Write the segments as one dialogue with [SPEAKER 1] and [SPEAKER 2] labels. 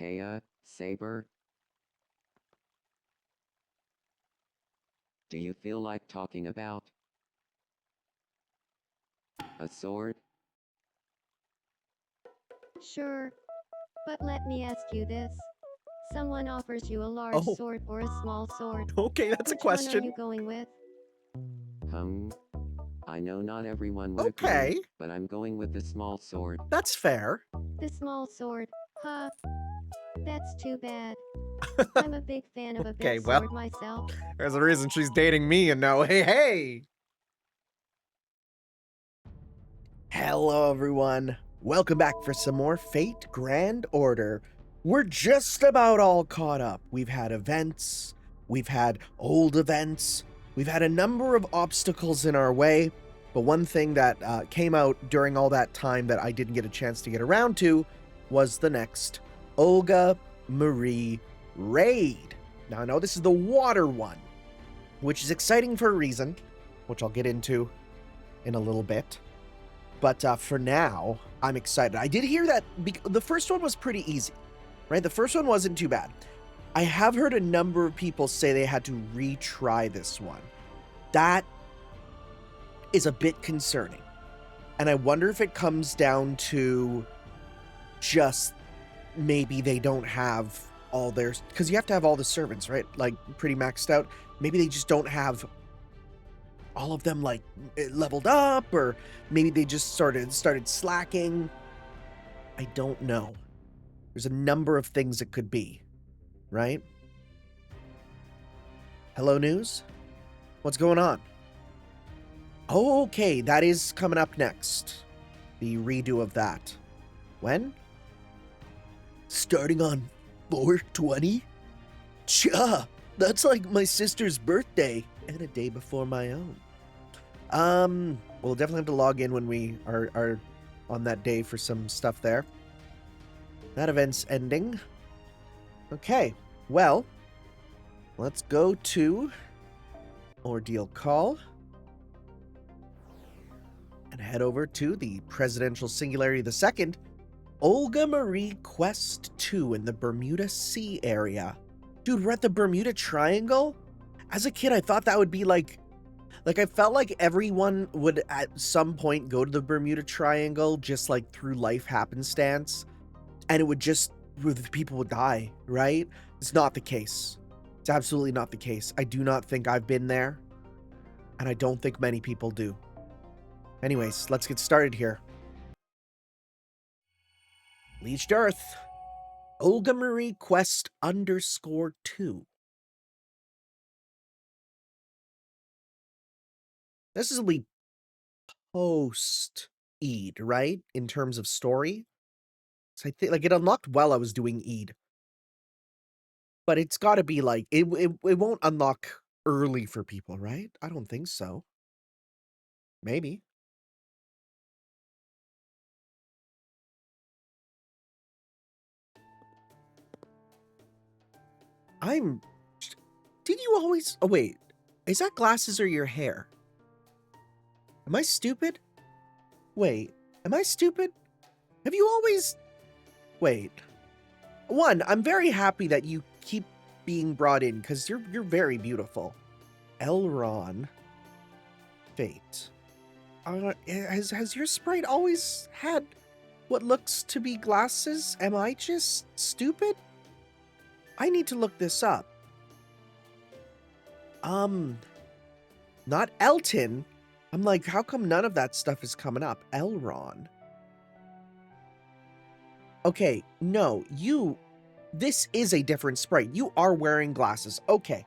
[SPEAKER 1] Heya, Saber. Do you feel like talking about a sword?
[SPEAKER 2] Sure, but let me ask you this. Someone offers you a large
[SPEAKER 3] Oh,
[SPEAKER 2] sword or a small sword.
[SPEAKER 3] okay, that's a
[SPEAKER 2] Which one are
[SPEAKER 3] question.
[SPEAKER 2] you going with?
[SPEAKER 1] I know not everyone would
[SPEAKER 3] Okay,
[SPEAKER 1] agree, but I'm going with the small sword.
[SPEAKER 3] that's fair.
[SPEAKER 2] The small sword. Huh. That's too bad. I'm a big fan of a
[SPEAKER 3] Okay,
[SPEAKER 2] big
[SPEAKER 3] well,
[SPEAKER 2] sword myself.
[SPEAKER 3] there's a reason she's dating me and no, hey! Hello, everyone. Welcome back for some more Fate Grand Order. We're just about all caught up. We've had events, we've had old events, we've had a number of obstacles in our way, but one thing that came out during all that time that I didn't get a chance to get around to was the next Olga Marie raid. Now, I know this is the water one, which is exciting for a reason, which I'll get into in a little bit. But for now, I'm excited. I did hear that the first one was pretty easy, right? The first one wasn't too bad. I have heard a number of people say they had to retry this one. That is a bit concerning. And I wonder if it comes down to just maybe they don't have all their... Because you have to have all the servants, right? Like, pretty maxed out. Maybe they just don't have all of them, like, leveled up, or maybe they just started slacking. I don't know. There's a number of things it could be, right? Hello, news? What's going on? Oh, okay, that is coming up next. The redo of that. When? Starting on 4/20? Cha! That's like my sister's birthday, and a day before my own. We'll definitely have to log in when we are on that day for some stuff there. That event's ending. Okay, well, let's go to Ordeal Call and head over to the Presidential Singularity II, Olga Marie Quest 2 in the Bermuda Sea area. Dude, we're at the Bermuda Triangle? As a kid, I thought that would be like I felt like everyone would at some point go to the Bermuda Triangle just like through life happenstance, and it would just, people would die, right? It's not the case. It's absolutely not the case. I do not think I've been there, and I don't think many people do. Anyways, let's get started here. Leached Earth, Olga Marie Quest _2. This is the post-Eid, right? In terms of story. So I think, like, it unlocked while I was doing Eid. But it's gotta be, like, it won't unlock early for people, right? I don't think so. Maybe. Did you always... Oh, wait. Is that glasses or your hair? Am I stupid? Wait. Am I stupid? Have you always... Wait. One, I'm very happy that you keep being brought in, because you're very beautiful. Elron. Fate. Has your sprite always had what looks to be glasses? Am I just stupid? I need to look this up. Not Elton. I'm like, how come none of that stuff is coming up? Elron. Okay, no, this is a different sprite. You are wearing glasses. Okay,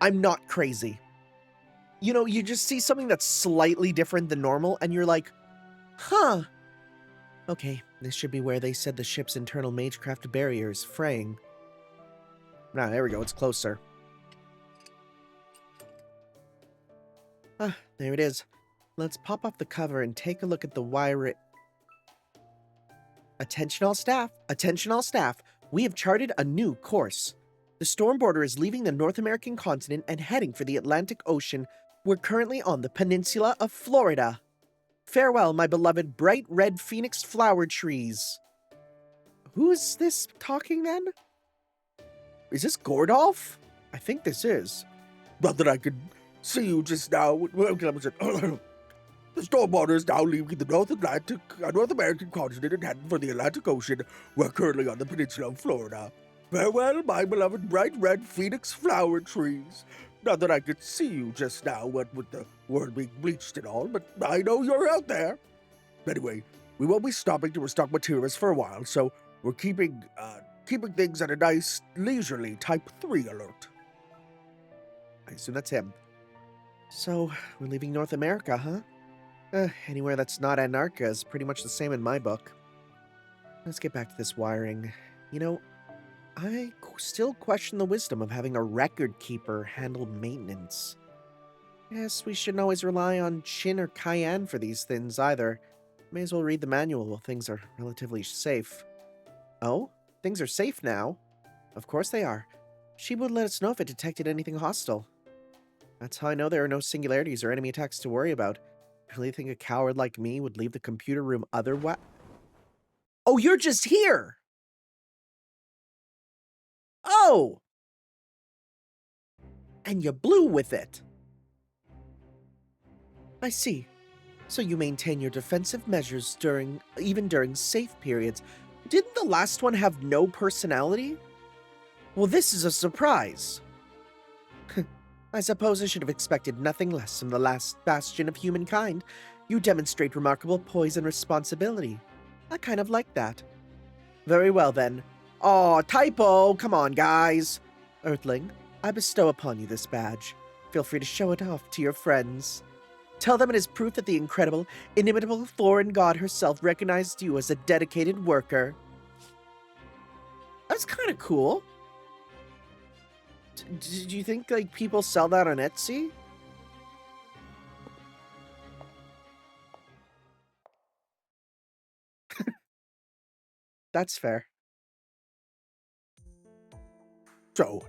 [SPEAKER 3] I'm not crazy. You know, you just see something that's slightly different than normal, and you're like, huh. Okay, this should be where they said the ship's internal magecraft barrier is fraying. Ah, there we go, it's closer. Ah, there it is. Let's pop off the cover and take a look at the wire. Attention all staff! Attention all staff! We have charted a new course. The Stormboarder is leaving the North American continent and heading for the Atlantic Ocean. We're currently on the peninsula of Florida. Farewell, my beloved bright red phoenix flower trees. Who is this talking then? Is this Gordolf? I think this is. Not that I could see you just now. The storm water is now leaving the North American continent and heading for the Atlantic Ocean. We're currently on the peninsula of Florida. Farewell, my beloved bright red phoenix flower trees. Not that I could see you just now, what with the world being bleached and all, but I know you're out there. Anyway, we won't be stopping to restock materials for a while, so we're keeping things at a nice, leisurely Type 3 alert. I assume that's him. So, we're leaving North America, huh? Anywhere that's not Antarctica is pretty much the same in my book. Let's get back to this wiring. You know, I still question the wisdom of having a record keeper handle maintenance. Yes, we shouldn't always rely on Chin or Cayenne for these things either. May as well read the manual while things are relatively safe. Oh? Things are safe now? Of course they are. She would let us know if it detected anything hostile. That's how I know there are no singularities or enemy attacks to worry about. Really think a coward like me would leave the computer room otherwise? Oh, you're just here! Oh! And you blew with it. I see. So you maintain your defensive measures even during safe periods. Didn't the last one have no personality? Well, this is a surprise. I suppose I should have expected nothing less from the last bastion of humankind. You demonstrate remarkable poise and responsibility. I kind of like that. Very well, then. Aw, typo! Come on, guys! Earthling, I bestow upon you this badge. Feel free to show it off to your friends. Tell them it is proof that the incredible, inimitable foreign god herself recognized you as a dedicated worker. That's kind of cool. Do you think, like, people sell that on Etsy? That's fair. So,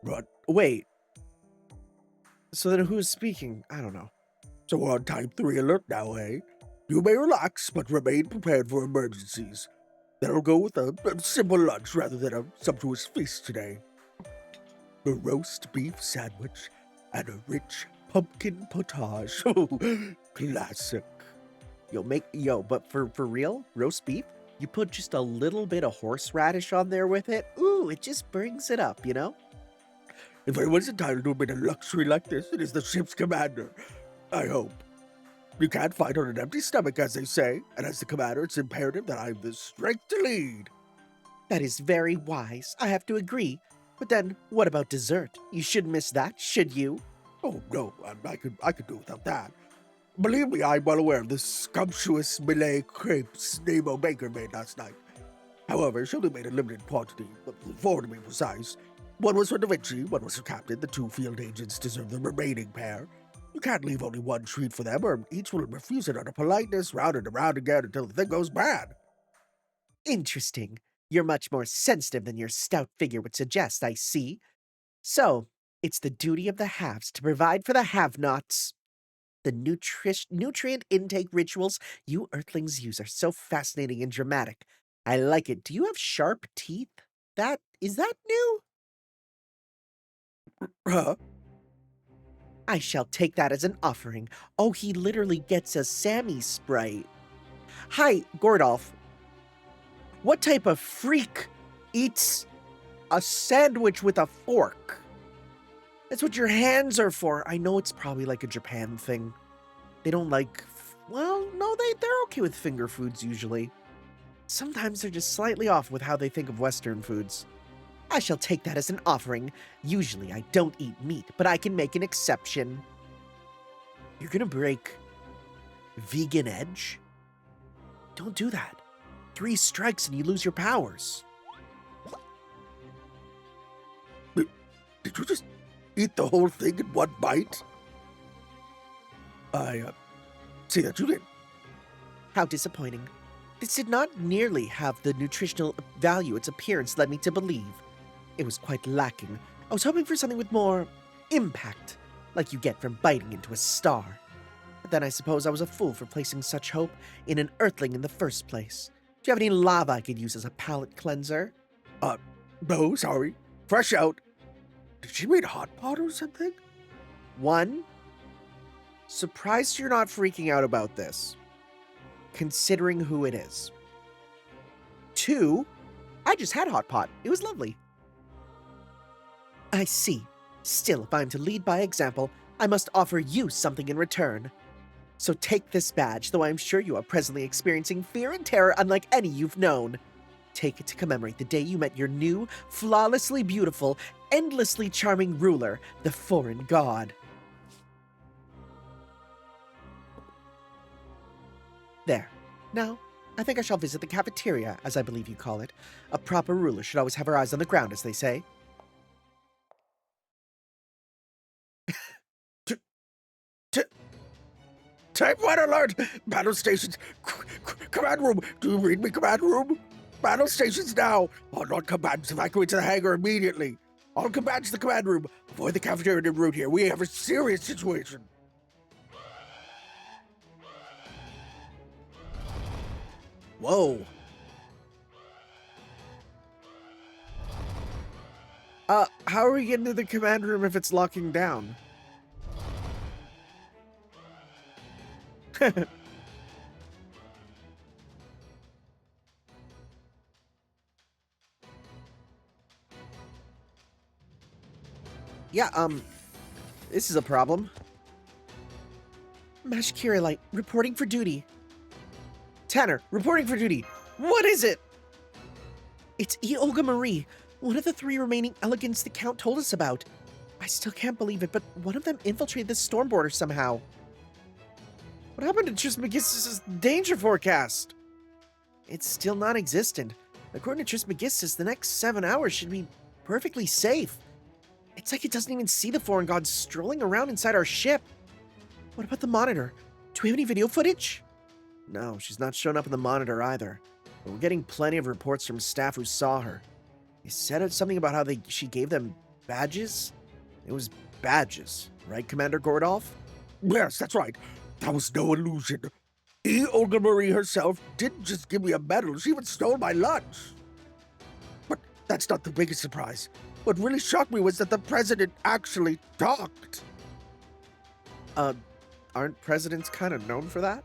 [SPEAKER 3] but wait. So then who's speaking? I don't know. So we're on Type 3 alert now, eh? You may relax, but remain prepared for emergencies. That'll go with a simple lunch rather than a sumptuous feast today. A roast beef sandwich and a rich pumpkin potage. Oh, classic. But for real, roast beef? You put just a little bit of horseradish on there with it? Ooh, it just brings it up, you know? If anyone's entitled to a bit of luxury like this, it is the ship's commander. I hope. You can't fight on an empty stomach, as they say, and as the commander, it's imperative that I have the strength to lead. That is very wise. I have to agree. But then, what about dessert? You shouldn't miss that, should you? Oh, no, I could do without that. Believe me, I'm well aware of the scrumptious Malay crepes Nemo Baker made last night. However, she only made a limited quantity, 4 to be precise. One was for Da Vinci, one was for Captain. The 2 field agents deserve the remaining pair. You can't leave only one treat for them, or each will refuse it out of politeness, round and around again until the thing goes bad. Interesting. You're much more sensitive than your stout figure would suggest, I see. So, it's the duty of the haves to provide for the have-nots. The nutrient intake rituals you Earthlings use are so fascinating and dramatic. I like it. Do you have sharp teeth? Is that new? Huh? I shall take that as an offering. Oh, he literally gets a Sammy Sprite. Hi, Gordolf. What type of freak eats a sandwich with a fork? That's what your hands are for. I know it's probably like a Japan thing. They don't like... Well, no, they're okay with finger foods usually. Sometimes they're just slightly off with how they think of Western foods. I shall take that as an offering. Usually I don't eat meat, but I can make an exception. You're gonna break vegan edge? Don't do that. 3 strikes and you lose your powers. Did you just eat the whole thing in one bite? I see that you did. How disappointing. This did not nearly have the nutritional value its appearance led me to believe. It was quite lacking. I was hoping for something with more impact, like you get from biting into a star. But then I suppose I was a fool for placing such hope in an Earthling in the first place. Do you have any lava I could use as a palate cleanser? No, sorry. Fresh out. Did she mean hot pot or something? 1. Surprised you're not freaking out about this, considering who it is. 2. I just had hot pot. It was lovely. I see. Still, if I'm to lead by example, I must offer you something in return. So take this badge, though I'm sure you are presently experiencing fear and terror unlike any you've known. Take it to commemorate the day you met your new, flawlessly beautiful, endlessly charming ruler, the foreign god. There. Now, I think I shall visit the cafeteria, as I believe you call it. A proper ruler should always have her eyes on the ground, as they say. Type 1 alert! Battle stations! Command room! Do you read me, command room? Battle stations now! All non-combatants evacuate to the hangar immediately! All combatants to the command room! Avoid the cafeteria en route here. We have a serious situation! Whoa! How are we getting to the command room if it's locking down? Yeah, this is a problem. Mash Kirillite, reporting for duty. Tanner, reporting for duty. What is it? It's Olga Marie, one of the 3 remaining elegants the Count told us about. I still can't believe it, but one of them infiltrated the storm border somehow. What happened to Trismegistus' danger forecast? It's still non-existent. According to Trismegistus, the next 7 hours should be perfectly safe. It's like it doesn't even see the foreign gods strolling around inside our ship. What about the monitor? Do we have any video footage? No, she's not showing up in the monitor either. But we're getting plenty of reports from staff who saw her. They said something about how she gave them badges? It was badges, right, Commander Gordolf? Yes, that's right. That was no illusion. Olga Marie herself didn't just give me a medal, she even stole my lunch. But that's not the biggest surprise. What really shocked me was that the president actually talked. Aren't presidents kind of known for that?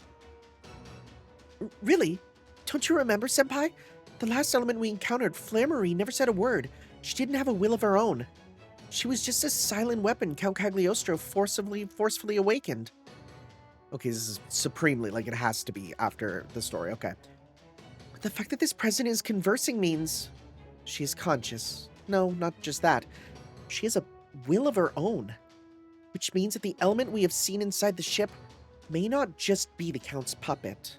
[SPEAKER 3] Really? Don't you remember, Senpai? The last element we encountered, Flare Marie, never said a word. She didn't have a will of her own. She was just a silent weapon Count Cagliostro forcefully awakened. Okay, this is supremely like it has to be after the story, okay. But the fact that this president is conversing means she is conscious. No, not just that. She has a will of her own. Which means that the element we have seen inside the ship may not just be the Count's puppet.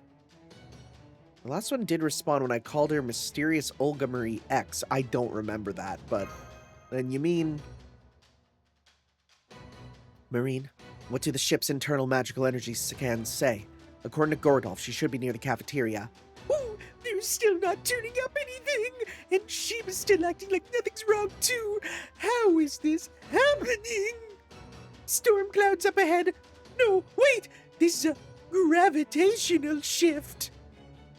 [SPEAKER 3] The last one did respond when I called her Mysterious Olga Marie X. I don't remember that, but then you mean... Marine, what do the ship's internal magical energy scans say? According to Gordolf, she should be near the cafeteria. Oh, they're still not tuning up anything, and she was still acting like nothing's wrong too. How is this happening? Storm clouds up ahead. No, wait, this is a gravitational shift.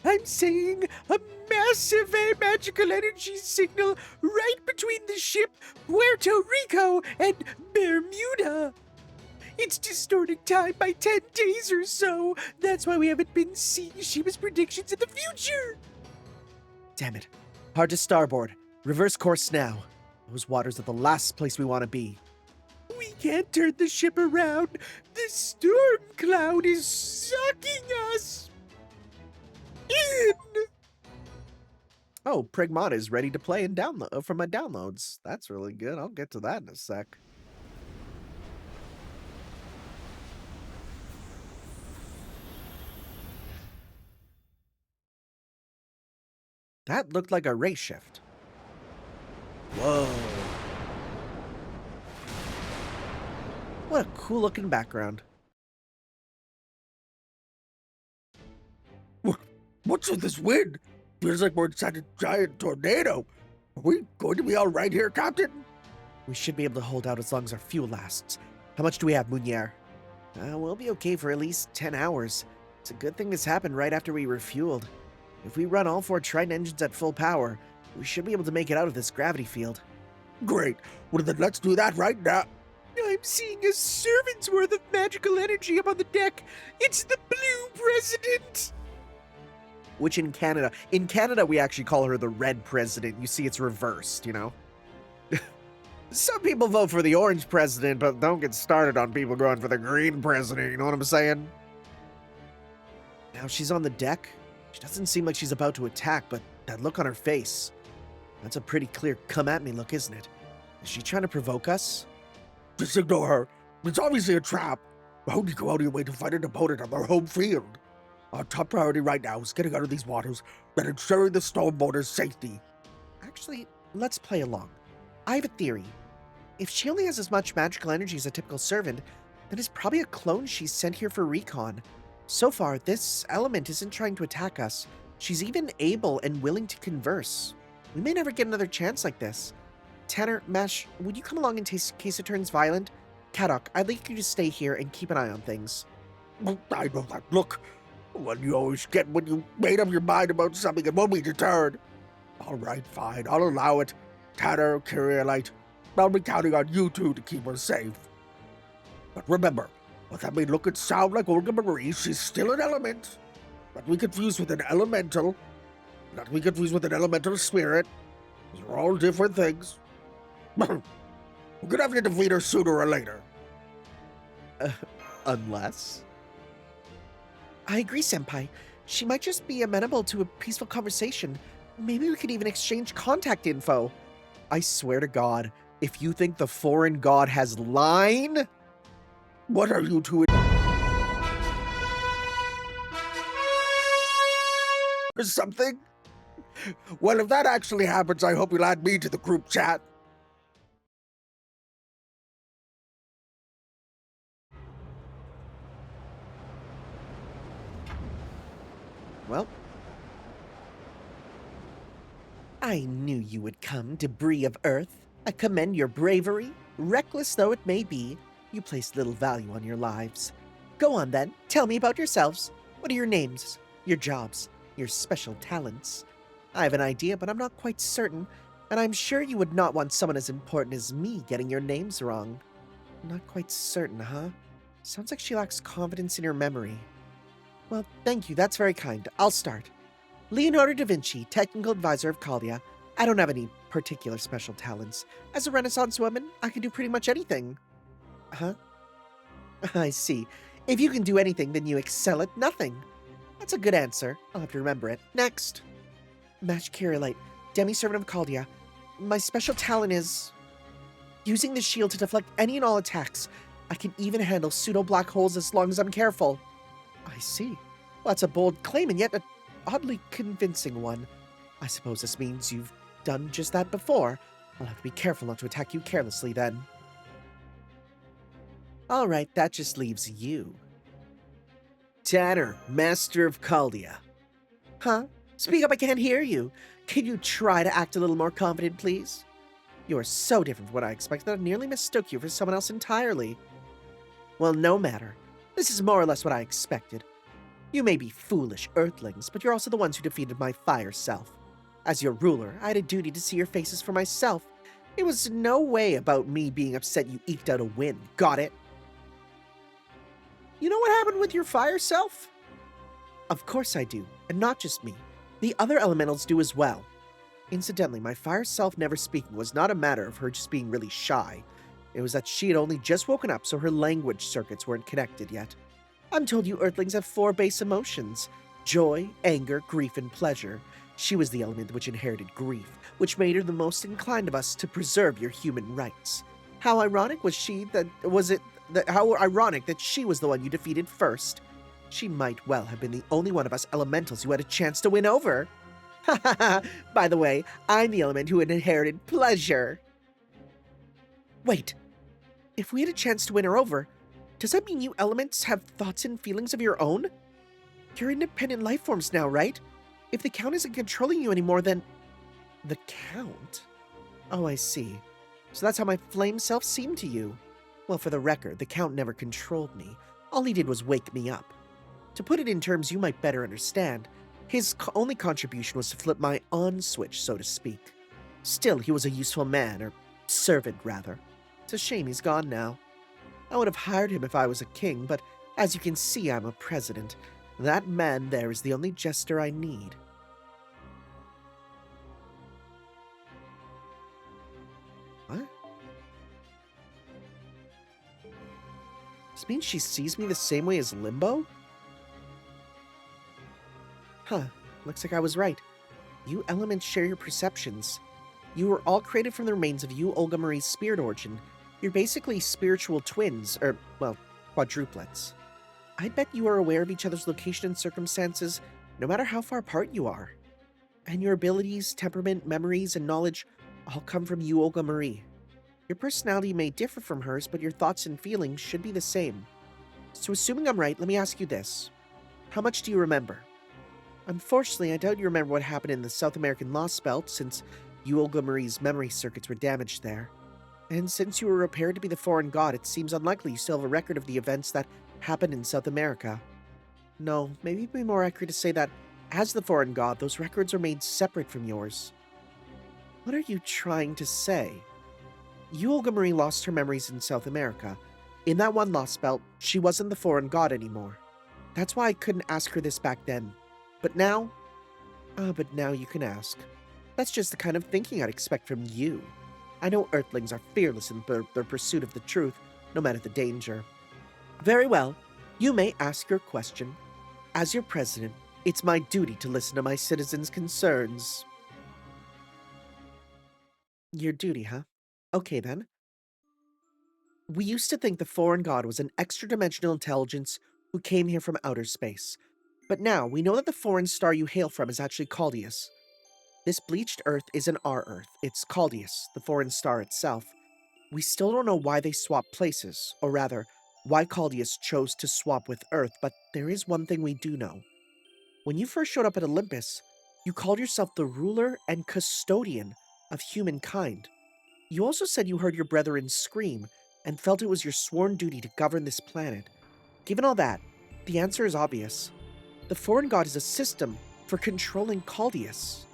[SPEAKER 3] I'm saying a massive magical energy signal right between the ship Puerto Rico and Bermuda. It's distorting time by 10 days or so. That's why we haven't been seeing Shiba's predictions in the future. Damn it. Hard to starboard. Reverse course now. Those waters are the last place we want to be. We can't turn the ship around. The storm cloud is sucking us in. Oh, Pragmata is ready to play and download from my downloads. That's really good. I'll get to that in a sec. That looked like a race shift. Whoa. What a cool looking background. What's with this wind? Feels like we're inside a giant tornado. Are we going to be all right here, Captain? We should be able to hold out as long as our fuel lasts. How much do we have, Munier? We'll be okay for at least 10 hours. It's a good thing this happened right after we refueled. If we run all 4 Triton engines at full power, we should be able to make it out of this gravity field.
[SPEAKER 4] Great. Well, then let's do that right now.
[SPEAKER 3] I'm seeing a servant's worth of magical energy up on the deck. It's the Blue President! Which in Canada we actually call her the Red President. You see, it's reversed, you know? Some people vote for the Orange President, but don't get started on people going for the Green President, you know what I'm saying? Now she's on the deck. She doesn't seem like she's about to attack, but that look on her face, that's a pretty clear come-at-me look, isn't it? Is she trying to provoke us?
[SPEAKER 4] Just ignore her. It's obviously a trap. Why would you go out of your way to fight an opponent on their home field? Our top priority right now is getting out of these waters and ensuring the stormboater's safety.
[SPEAKER 3] Actually, let's play along. I have a theory. If she only has as much magical energy as a typical servant, then it's probably a clone she's sent here for recon. So far, this element isn't trying to attack us. She's even able and willing to converse. We may never get another chance like this. Tanner, Mesh, would you come along in case it turns violent? Kadok, I'd like you to stay here and keep an eye on things.
[SPEAKER 4] I know that look. When you always get when you made up your mind about something and won't be deterred. All right, fine, I'll allow it. Tanner, Kyrielite, I'll be counting on you two to keep her safe. But remember, what that may look and sound like Olga Marie, she's still an element. Not to be confused with an elemental. Not to be confused with an elemental spirit. These are all different things. We're gonna have to defeat her sooner or later.
[SPEAKER 3] Unless? I agree, Senpai. She might just be amenable to a peaceful conversation. Maybe we could even exchange contact info. I swear to God, if you think the foreign god has line...
[SPEAKER 4] What are you two or something? Well, if that actually happens, I hope you'll add me to the group chat.
[SPEAKER 3] Well, I knew you would come, debris of Earth. I commend your bravery. Reckless though it may be, you place little value on your lives. Go on then, tell me about yourselves. What are your names, your jobs, your special talents? I have an idea, but I'm not quite certain, and I'm sure you would not want someone as important as me getting your names wrong. Not quite certain, huh? Sounds like she lacks confidence in her memory. Well, thank you, that's very kind. I'll start. Leonardo da Vinci, technical advisor of Caldia. I don't have any particular special talents. As a Renaissance woman, I can do pretty much anything. Huh? I see. If you can do anything, then you excel at nothing. That's a good answer. I'll have to remember it. Next. Match Kyrielite, demi-servant of Caldia. My special talent is... using the shield to deflect any and all attacks. I can even handle pseudo-black holes as long as I'm careful. I see. Well, that's a bold claim, and yet an oddly convincing one. I suppose this means you've done just that before. I'll have to be careful not to attack you carelessly, then. Alright, that just leaves you. Tanner, Master of Caldia. Huh? Speak up, I can't hear you. Can you try to act a little more confident, please? You are so different from what I expected that I nearly mistook you for someone else entirely. Well, no matter. This is more or less what I expected. You may be foolish Earthlings, but you're also the ones who defeated my fire self. As your ruler, I had a duty to see your faces for myself. It was no way about me being upset you eked out a win. Got it? You know what happened with your fire self? Of course I do, and not just me. The other elementals do as well. Incidentally, my fire self never speaking was not a matter of her just being really shy. It was that she had only just woken up, so her language circuits weren't connected yet. I'm told you Earthlings have 4 base emotions: joy, anger, grief, and pleasure. She was the element which inherited grief, which made her the most inclined of us to preserve your human rights. How ironic how ironic that she was the one you defeated first. She might well have been the only one of us elementals who had a chance to win over. Ha ha ha! By the way, I'm the element who had inherited pleasure. Wait, if we had a chance to win her over, does that mean you elements have thoughts and feelings of your own? You're independent life forms now, right? If the Count isn't controlling you anymore, then... The Count? Oh, I see. So that's how my flame self seemed to you. Well, for the record, the Count never controlled me. All he did was wake me up. To put it in terms you might better understand, His only contribution was to flip my on switch, so to speak. Still, he was a useful man, or servant, rather. It's a shame he's gone now. I would have hired him if I was a king, but as you can see, I'm a president. That man there is the only jester I need. What? This means she sees me the same way as Limbo? Huh, looks like I was right. You elements share your perceptions. You were all created from the remains of you, Olga Marie's spirit origin. You're basically spiritual twins, or, well, quadruplets. I bet you are aware of each other's location and circumstances, no matter how far apart you are. And your abilities, temperament, memories, and knowledge all come from you, Olga Marie. Your personality may differ from hers, but your thoughts and feelings should be the same. So assuming I'm right, let me ask you this. How much do you remember? Unfortunately, I doubt you remember what happened in the South American Lost Belt, since you, Olga Marie's memory circuits were damaged there. And since you were repaired to be the foreign god, it seems unlikely you still have a record of the events that happened in South America. No, maybe it'd be more accurate to say that, as the foreign god, those records are made separate from yours. What are you trying to say? You, Olga Marie, lost her memories in South America. In that one Lost Belt, she wasn't the foreign god anymore. That's why I couldn't ask her this back then. But now? But now you can ask. That's just the kind of thinking I'd expect from you. I know Earthlings are fearless in their pursuit of the truth, no matter the danger. Very well, you may ask your question. As your president, it's my duty to listen to my citizens' concerns. Your duty, huh? Okay then. We used to think the foreign god was an extra-dimensional intelligence who came here from outer space. But now, we know that the foreign star you hail from is actually Caldeus. This bleached Earth isn't our Earth, it's Caldeus, the foreign star itself. We still don't know why they swapped places, or rather, why Caldeus chose to swap with Earth, but there is one thing we do know. When you first showed up at Olympus, you called yourself the ruler and custodian of humankind. You also said you heard your brethren scream, and felt it was your sworn duty to govern this planet. Given all that, the answer is obvious. The foreign god is a system for controlling Caldeus.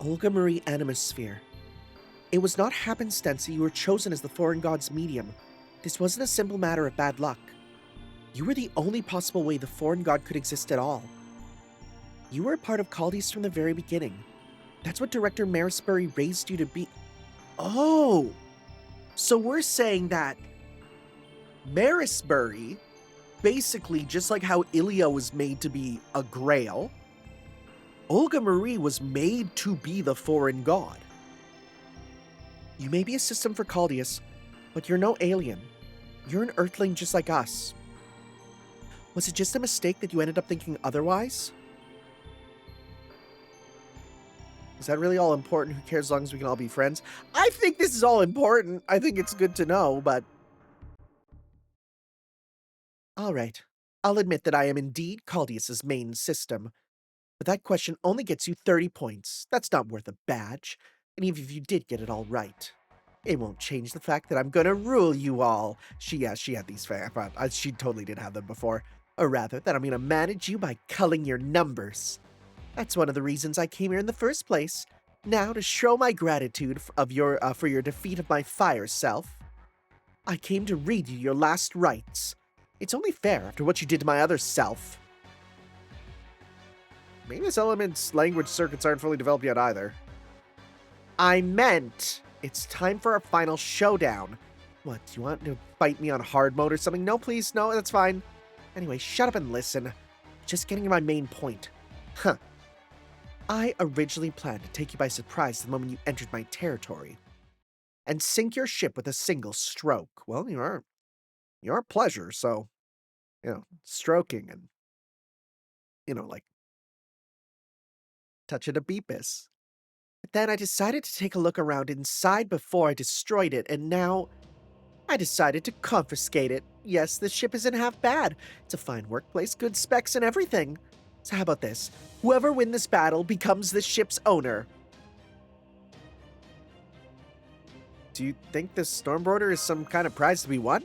[SPEAKER 3] Olga Marie Animosphere. It was not happenstance that you were chosen as the foreign god's medium. This wasn't a simple matter of bad luck. You were the only possible way the foreign god could exist at all. You were a part of Caldeus from the very beginning. That's what Director Marisbury raised you to be. Oh! So we're saying that Marisbury, basically just like how Ilya was made to be a grail, Olga Marie was made to be the foreign god. You may be a system for Caldeus, but you're no alien. You're an Earthling just like us. Was it just a mistake that you ended up thinking otherwise? Is that really all important? Who cares as long as we can all be friends? I think this is all important. I think it's good to know, but... Alright. I'll admit that I am indeed Caldeus's main system. But that question only gets you 30 points. That's not worth a badge. And even if you did get it all right, it won't change the fact that I'm gonna rule you all. She had these facts. She totally did have them before. Or rather, that I'm gonna manage you by culling your numbers. That's one of the reasons I came here in the first place. Now, to show my gratitude for your defeat of my fire self, I came to read you your last rites. It's only fair after what you did to my other self. Maybe this element's language circuits aren't fully developed yet either. I meant it's time for our final showdown. What, do you want to fight me on hard mode or something? No, please, no, that's fine. Anyway, shut up and listen. Just getting to my main point. Huh. I originally planned to take you by surprise the moment you entered my territory, and sink your ship with a single stroke. Well, you're a pleasure, so, stroking and, like, touching a beepus. But then I decided to take a look around inside before I destroyed it, and now I decided to confiscate it. Yes, the ship isn't half bad. It's a fine workplace, good specs and everything. So how about this? Whoever wins this battle becomes the ship's owner. Do you think this Stormbroider is some kind of prize to be won?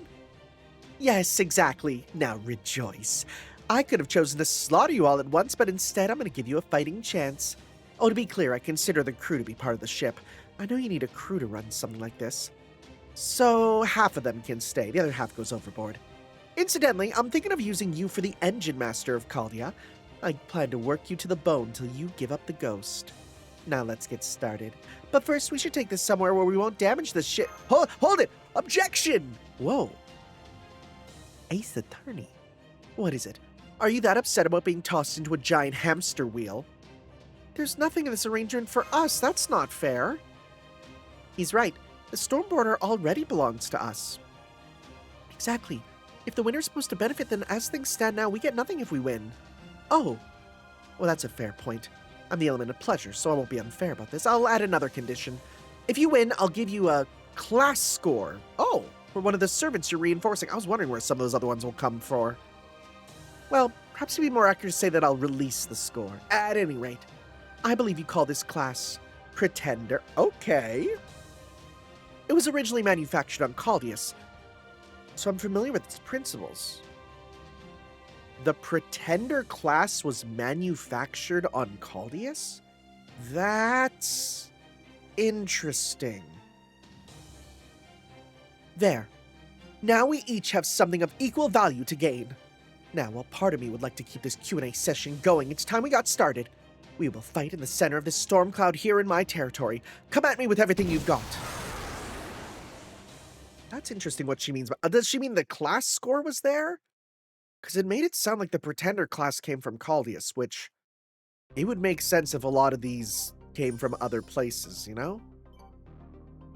[SPEAKER 3] Yes, exactly. Now rejoice. I could have chosen to slaughter you all at once, but instead I'm going to give you a fighting chance. Oh, to be clear, I consider the crew to be part of the ship. I know you need a crew to run something like this. So half of them can stay, the other half goes overboard. Incidentally, I'm thinking of using you for the engine master of Caldia. I plan to work you to the bone till you give up the ghost. Now let's get started. But first, we should take this somewhere where we won't damage the ship. Hold it! Objection! Whoa. Ace Attorney. What is it? Are you that upset about being tossed into a giant hamster wheel? There's nothing in this arrangement for us. That's not fair. He's right. The storm border already belongs to us. Exactly. If the winner's supposed to benefit, then as things stand now, we get nothing if we win. Oh. Well, that's a fair point. I'm the element of pleasure, so I won't be unfair about this. I'll add another condition. If you win, I'll give you a class score. Oh, for one of the servants you're reinforcing. I was wondering where some of those other ones will come for. Well, perhaps it'd be more accurate to say that I'll release the score. At any rate, I believe you call this class Pretender. Okay. It was originally manufactured on Caldius, so I'm familiar with its principles. The Pretender class was manufactured on Caldius? That's interesting. There. Now we each have something of equal value to gain. Now, while part of me would like to keep this Q&A session going, it's time we got started. We will fight in the center of this storm cloud here in my territory. Come at me with everything you've got. That's interesting what she means. Does she mean the class score was there? Because it made it sound like the Pretender class came from Caldius, which it would make sense if a lot of these came from other places, you know?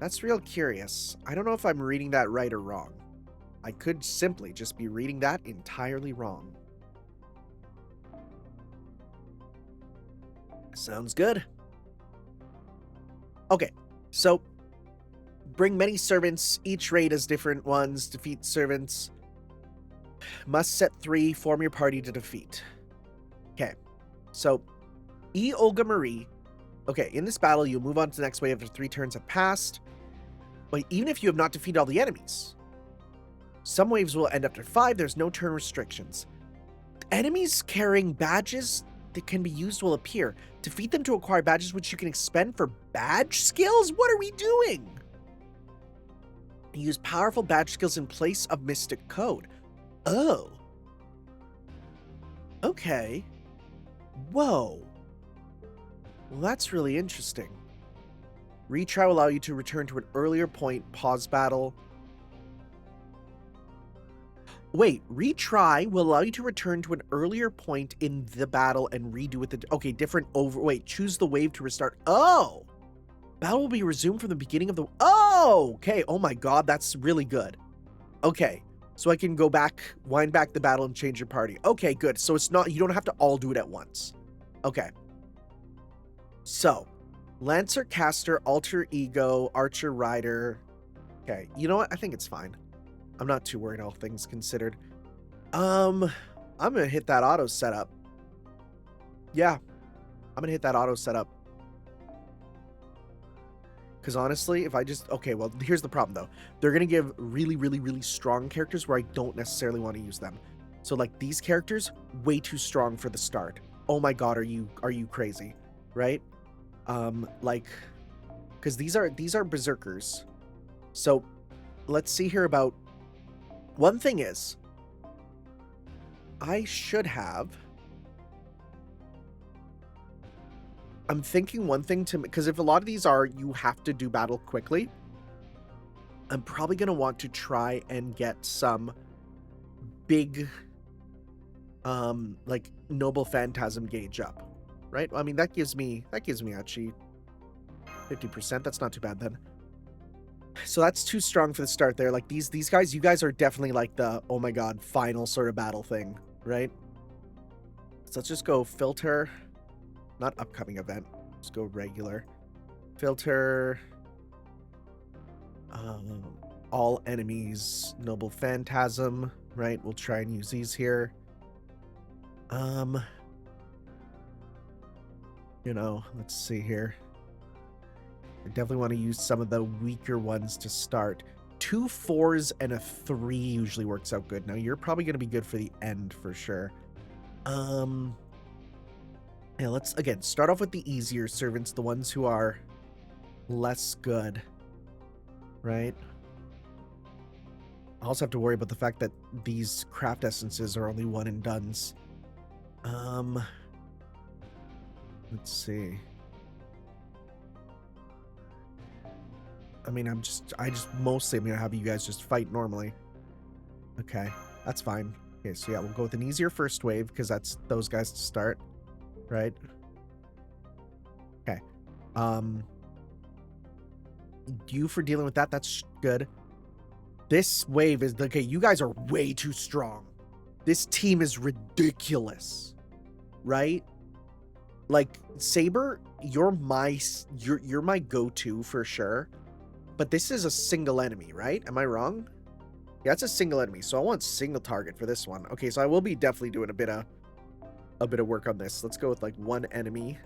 [SPEAKER 3] That's real curious. I don't know if I'm reading that right or wrong. I could simply just be reading that entirely wrong. Sounds good. Okay, so bring many servants, each raid as different ones, defeat servants. Must set 3, form your party to defeat. Okay, so E. Olga Marie. Okay, in this battle, you'll move on to the next wave after 3 turns have passed. But even if you have not defeated all the enemies, some waves will end after 5. There's no turn restrictions. Enemies carrying badges that can be used will appear. Defeat them to acquire badges which you can expend for badge skills? What are we doing? Use powerful badge skills in place of Mystic Code. Oh. Okay. Whoa. Well, that's really interesting. Retry will allow you to return to an earlier point, pause battle. Wait, retry will allow you to return to an earlier point in the battle and redo it. Okay, different over. Wait, choose the wave to restart. Oh! Battle will be resumed from the beginning of the. Oh! Okay, oh my god, that's really good. Okay, so I can go back, wind back the battle and change your party. Okay, good. So it's not, you don't have to all do it at once. Okay. So, Lancer, Caster, Alter Ego, Archer, Rider. Okay, you know what? I think it's fine. I'm not too worried, all things considered. I'm gonna hit that auto setup. Yeah, I'm gonna hit that auto setup. Because honestly, if I just... Okay, well, here's the problem, though. They're gonna give really, really, really strong characters where I don't necessarily want to use them. So, like, these characters, way too strong for the start. Oh my god, are you crazy? Right? Like... Because these are berserkers. So, let's see here about... One thing is, I should have... I'm thinking one thing to... Because if a lot of these are, you have to do battle quickly, I'm probably going to want to try and get some big, like, Noble Phantasm gauge up, right? I mean, that gives me actually 50%. That's not too bad then. So that's too strong for the start there. Like, these guys, you guys are definitely like the, oh my god, final sort of battle thing, right? So let's just go filter, not upcoming event. Let's go regular. Filter, all enemies, Noble Phantasm, right? We'll try and use these here. You know, let's see here. I definitely want to use some of the weaker ones to start. 2 4s and a 3 usually works out good. Now, you're probably going to be good for the end for sure. Yeah, let's again start off with the easier servants, the ones who are less good, right? I also have to worry about the fact that these craft essences are only one and dones. Let's see. I mean, I just mostly I'm gonna have you guys just fight normally. Okay, that's fine. Okay, so yeah, we'll go with an easier first wave because that's those guys to start, right? Okay. You for dealing with that, that's good. This wave is okay, you guys are way too strong. This team is ridiculous. Right? Like Saber, you're my go-to for sure. But this is a single enemy, right? Am I wrong? Yeah, it's a single enemy, so I want single target for this one. Okay, so I will be definitely doing a bit of work on this. Let's go with like one enemy.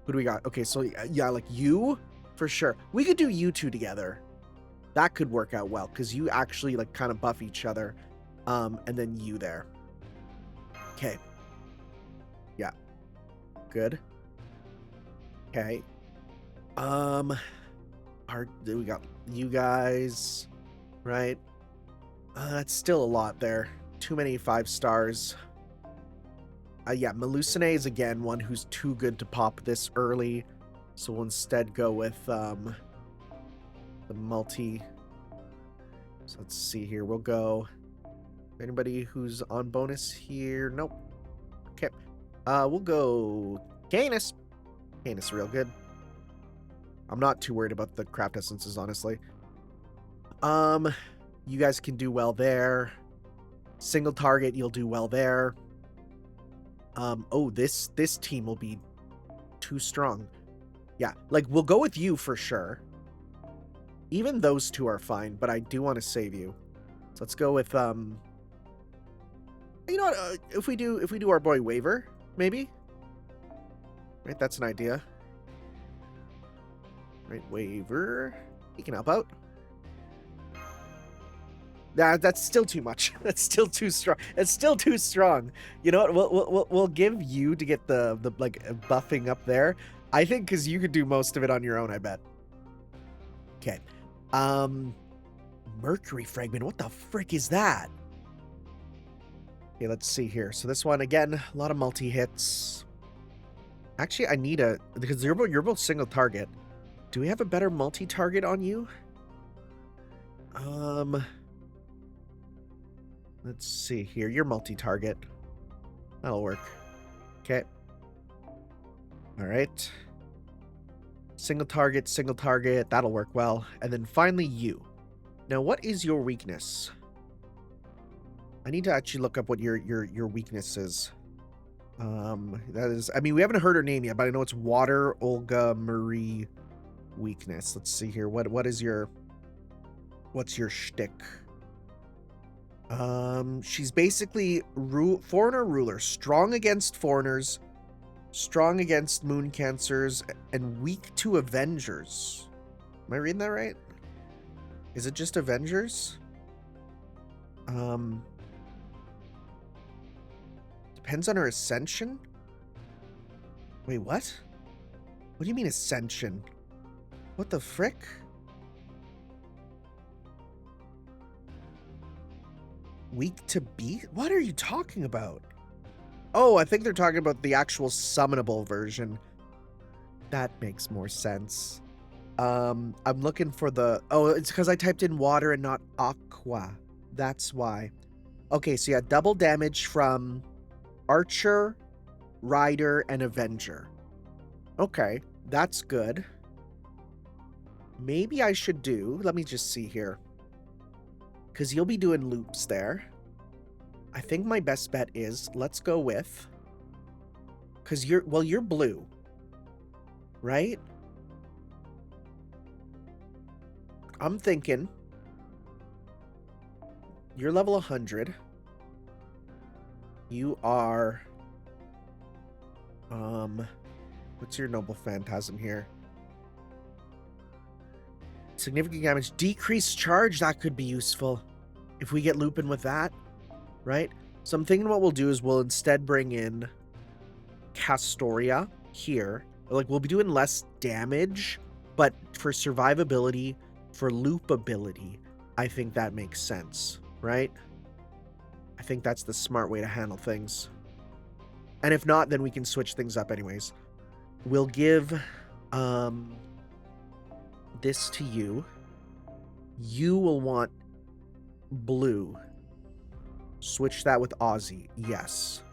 [SPEAKER 3] Who do we got? Okay, so yeah, like you for sure. We could do you two together. That could work out well because you actually like kind of buff each other. And then you there. Okay. Yeah. Good. Okay. We got you guys, right? That's still a lot there. Too many 5 stars. Yeah, Melusine is again one who's too good to pop this early. So we'll instead go with the multi. So let's see here. We'll go. Anybody who's on bonus here? Nope. Okay. We'll go Canis. Canis real good. I'm not too worried about the craft essences, honestly. You guys can do well there. Single target, you'll do well there. Oh, this team will be too strong. Yeah, like we'll go with you for sure. Even those two are fine, but I do want to save you. So let's go with you know what? If we do our boy Waver, maybe. Right, that's an idea. Right, Waver. He can help out. Nah, that's still too much. That's still too strong. It's still too strong. You know what? We'll give you to get the like buffing up there. I think because you could do most of it on your own. I bet. Okay. Mercury fragment. What the frick is that? Okay, let's see here. So this one again, a lot of multi hits. Actually, I need because you're both single target. Do we have a better multi target on you? Let's see here. You're multi-target. That'll work. Okay. All right. Single target, single target. That'll work well. And then finally you. Now, what is your weakness? I need to actually look up what your weakness is. That is, I mean, we haven't heard her name yet, but I know it's Water Olga Marie weakness. Let's see here. What's your shtick? She's basically foreigner ruler, strong against foreigners, strong against moon cancers, and weak to avengers. Am I reading that right? Is it just avengers? Depends on her ascension? Wait, what? What do you mean ascension? What the frick? Weak to beat? What are you talking about? Oh, I think they're talking about the actual summonable version. That makes more sense. I'm looking for the... Oh, it's because I typed in water and not aqua. That's why. Okay, so yeah, double damage from Archer, Rider, and Avenger. Okay, that's good. Maybe I should do... Let me just see here. Because you'll be doing loops there. I think my best bet is, let's go with... Because you're blue. Right? I'm thinking... You're level 100. You are... What's your noble phantasm here? Significant damage. Decreased charge, that could be useful. If we get looping with that, right? So I'm thinking what we'll do is we'll instead bring in Castoria here. Like, we'll be doing less damage, but for survivability, for loopability, I think that makes sense, right? I think that's the smart way to handle things. And if not, then we can switch things up anyways. We'll give this to you. You will want blue. Switch that with Aussie. Yes.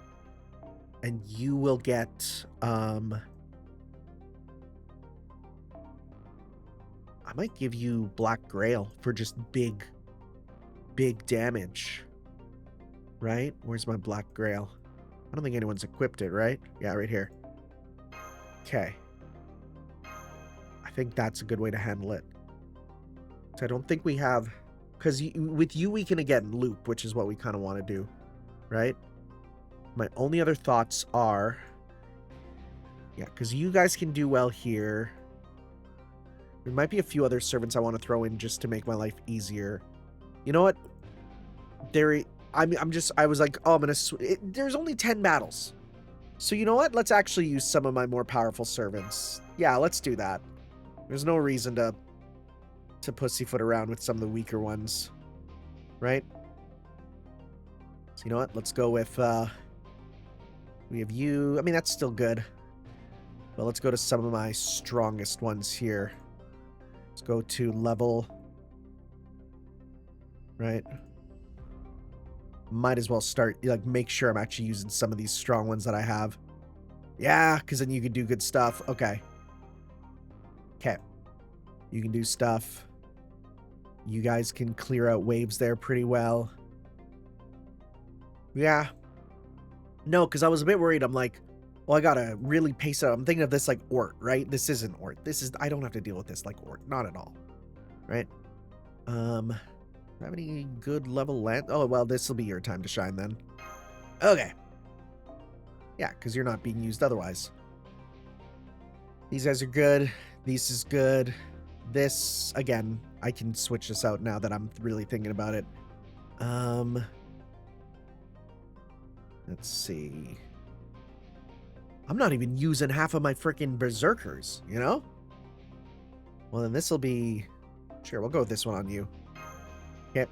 [SPEAKER 3] And you will get I might give you Black Grail for just big damage. Right? Where's my Black Grail? I don't think anyone's equipped it, right? Yeah, right here. Okay. I think that's a good way to handle it. So I don't think we have... Because with you, we can, again, loop, which is what we kind of want to do. Right? My only other thoughts are... Yeah, because you guys can do well here. There might be a few other servants I want to throw in just to make my life easier. You know what? I was like, oh, I'm going to... There's only 10 battles. So you know what? Let's actually use some of my more powerful servants. Yeah, let's do that. There's no reason to pussyfoot around with some of the weaker ones. Right? So you know what? Let's go with... we have you. I mean, that's still good. But let's go to some of my strongest ones here. Let's go to level... Right? Might as well start, like, make sure I'm actually using some of these strong ones that I have. Yeah, because then you can do good stuff. Okay. Okay. You can do stuff. You guys can clear out waves there pretty well. Yeah. No, because I was a bit worried. I'm like, well, I gotta really pace it up. I'm thinking of this like Ort, right? This isn't Ort. This is, I don't have to deal with this like Ort. Not at all. Right? Have any good level land? Oh, well, this will be your time to shine then. Okay. Yeah, because you're not being used otherwise. These guys are good. This is good. This, again, I can switch this out now that I'm really thinking about it. Let's see. I'm not even using half of my freaking berserkers, you know? Well, then this will be... Sure, we'll go with this one on you. Okay.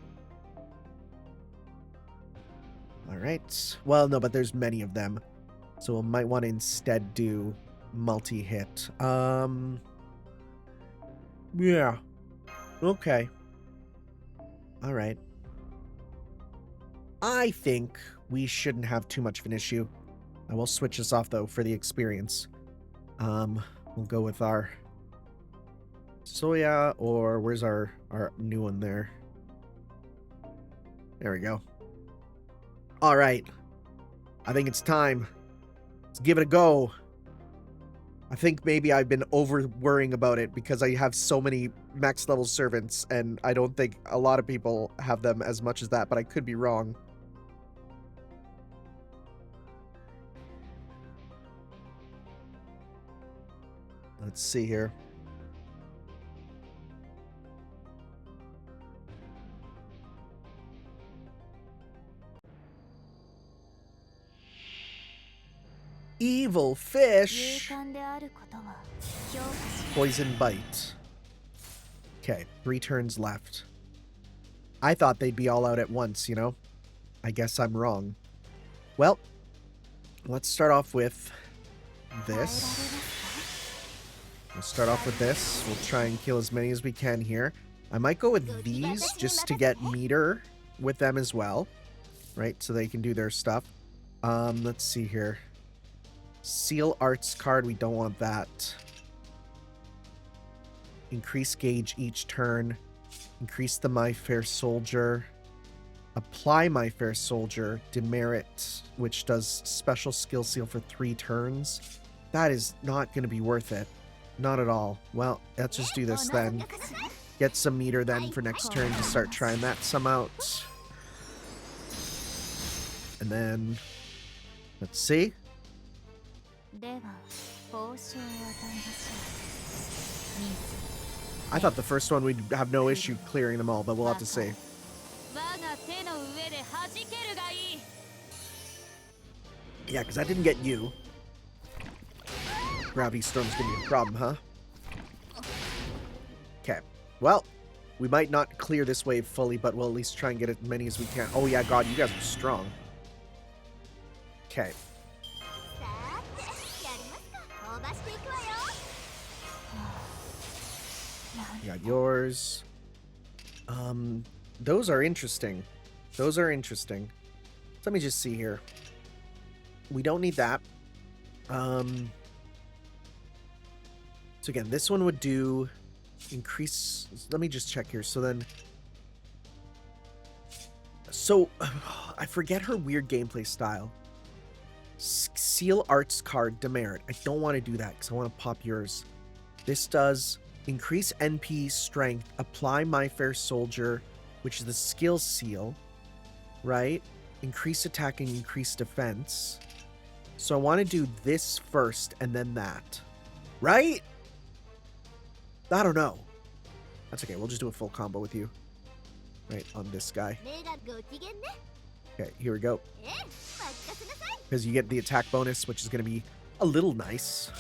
[SPEAKER 3] Alright. Well, no, but there's many of them. So we might want to instead do multi-hit. Yeah. Okay. Alright. I think we shouldn't have too much of an issue. I will switch this off, though, for the experience. We'll go with our Soya, or where's our new one there? There we go. All right. I think it's time. Let's give it a go. I think maybe I've been over worrying about it because I have so many max level servants, and I don't think a lot of people have them as much as that, but I could be wrong. Let's see here. Evil fish. Poison bite. Okay, 3 turns left. I thought they'd be all out at once, you know? I guess I'm wrong. Well, let's start off with this. We'll start off with this. We'll try and kill as many as we can here. I might go with these just to get meter with them as well. Right, so they can do their stuff. Let's see here. Seal Arts card, we don't want that. Increase gauge each turn. Increase the My Fair Soldier. Apply My Fair Soldier. Demerit, which does special skill seal for 3 turns. That is not going to be worth it. Not at all. Well, let's just do this then. Get some meter then for next turn to start trying that some out. And then, let's see. I thought the first one we'd have no issue clearing them all, but we'll have to see. Yeah, because I didn't get you. Gravity Storm's gonna be a problem, huh? Okay. Well, we might not clear this wave fully, but we'll at least try and get as many as we can. Oh yeah, God, you guys are strong. Okay. You got yours. Those are interesting. Those are interesting. Let me just see here. We don't need that. So again, this one would do increase. Let me just check here. So then, I forget her weird gameplay style. Seal Arts card demerit. I don't want to do that because I want to pop yours. This does increase NP strength. Apply My Fair Soldier, which is the skill seal, right? Increase attack and increase defense. So I want to do this first and then that, right? I don't know. That's okay. We'll just do a full combo with you. Right, on this guy. Okay, here we go. Because you get the attack bonus, which is going to be a little nice.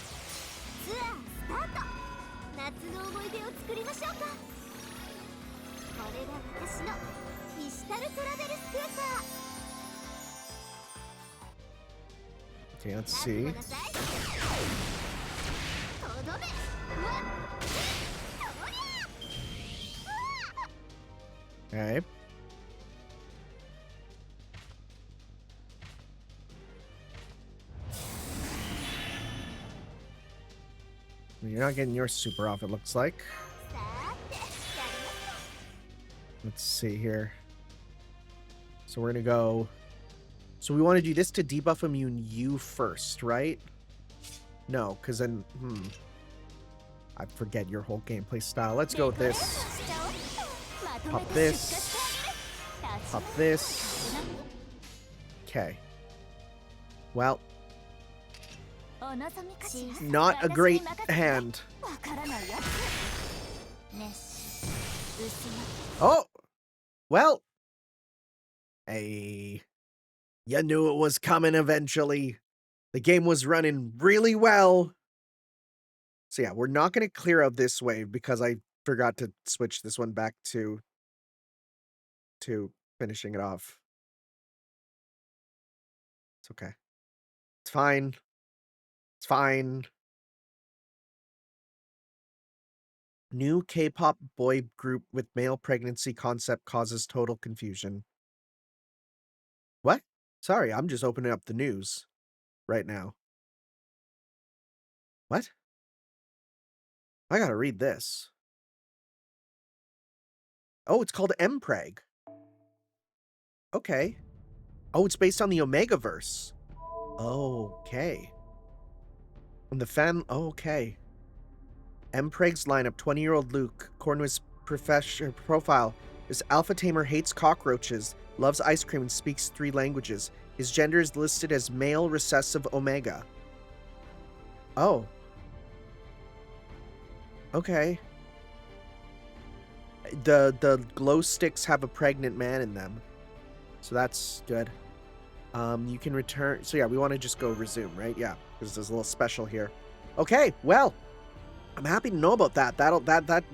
[SPEAKER 3] Okay, let's see. Okay. You're not getting your super off, it looks like. Let's see here. So we're gonna go... So we want to do this to debuff immune you first, right? No, because then... I forget your whole gameplay style. Let's go with this. Pop this. Pop this. Okay. Well. Not a great hand. Oh! Well. Hey. You knew it was coming eventually. The game was running really well. So yeah, we're not going to clear out this wave because I forgot to switch this one back to finishing it off. It's okay. It's fine. It's fine. New K-pop boy group with male pregnancy concept causes total confusion. What? Sorry, I'm just opening up the news right now. What? I gotta read this. Oh, it's called Mpreg. Okay. Oh, it's based on the Omegaverse. Okay. And the fan... Oh, okay. Mpreg's lineup, 20-year-old Luke, Cornway's profile is alpha tamer, hates cockroaches, loves ice cream, and speaks 3 languages. His gender is listed as male recessive Omega. Oh. Okay. The glow sticks have a pregnant man in them. So that's good. You can return... So yeah, we want to just go resume, right? Yeah, because there's a little special here. Okay, well... I'm happy to know about that. That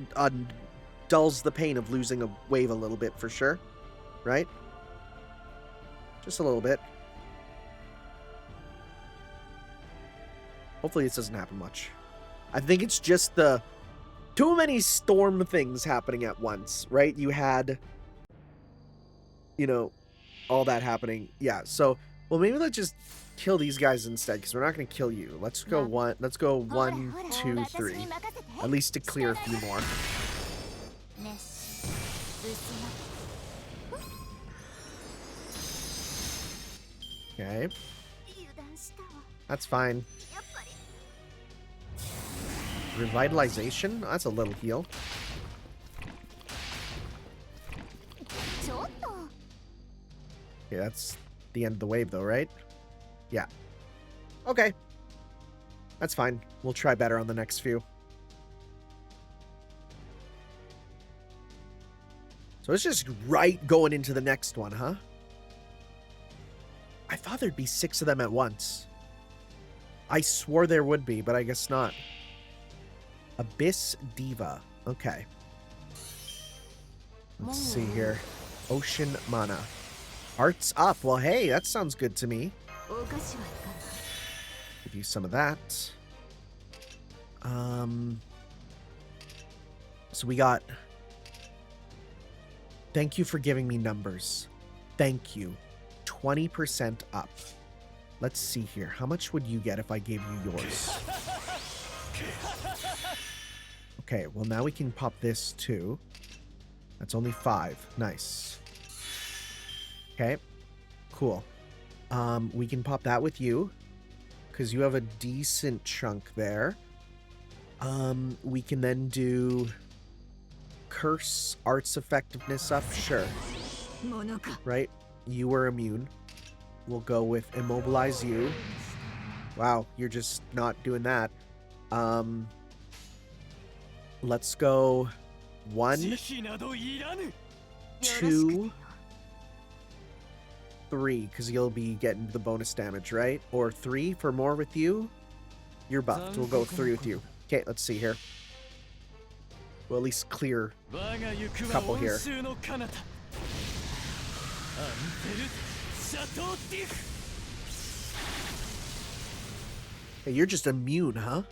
[SPEAKER 3] dulls the pain of losing a wave a little bit for sure, right? Just a little bit. Hopefully this doesn't happen much. I think it's just the too many storm things happening at once, right? You had, you know, all that happening. Yeah. So, well, maybe let's just kill these guys instead, because we're not going to kill you. Let's go one. Let's go 1, 2, 3. At least to clear a few more. Okay. That's fine. Revitalization? That's a little heal. Okay, that's the end of the wave though, right? Yeah. Okay. That's fine. We'll try better on the next few. So it's just right going into the next one, huh? I thought there'd be 6 of them at once. I swore there would be, but I guess not. Abyss Diva. Okay. Let's see here. Ocean Mana. Arts up. Well, hey, that sounds good to me. Give you some of that. So we got... Thank you for giving me numbers. Thank you. 20% up. Let's see here. How much would you get if I gave you yours? Okay, well now we can pop this too. That's only 5. Nice. Okay. Cool. We can pop that with you, because you have a decent chunk there. We can then do curse arts effectiveness up. Sure. Right? You were immune. We'll go with immobilize you. Wow, you're just not doing that. Let's go 1, 2, 3, because you'll be getting the bonus damage, right? Or 3 for more with you. You're buffed. We'll go with 3 with you. Okay, let's see here. We'll at least clear a couple here. Hey, you're just immune, huh?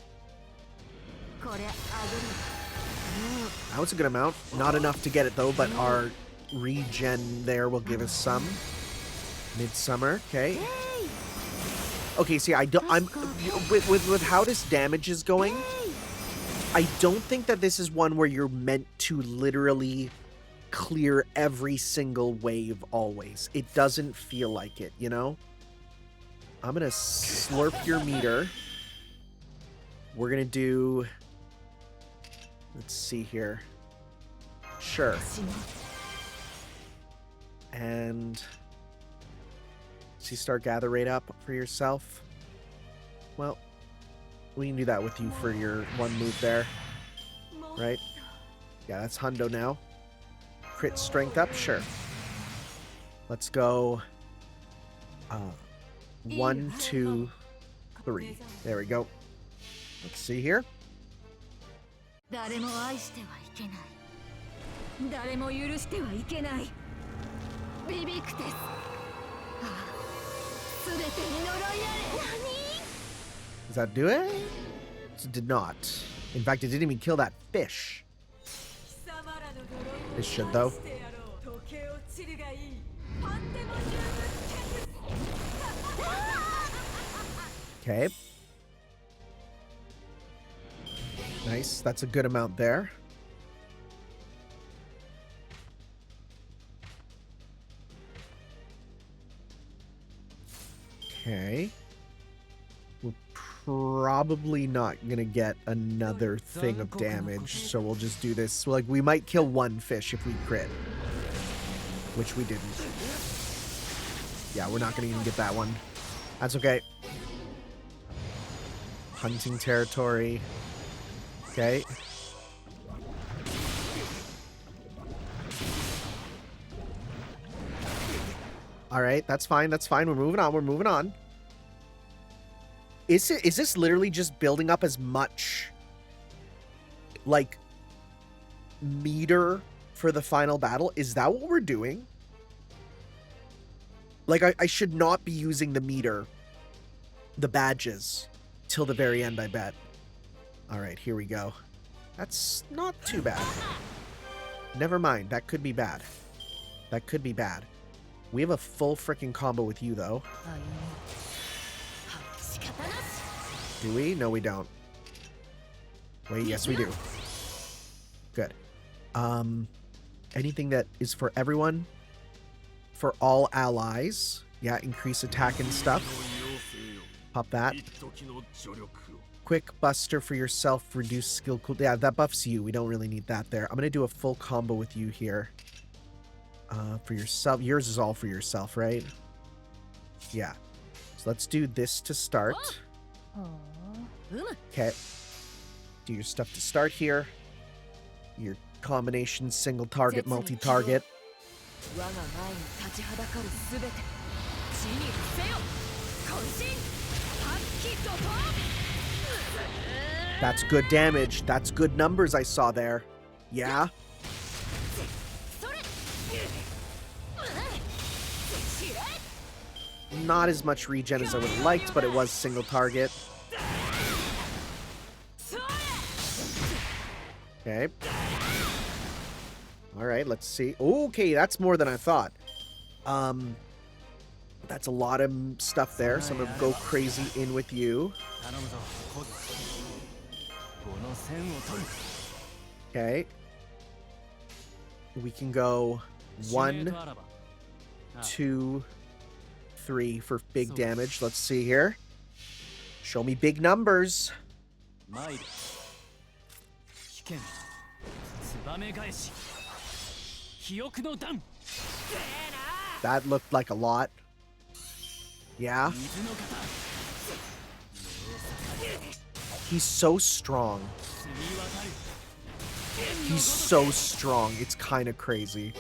[SPEAKER 3] That was a good amount. Not enough to get it though, but our regen there will give us some. Midsummer, okay. Okay, see, I'm with how this damage is going, I don't think that this is one where you're meant to literally clear every single wave always. It doesn't feel like it, you know? I'm gonna slurp your meter. We're gonna do... Let's see here. Sure. And... So you start gather rate up for yourself. Well, we can do that with you for your one move there. Right? Yeah, that's hundo now. Crit strength up? Sure. Let's go... 1, 2, 3. There we go. Let's see here. Does that do it? It did not. In fact, it didn't even kill that fish. It should, though. Okay. Nice. That's a good amount there. Okay. We're probably not gonna get another thing of damage, so we'll just do this. Like, we might kill one fish if we crit. Which we didn't. Yeah, we're not gonna even get that one. That's okay. Hunting territory. Okay. Alright, that's fine, that's fine. We're moving on, we're moving on. Is this literally just building up as much, like, meter for the final battle? Is that what we're doing? Like, I should not be using the meter, the badges, till the very end, I bet. Alright, here we go. That's not too bad. Never mind, that could be bad. That could be bad. We have a full freaking combo with you, though. Do we? No, we don't. Wait, yes, we do. Good. Anything that is for everyone? For all allies. Yeah, increase attack and stuff. Pop that. Quick buster for yourself, reduce skill cool. Yeah, that buffs you. We don't really need that there. I'm going to do a full combo with you here. For yourself. Yours is all for yourself, right? Yeah. So let's do this to start. Okay. Do your stuff to start here. Your combination, single target, multi-target. That's good damage. That's good numbers I saw there. Yeah. Not as much regen as I would have liked, but it was single target. Okay. Alright, let's see. Okay, that's more than I thought. That's a lot of stuff there, so I'm gonna go crazy in with you. Okay. We can go 1, 2, 3 for big damage. Let's see here. Show me big numbers. That looked like a lot. Yeah. He's so strong. He's so strong. It's kind of crazy.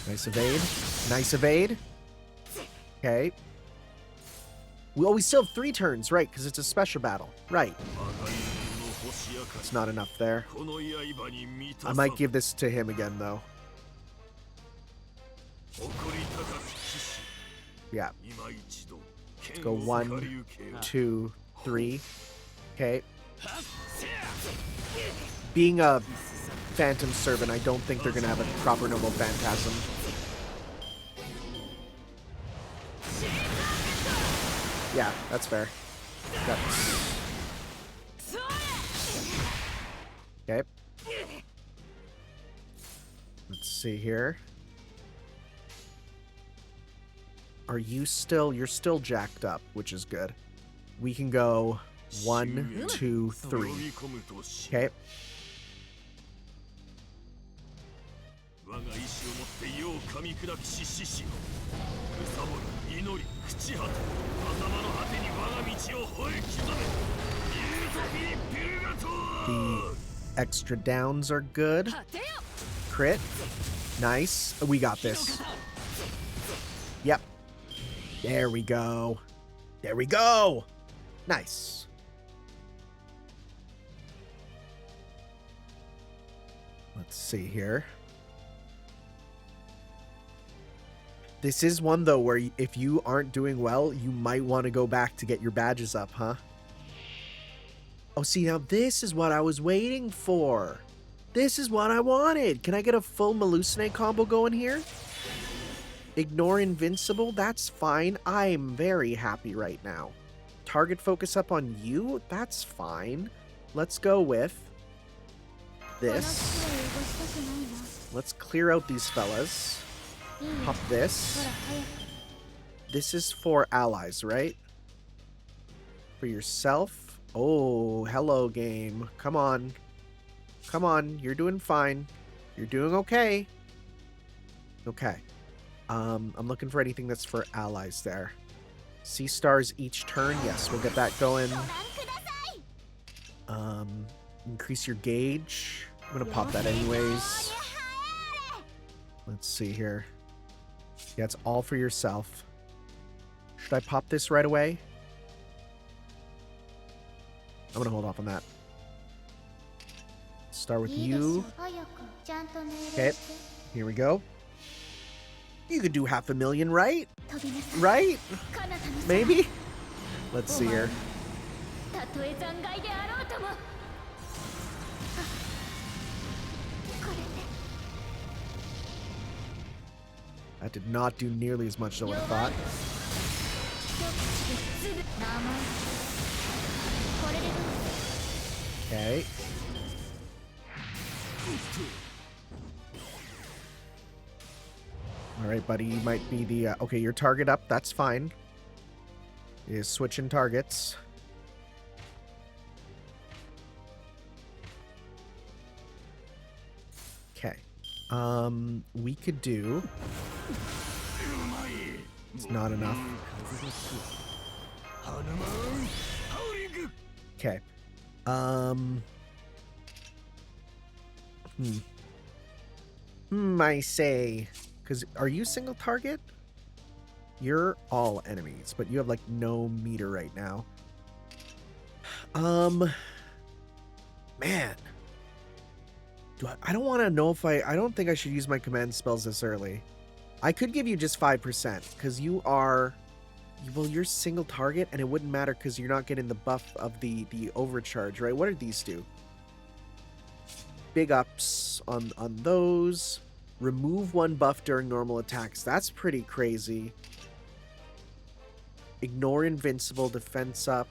[SPEAKER 3] Nice evade. Nice evade. Okay. We still have 3 turns, right? Because it's a special battle. Right. It's not enough there. I might give this to him again, though. Yeah. Let's go 1, 2, 3. Okay. Being a Phantom Servant, I don't think they're going to have a proper Noble Phantasm. Yeah, that's fair. Okay. Let's see here. Are you still... You're still jacked up, which is good. We can go 1, 2, 3. Okay. The extra downs are good. Crit. Nice. We got this. Yep. There we go. There we go. Nice. Let's see here. This is one, though, where if you aren't doing well, you might want to go back to get your badges up, huh? Oh, see, now this is what I was waiting for. This is what I wanted. Can I get a full Melusine combo going here? Ignore Invincible? That's fine. I'm very happy right now. Target focus up on you? That's fine. Let's go with this. Let's clear out these fellas. Pop this. This is for allies, right? For yourself? Oh, hello, game. Come on. Come on. You're doing fine. You're doing okay. Okay. I'm looking for anything that's for allies there. Sea stars each turn. Yes, we'll get that going. Increase your gauge. I'm gonna pop that anyways. Let's see here. Yeah, it's all for yourself. Should I pop this right away? I'm gonna hold off on that. Start with you. Okay, here we go. You could do 500,000, right? Right? Maybe? Let's see here. That did not do nearly as much as I would have thought. Okay. Alright, buddy, you might be the... okay, your target up, that's fine. Is switching targets. Okay. We could do... It's not enough. Okay. I say. Because are you single target? You're all enemies, but you have like no meter right now. Man. I don't want to know if I don't think I should use my command spells this early. I could give you just 5% because you are, well, you're single target and it wouldn't matter because you're not getting the buff of the overcharge, right? What did these do? Big ups on those. Remove 1 buff during normal attacks. That's pretty crazy. Ignore invincible, defense up.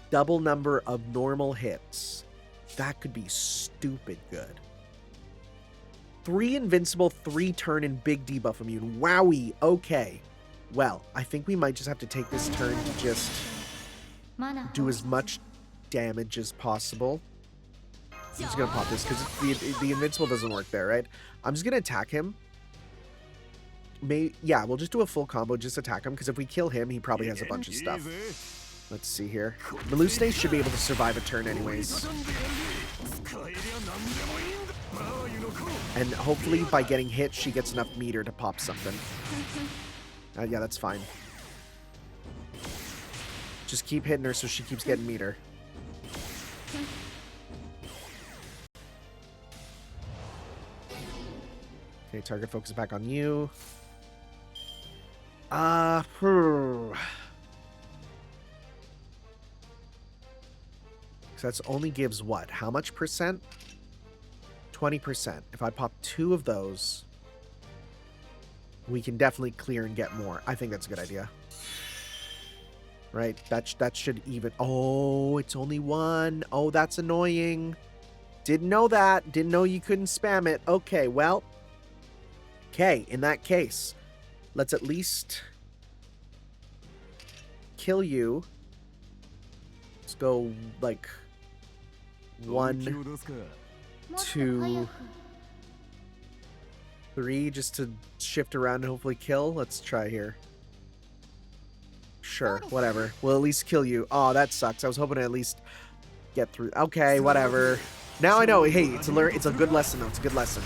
[SPEAKER 3] Double number of normal hits. That could be stupid good. 3 invincible, 3 turn, and big debuff immune. Wowie. Okay. Well, I think we might just have to take this turn to just do as much damage as possible. I'm just going to pop this because the invincible doesn't work there, right? I'm just going to attack him. Yeah, we'll just do a full combo, just attack him, because if we kill him, he probably has a bunch of stuff. Let's see here. Melusne should be able to survive a turn anyways. And hopefully by getting hit, she gets enough meter to pop something. Yeah, that's fine. Just keep hitting her so she keeps getting meter. Okay, target focus back on you. So that's only gives what? How much percent? 20%. If I pop 2 of those, we can definitely clear and get more. I think that's a good idea. Right? That should even... Oh, it's only 1. Oh, that's annoying. Didn't know that. Didn't know you couldn't spam it. Okay, well... Okay, in that case, let's at least kill you. Let's go, like, 1, 2, 3, just to shift around and hopefully kill. Let's try here. Sure, whatever. We'll at least kill you. Oh, that sucks. I was hoping to at least get through. Okay, whatever. Now I know. Hey, it's a good lesson, though. It's a good lesson.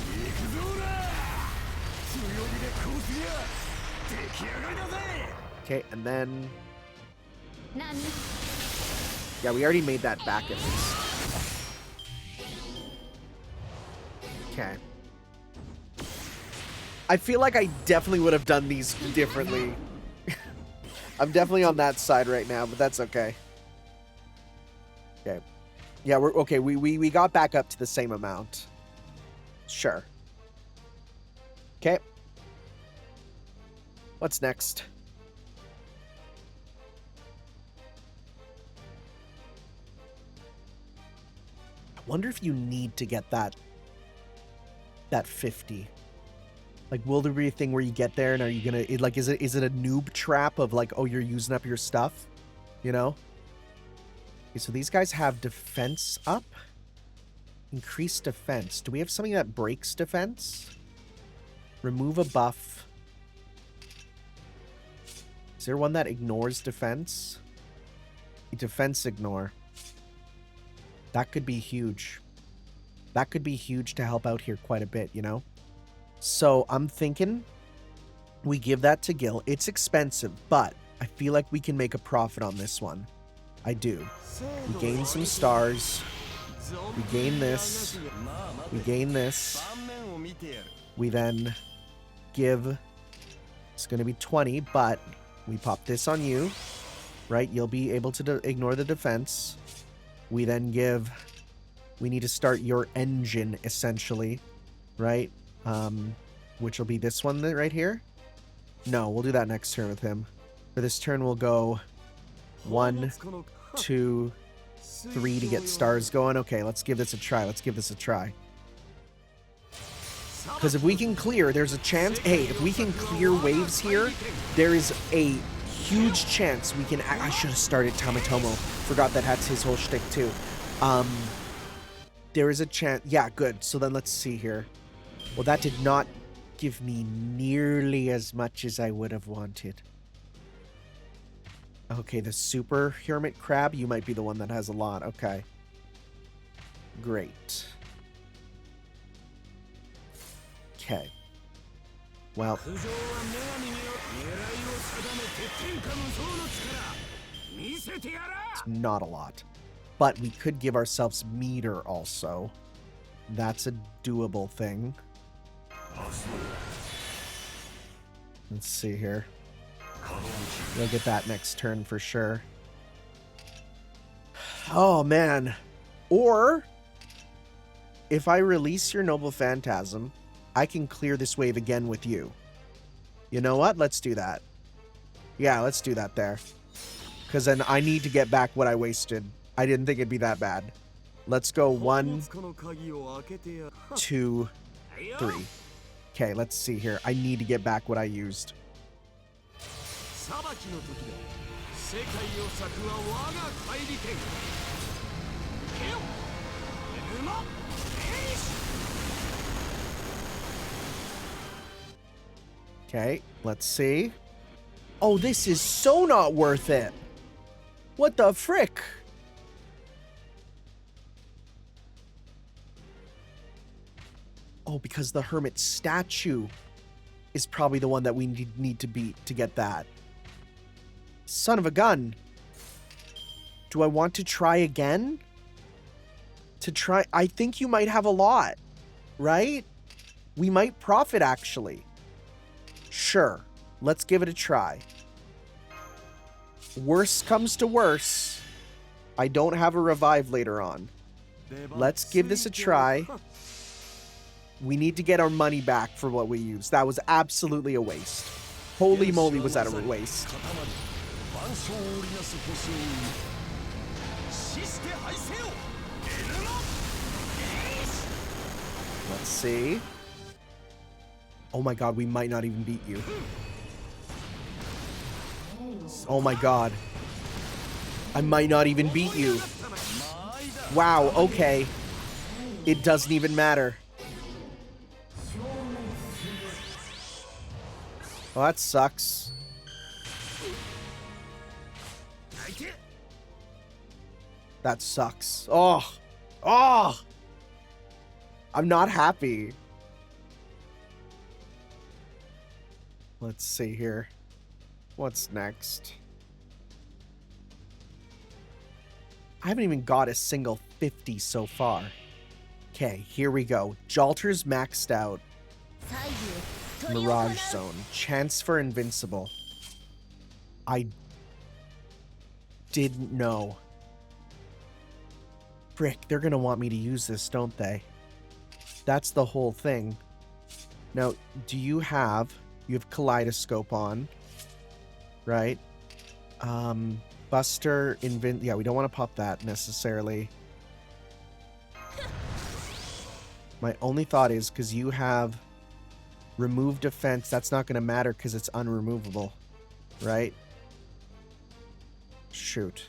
[SPEAKER 3] Okay, and then... Yeah, we already made that back at least. Okay. I feel like I definitely would have done these differently. I'm definitely on that side right now, but that's okay. Okay. Yeah, we're okay. We got back up to the same amount. Sure. Okay. What's next? I wonder if you need to get that 50. Like, will there be a thing where you get there and are you gonna is it a noob trap of like, oh, you're using up your stuff, you know? Okay, so these guys have defense up, increased defense. Do we have something that breaks defense? Remove a buff. Is there one that ignores defense? Defense ignore. That could be huge. That could be huge to help out here quite a bit, you know? So I'm thinking we give that to Gil. It's expensive, but I feel like we can make a profit on this one. I do. We gain some stars. We gain this. We gain this. We then give... It's going to be 20, but we pop this on you, right? You'll be able to ignore the defense. We then give... We need to start your engine, essentially, right? Which will be this one right here. No, we'll do that next turn with him. For this turn, we'll go 1, 2, 3 to get stars going. Okay, let's give this a try. Let's give this a try. Because if we can clear, there's a chance. Hey, if we can clear waves here, there is a huge chance we can... I should have started Tamatomo. Forgot that that's his whole shtick, too. There is a chance... Yeah, good. So then let's see here. Well, that did not give me nearly as much as I would have wanted. Okay, the super hermit crab, you might be the one that has a lot. Okay. Great. Okay. Well, it's not a lot. But we could give ourselves meter also. That's a doable thing. Let's see here. We'll get that next turn for sure. Oh, man. Or, if I release your Noble Phantasm, I can clear this wave again with you. You know what? Let's do that. Yeah, let's do that there. Because then I need to get back what I wasted. I didn't think it'd be that bad. Let's go 1, 2, 3. Okay, let's see here. I need to get back what I used. Okay, let's see. Oh, this is so not worth it. What the frick? Oh, because the hermit statue is probably the one that we need to beat to get that. Son of a gun. Do I want to try again? I think you might have a lot, right? We might profit, actually. Sure, let's give it a try. Worst comes to worse, I don't have a revive later on. Let's give this a try. We need to get our money back for what we used. That was absolutely a waste. Holy moly, was that a waste. Let's see. Oh my god, we might not even beat you. Oh my god. I might not even beat you. Wow, okay. It doesn't even matter. Well, that sucks. That sucks. Oh. Oh. I'm not happy. Let's see here. What's next? I haven't even got a single 50 so far. Okay, here we go. Jalter's maxed out. Mirage Zone. Chance for Invincible. I didn't know. Frick, they're gonna want me to use this, don't they? That's the whole thing. Now, do you have Kaleidoscope on, right? Buster, yeah, we don't want to pop that necessarily. My only thought is, because you have Remove Defense, that's not going to matter because it's unremovable, right? Shoot.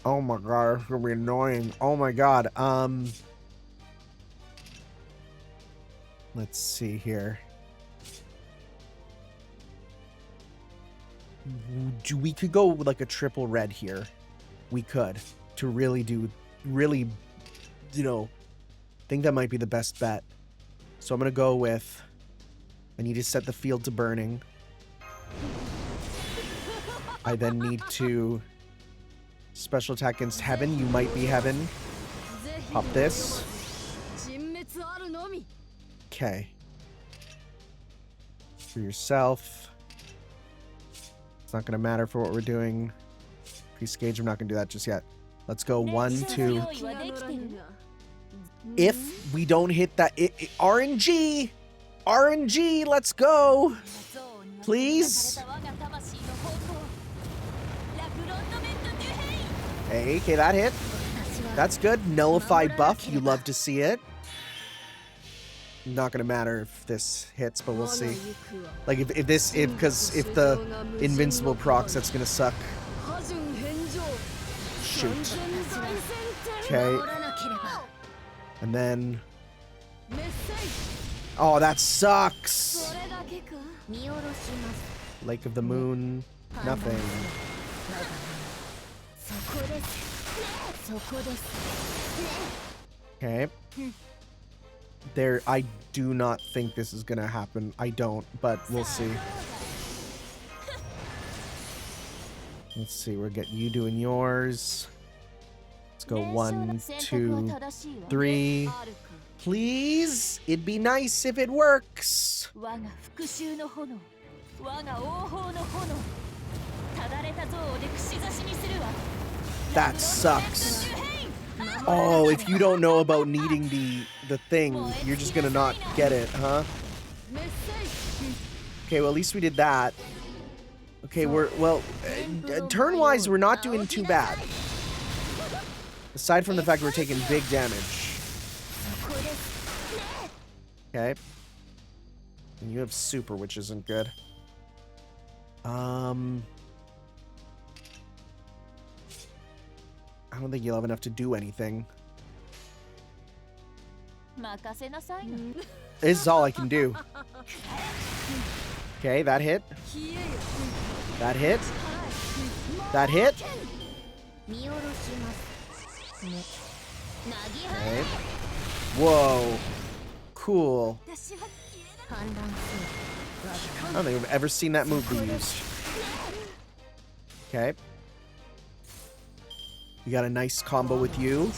[SPEAKER 3] Oh my god, it's going to be annoying. Oh my god. Let's see here. We could go with like a triple red here. We could. To really, you know, think that might be the best bet. So I'm going to go with, I need to set the field to burning. I then need to special attack against Heaven. You might be Heaven. Pop this. Okay. For yourself. It's not going to matter for what we're doing. Priest Gauge, I'm not going to do that just yet. Let's go 1, 2. If we don't hit that... RNG! RNG, let's go! Please? Hey, okay, that hit. That's good. Nullify buff, you love to see it. Not gonna matter if this hits, but we'll see. Like if the invincible procs, that's gonna suck. Shoot. Okay. And then, oh, that sucks. Lake of the Moon, nothing. Okay. There, I do not think this is gonna happen. I don't, but we'll see. Let's see, we'll get you doing yours. Let's go 1, 2, 3. Please? It'd be nice if it works. That sucks. Oh, if you don't know about needing the thing, you're just gonna not get it, huh? Okay, well, at least we did that. Okay, turn-wise, we're not doing too bad. Aside from the fact we're taking big damage. Okay. And you have super, which isn't good. I don't think you'll have enough to do anything. This is all I can do. Okay, that hit. That hit. That hit. Okay. Whoa. Cool. I don't think I've ever seen that move be used. Okay. We got a nice combo with you.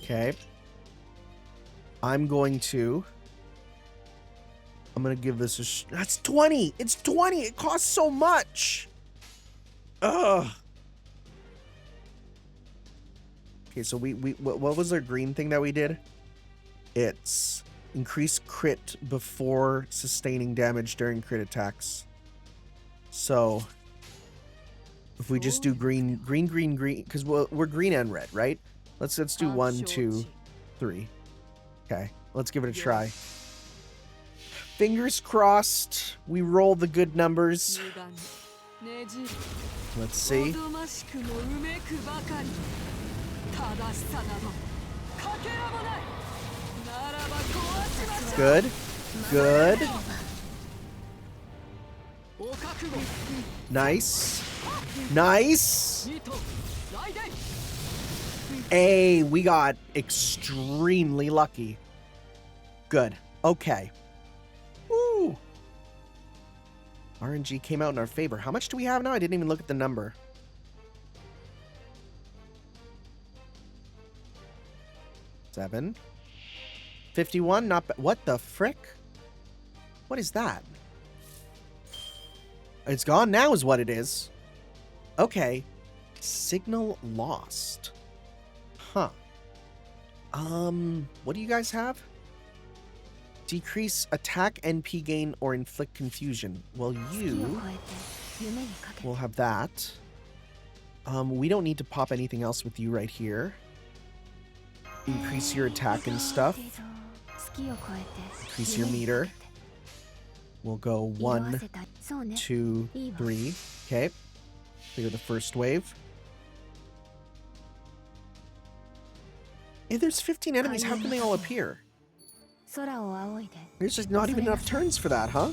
[SPEAKER 3] Okay. I'm gonna give this a that's 20! It's 20! It costs so much! Ugh. Okay, so what was our green thing that we did? It's increase crit before sustaining damage during crit attacks. So if we just do green, because we're green and red, right? Let's do 1, 2, 3. Okay, let's give it a try. Fingers crossed. We roll the good numbers. Let's see. Good. Good. Nice. Nice. Hey, we got extremely lucky. Good. Okay. Woo. RNG came out in our favor. How much do we have now? I didn't even look at the number. $7. 51, not bad. What the frick? What is that? It's gone now is what it is. Okay. Signal lost. Huh. What do you guys have? Decrease attack NP gain or inflict confusion. Well, you will have that. We don't need to pop anything else with you right here. Increase your attack and stuff. Increase your meter. We'll go 1, 2, 3. Okay. Clear the first wave. Hey, there's 15 enemies. How can they all appear? There's just not even enough turns for that, huh?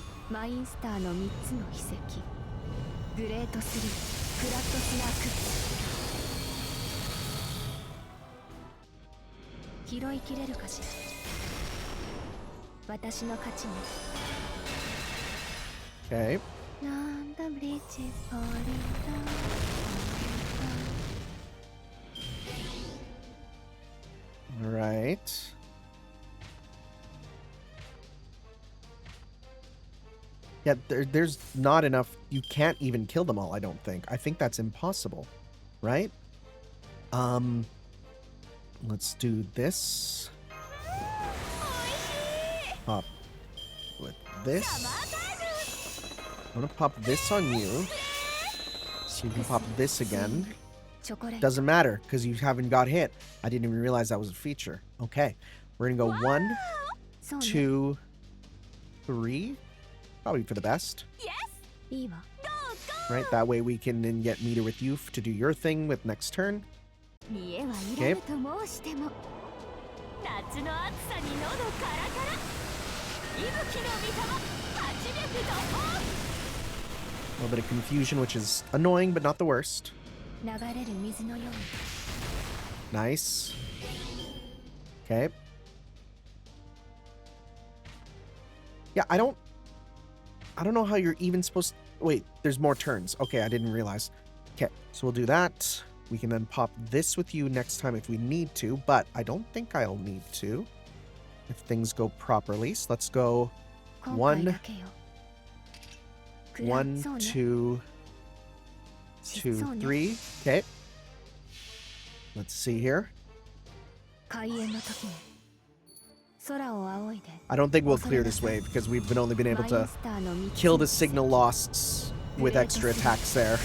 [SPEAKER 3] Okay. All right. Yeah, there's not enough. You can't even kill them all, I don't think. I think that's impossible, right? Let's do this. Pop with this. I'm gonna pop this on you. So you can pop this again. Doesn't matter, because you haven't got hit. I didn't even realize that was a feature. Okay. We're gonna go 1, 2, 3. Probably for the best. Right, that way we can then get meter with you to do your thing with next turn. Okay. A little bit of confusion, which is annoying, but not the worst. Nice. Okay. Yeah, I don't know how you're even supposed to... Wait, there's more turns. Okay, I didn't realize. Okay, so we'll do that. We can then pop this with you next time if we need to, but I don't think I'll need to if things go properly. So let's go 1, 1, 2, 2, 3. Okay. Let's see here. I don't think we'll clear this wave because we've only been able to kill the signal losts with extra attacks there.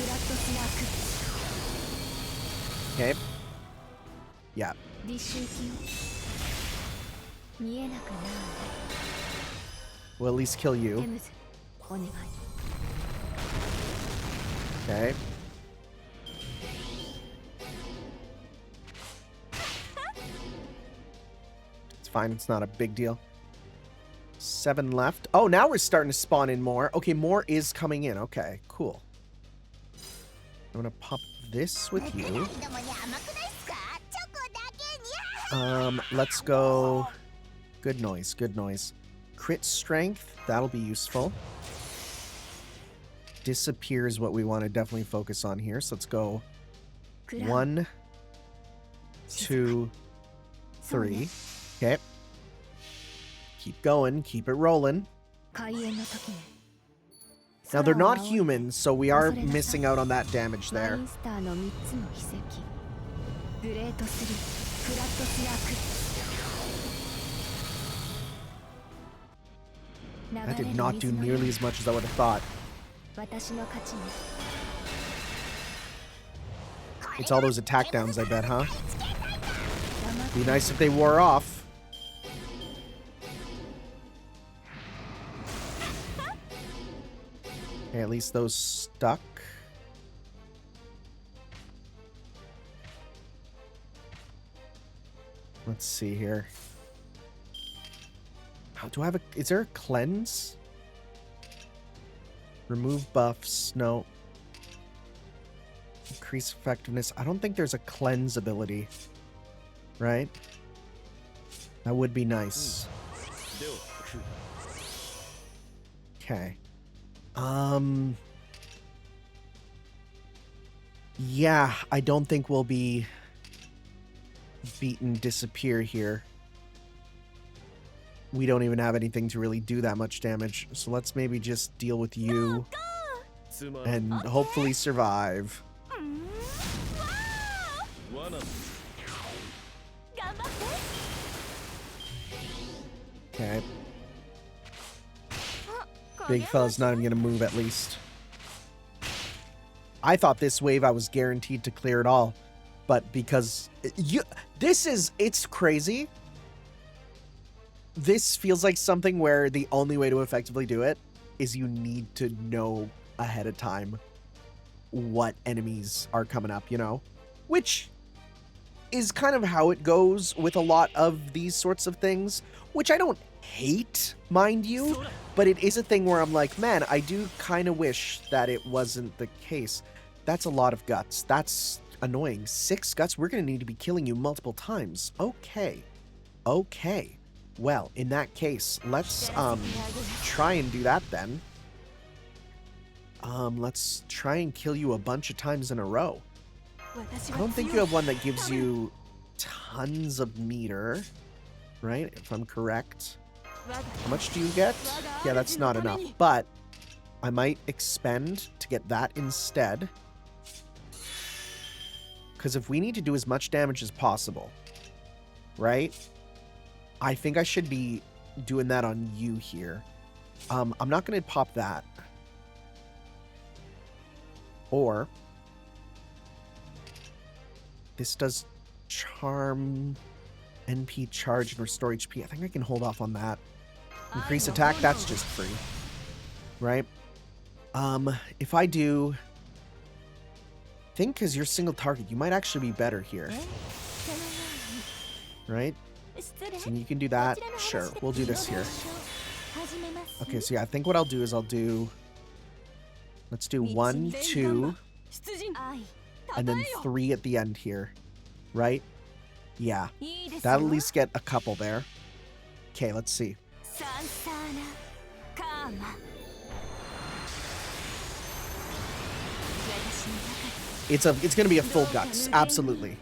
[SPEAKER 3] Okay. Yeah. We'll at least kill you. Okay. It's fine. It's not a big deal. 7 left. Oh, now we're starting to spawn in more. Okay, more is coming in. Okay, cool. I'm gonna pop this with you. Let's go. Good noise, good noise. Crit strength, that'll be useful. Disappear is what we want to definitely focus on here. So let's go 1, 2, 3. Okay. Keep going, keep it rolling. Now they're not humans, so we are missing out on that damage there. That did not do nearly as much as I would have thought. It's all those attack downs, I bet, huh? Be nice if they wore off. Okay, at least those stuck. Let's see here. How do I have a... Is there a cleanse? Remove buffs. No. Increase effectiveness. I don't think there's a cleanse ability. Right? That would be nice. Okay. Yeah, I don't think we'll be beaten disappear here. We don't even have anything to really do that much damage. So let's maybe just deal with you and hopefully survive. Okay. Big fella's not even gonna move at least. I thought this wave I was guaranteed to clear it all. But because it's crazy. This feels like something where the only way to effectively do it is you need to know ahead of time what enemies are coming up, you know? Which is kind of how it goes with a lot of these sorts of things, which I don't hate, mind you, but it is a thing where I'm like, man, I do kind of wish that it wasn't the case. That's a lot of guts. That's annoying. 6 guts? We're going to need to be killing you multiple times. Okay. Okay. Well, in that case, let's try and do that then. Let's try and kill you a bunch of times in a row. I don't think you have one that gives you tons of meter, right? If I'm correct. How much do you get? Yeah, that's not enough, but I might expend to get that instead. Because if we need to do as much damage as possible, right? I think I should be doing that on you here. I'm not going to pop that. Or this does charm, NP charge, and restore HP. I think I can hold off on that. Increase attack, that's just free. Right? If I do... I think because you're single target, you might actually be better here. Right? So you can do that. Sure, we'll do this here. Okay, so yeah, I think what I'll do is I'll do... Let's do 1, 2, and then 3 at the end here. Right? Yeah, that'll at least get a couple there. Okay, let's see. It's gonna be a full guts, absolutely.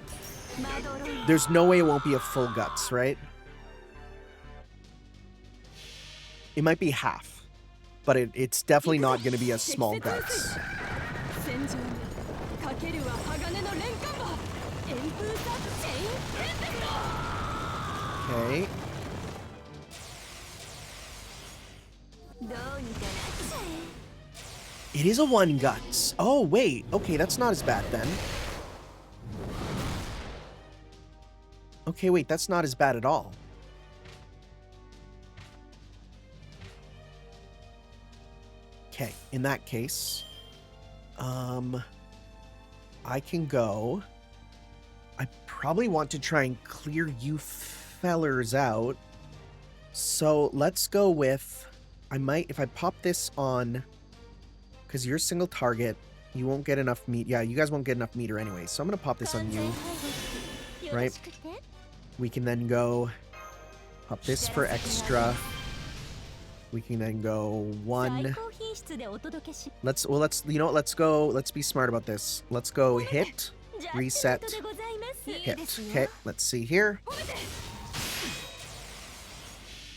[SPEAKER 3] There's no way it won't be a full guts, right? It might be half, but it's definitely not gonna be a small guts. Okay. It is a 1 guts. Oh, wait. Okay, that's not as bad then. Okay, wait, that's not as bad at all. Okay, in that case, I can go. I probably want to try and clear you fellers out. So let's go with, I might, if I pop this on, because you're a single target, you won't get enough meat. Yeah, you guys won't get enough meter anyway. So I'm going to pop this on you, right? We can then go pop this for extra. We can then go 1. You know what, let's be smart about this. Let's go hit, reset, hit. Okay, let's see here.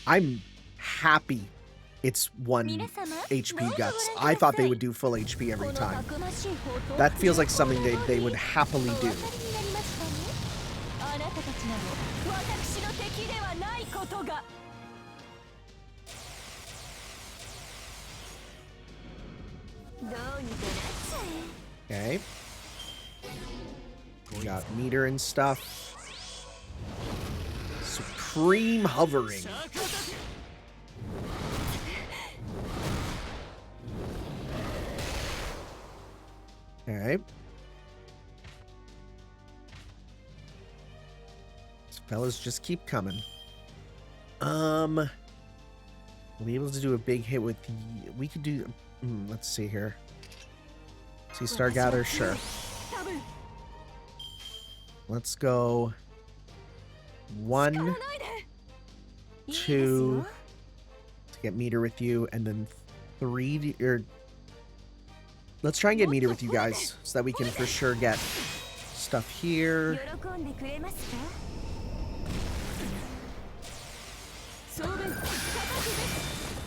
[SPEAKER 3] I'm happy it's 1 HP guts. I thought they would do full HP every time. That feels like something they would happily do. Okay. We got meter and stuff. Supreme hovering. Okay. These fellas just keep coming. We'll be able to do a big hit with the... We could do... let's see here. See Star Gather? Sure. Let's go 1, 2 to get meter with you, and then 3 or let's try and get meter with you guys so that we can for sure get stuff here.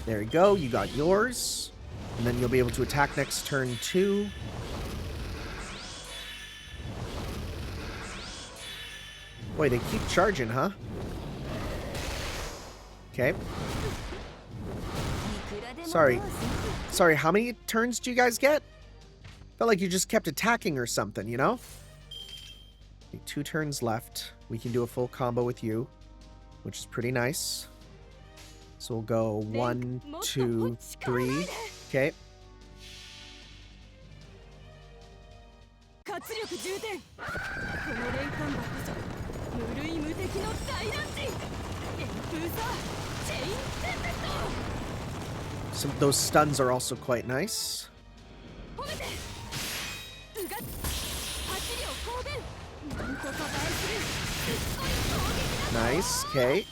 [SPEAKER 3] There you go, you got yours. And then you'll be able to attack next turn too. Boy, they keep charging, huh? Okay. Sorry, how many turns do you guys get? Felt like you just kept attacking or something, you know? Okay, 2 turns left. We can do a full combo with you, which is pretty nice. So we'll go 1, 2, 3. Okay. So those stuns are also quite nice. Nice, okay.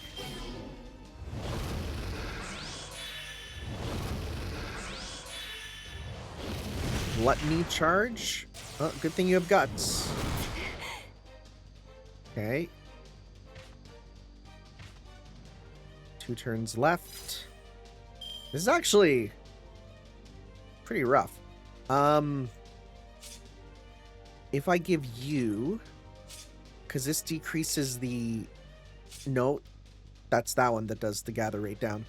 [SPEAKER 3] Let me charge. Oh, good thing you have guts. Okay. 2 turns left. This is actually pretty rough. If I give you, because this decreases the note, that's that one that does the gather rate down.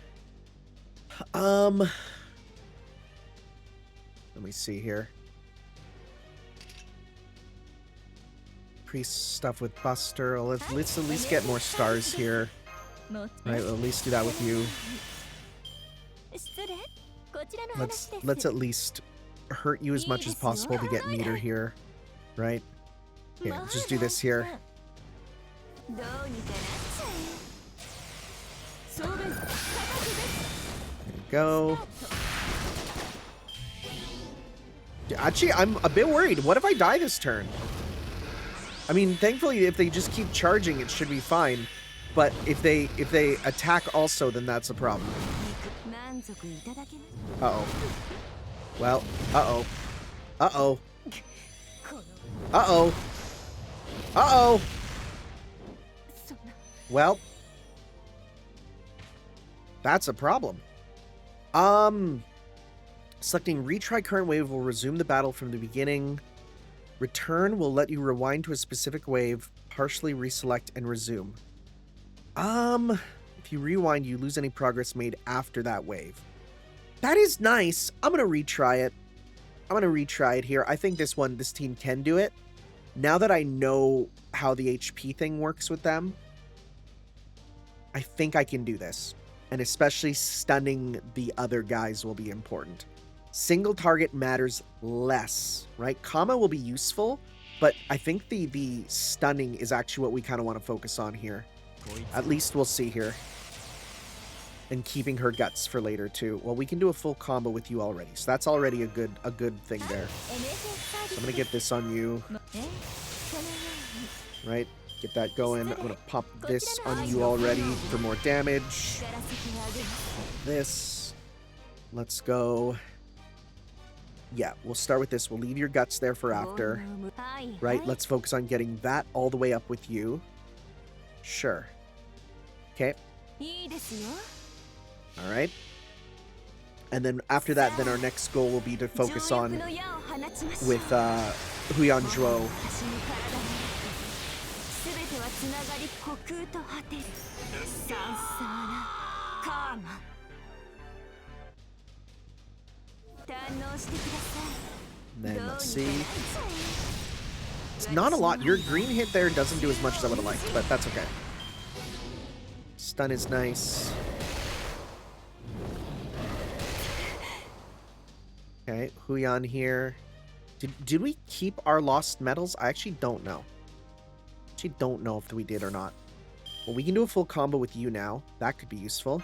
[SPEAKER 3] Let me see here. Increase stuff with Buster. Let's at least get more stars here. Right, we'll at least do that with you. Let's at least hurt you as much as possible to get meter here. Right? Yeah, just do this here. There you go. Actually, I'm a bit worried. What if I die this turn? I mean, thankfully, if they just keep charging, it should be fine. But if they attack also, then that's a problem. Uh-oh. Well, uh-oh. Uh-oh. Uh-oh. Uh-oh. Well, that's a problem. Selecting retry current wave will resume the battle from the beginning. Return will let you rewind to a specific wave, partially reselect and resume. If you rewind, you lose any progress made after that wave. That is nice. I'm gonna retry it. I'm gonna retry it here. I think this team can do it. Now that I know how the HP thing works with them, I think I can do this. And especially stunning the other guys will be important. Single target matters less, right? Comma will be useful, but I think the stunning is actually what we kind of want to focus on here. At least we'll see here. And keeping her guts for later too. Well, we can do a full combo with you already, so that's already a good thing there. So I'm gonna get this on you. Right? Get that going. I'm gonna pop this on you already for more damage. This. Let's go. Yeah, we'll start with this. We'll leave your guts there for after. Right? Let's focus on getting that all the way up with you. Sure. Okay. All right. And then after that, then our next goal will be to focus on with Huyan Zhuo. Then let's see. It's not a lot. Your green hit there doesn't do as much as I would have liked, but that's okay. Stun is nice. Okay, Huyan here. Did we keep our lost medals? I actually don't know. Actually don't know if we did or not. Well, we can do a full combo with you now. That could be useful.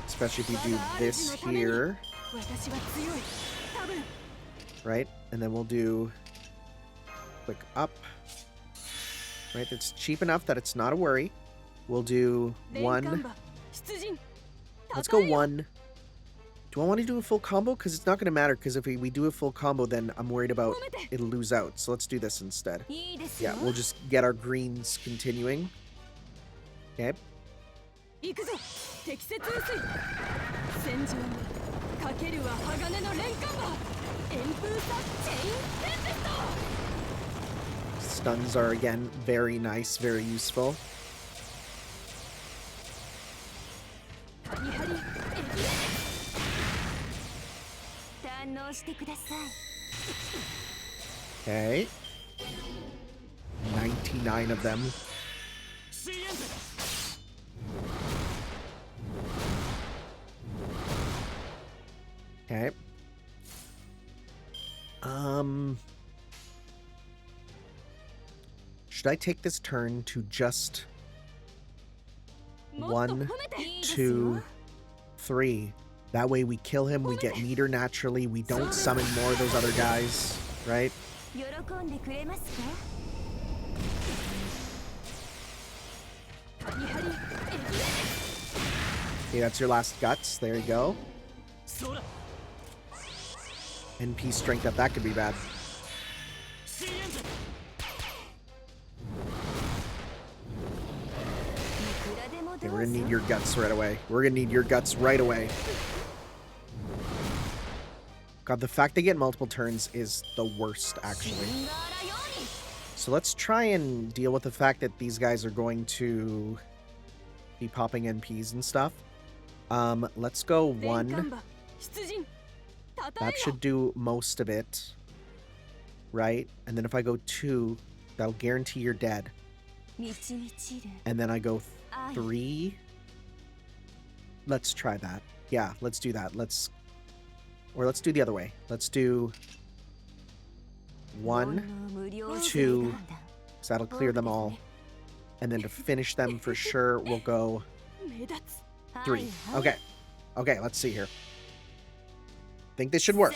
[SPEAKER 3] Especially if we do this here. Right? And then we'll do quick up. Right? That's cheap enough that it's not a worry. We'll do one. Let's go one. Do I want to do a full combo? Because it's not going to matter, because if we do a full combo, then I'm worried about it'll lose out. So let's do this instead. Yeah, we'll just get our greens continuing. Okay. Stuns are, again, very nice, very useful. Okay. 99 of them. Okay. Should I take this turn to just 1, 2, 3? That way we kill him, we get meter naturally, we don't summon more of those other guys, right? Okay, that's your last guts. There you go. NP strength up, that could be bad. Okay, we're gonna need your guts right away. We're gonna need your guts right away. God, the fact they get multiple turns is the worst, actually. So let's try and deal with the fact that these guys are going to be popping NPs and stuff. Let's go 1. That should do most of it. Right? And then if I go 2, that'll guarantee you're dead. And then I go 3. Let's try that. Yeah, let's do that. Let's do the other way. Let's do 1, 2, so that'll clear them all. And then to finish them for sure, we'll go 3. Okay. Okay, let's see here. Think this should work.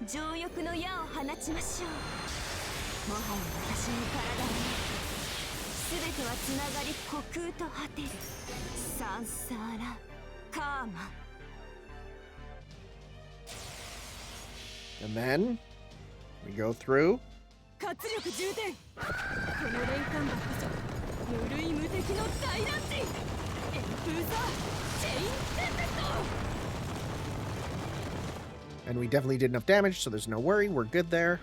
[SPEAKER 5] 情欲の矢を放ちましょう。もはや私の体に全てはつながり虚空と果てる。サンサーラカーマ。
[SPEAKER 3] And then we go through.
[SPEAKER 5] 活力充填。この連環馬こそ無類無敵の大乱陣。エンフーザーチェインテンペスト。
[SPEAKER 3] And we definitely did enough damage, so there's no worry. We're good there.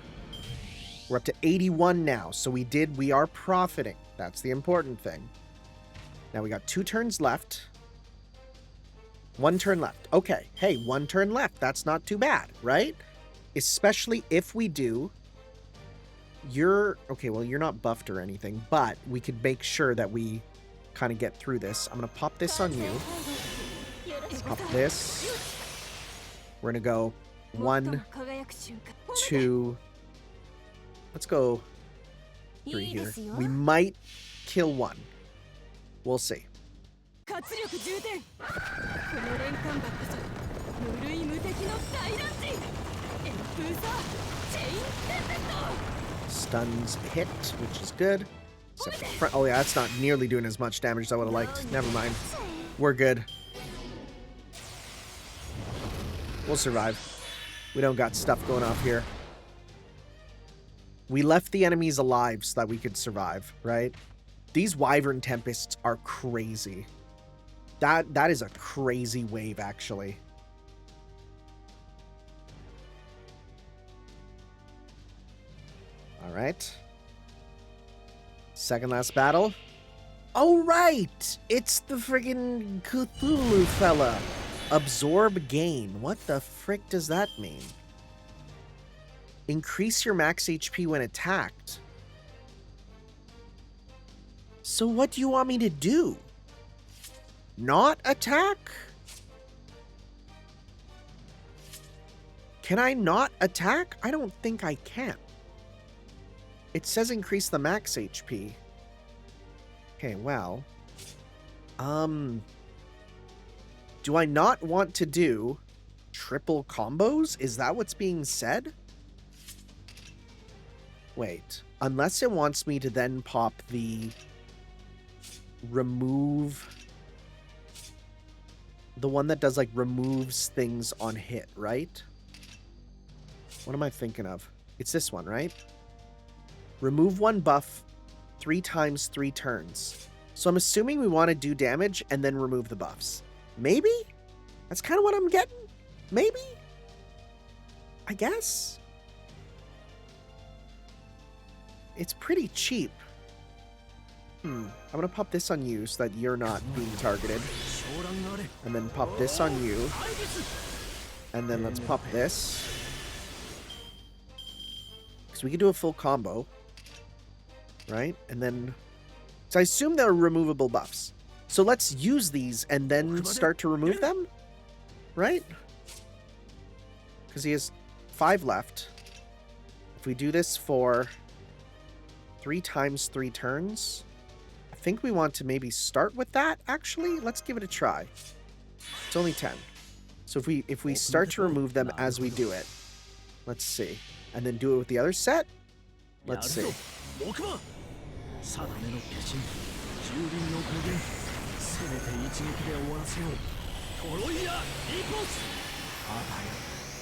[SPEAKER 3] We're up to 81 now, so we are profiting. That's the important thing. Now we got 2 turns left. 1 turn left. Okay, hey, 1 turn left. That's not too bad, right? Especially if we do... Okay, well, you're not buffed or anything, but we could make sure that we kind of get through this. I'm going to pop this on you. Pop this. We're going to go 1, 2... Let's go 3 here. We might kill 1. We'll see. Stuns hit, which is good. Except for the front. Oh yeah, that's not nearly doing as much damage as I would have liked. Never mind. We're good. We'll survive. We don't got stuff going off here. We left the enemies alive so that we could survive, right? These Wyvern Tempests are crazy. That is a crazy wave, actually. All right. Second last battle. Oh, right! It's the friggin' Cthulhu fella. Absorb gain. What the frick does that mean? Increase your max HP when attacked. So what do you want me to do? Not attack? Can I not attack? I don't think I can. It says increase the max HP. Okay, well. Do I not want to do triple combos? Is that what's being said? Wait. Unless it wants me to then pop the remove... The one that does, like, removes things on hit, right? What am I thinking of? It's this one, right? Remove 1 buff 3 times 3 turns. So I'm assuming we want to do damage and then remove the buffs. Maybe? That's kind of what I'm getting? Maybe? I guess? It's pretty cheap. I'm going to pop this on you so that you're not being targeted. And then pop this on you. And then let's pop this. Because we can do a full combo. Right? And then... So I assume they're removable buffs. So let's use these and then start to remove them? Right? Because he has 5 left. If we do this for 3 times 3 turns... I think we want to maybe start with that, actually. Let's give it a try. It's only 10. So if we start to remove them as we do it, let's see. And then do it with the other set? Let's see.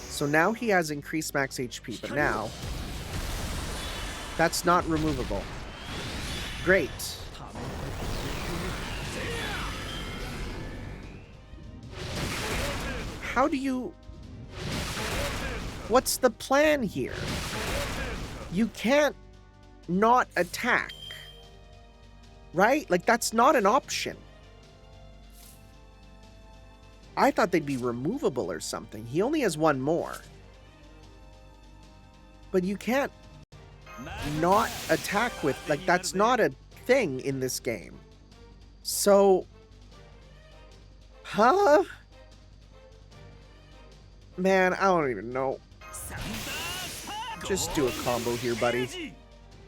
[SPEAKER 3] So now he has increased max HP, but now that's not removable. Great. How do you... What's the plan here? You can't not attack. Right? Like, that's not an option. I thought they'd be removable or something. He only has 1 more. But you can't not attack with... Like, that's not a thing in this game. So... Huh? Man, I don't even know. Just do a combo here, buddy.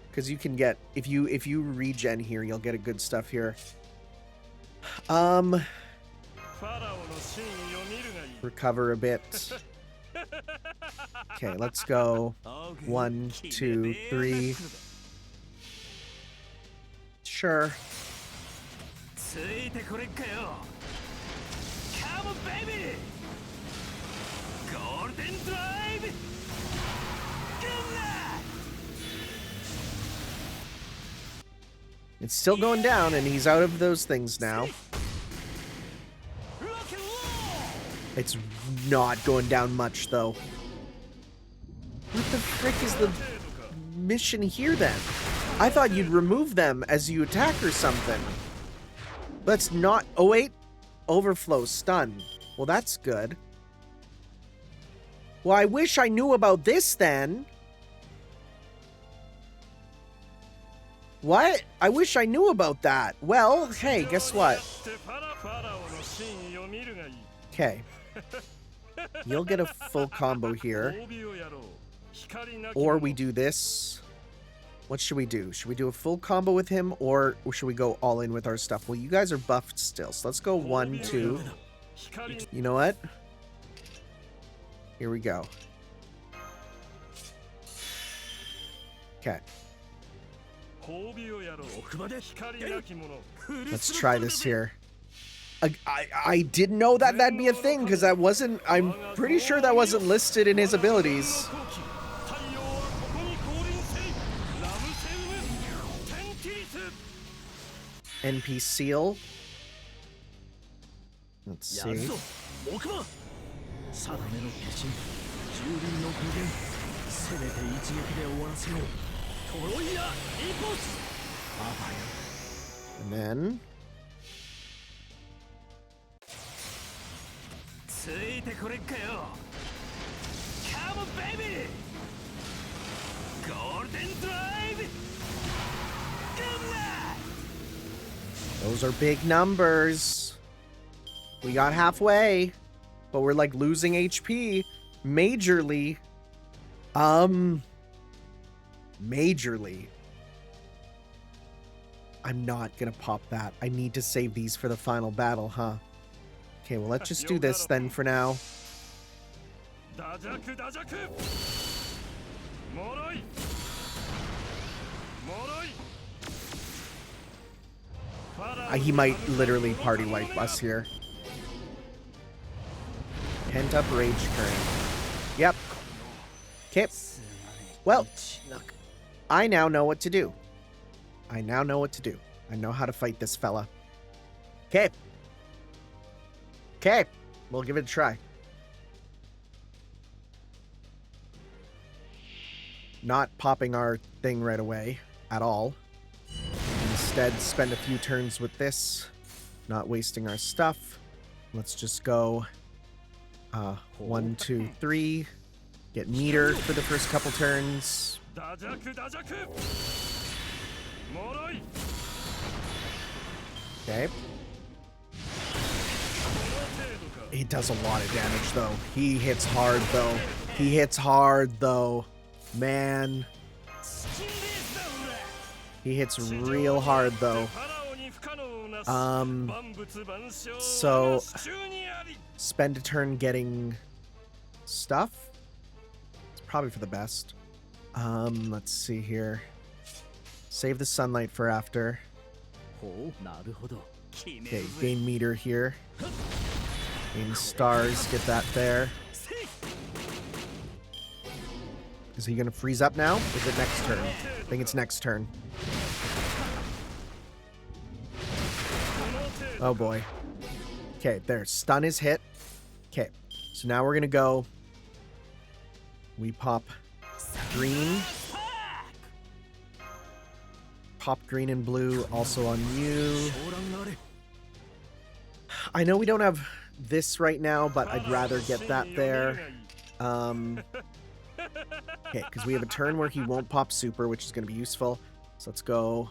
[SPEAKER 3] Because you can get... If you regen here, you'll get a good stuff here. Recover a bit. Okay, let's go. 1, 2, 3. Sure.
[SPEAKER 6] ついてこれっかよ Come on baby ゴールデンドライブ
[SPEAKER 3] It's still going down, and he's out of those things now. It's not going down much, though. What the frick is the mission here, then? I thought you'd remove them as you attack or something. Let's not... Oh, wait. Overflow, stun. Well, that's good. Well, I wish I knew about this, then. What? I wish I knew about that. Well, hey, guess what? Okay. You'll get a full combo here. Or we do this. What should we do? Should we do a full combo with him, or should we go all in with our stuff? Well, you guys are buffed still, so let's go 1, 2. You know what? Here we go. Okay. Let's try this here. I didn't know that that'd be a thing, because that wasn't... I'm pretty sure that wasn't listed in his abilities. NP seal. Let's see. And then...
[SPEAKER 6] Come on, baby! Golden drive!
[SPEAKER 3] Those are big numbers. We got halfway, but we're like losing HP majorly. Majorly. I'm not gonna pop that. I need to save these for the final battle, huh? Okay, well, let's just do this then for now. He might literally party wipe us here. Pent up rage current. Yep. Okay. Well, I now know what to do. I now know what to do. I know how to fight this fella. Okay. Okay. We'll give it a try. Not popping our thing right away at all. Instead, spend a few turns with this. Not wasting our stuff. Let's just go 1, 2, 3. Get meter for the first couple turns. Okay. He does a lot of damage, though. He hits hard, though. He hits hard, though. Man. He hits real hard, though. So, spend a turn getting stuff. It's probably for the best. Let's see here. Save the sunlight for after. Okay, gain meter here. Gain stars, get that there. Is he gonna freeze up now? Is it next turn? I think it's next turn. Oh boy. Okay, there. Stun is hit. Okay, so now we're gonna go. We pop green. Pop green and blue also on you. I know we don't have this right now, but I'd rather get that there. Okay, because we have a turn where he won't pop super, which is going to be useful. So let's go.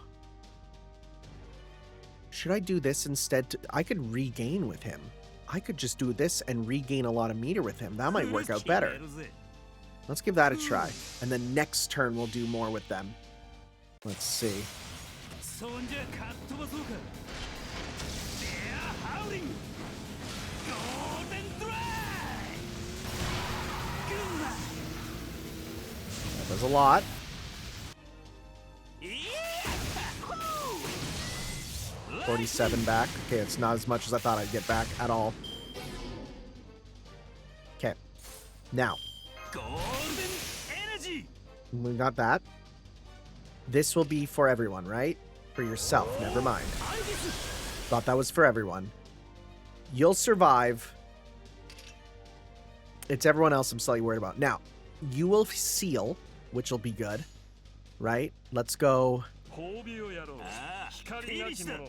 [SPEAKER 3] Should I do this instead? I could regain with him. I could just do this and regain a lot of meter with him. That might work out better. Let's give that a try. And then next turn we'll do more with them. Let's see. Does a lot.
[SPEAKER 6] Yeah!
[SPEAKER 3] 47 back. Okay, it's not as much as I thought I'd get back at all. Okay. Now,
[SPEAKER 6] Golden energy.
[SPEAKER 3] we got that. This will be for everyone, right? For yourself. Never mind. Thought that was for everyone. You'll survive. It's everyone else I'm slightly worried about. Now, you will seal, which will be good. Right? Let's go.
[SPEAKER 6] Ah, finish that.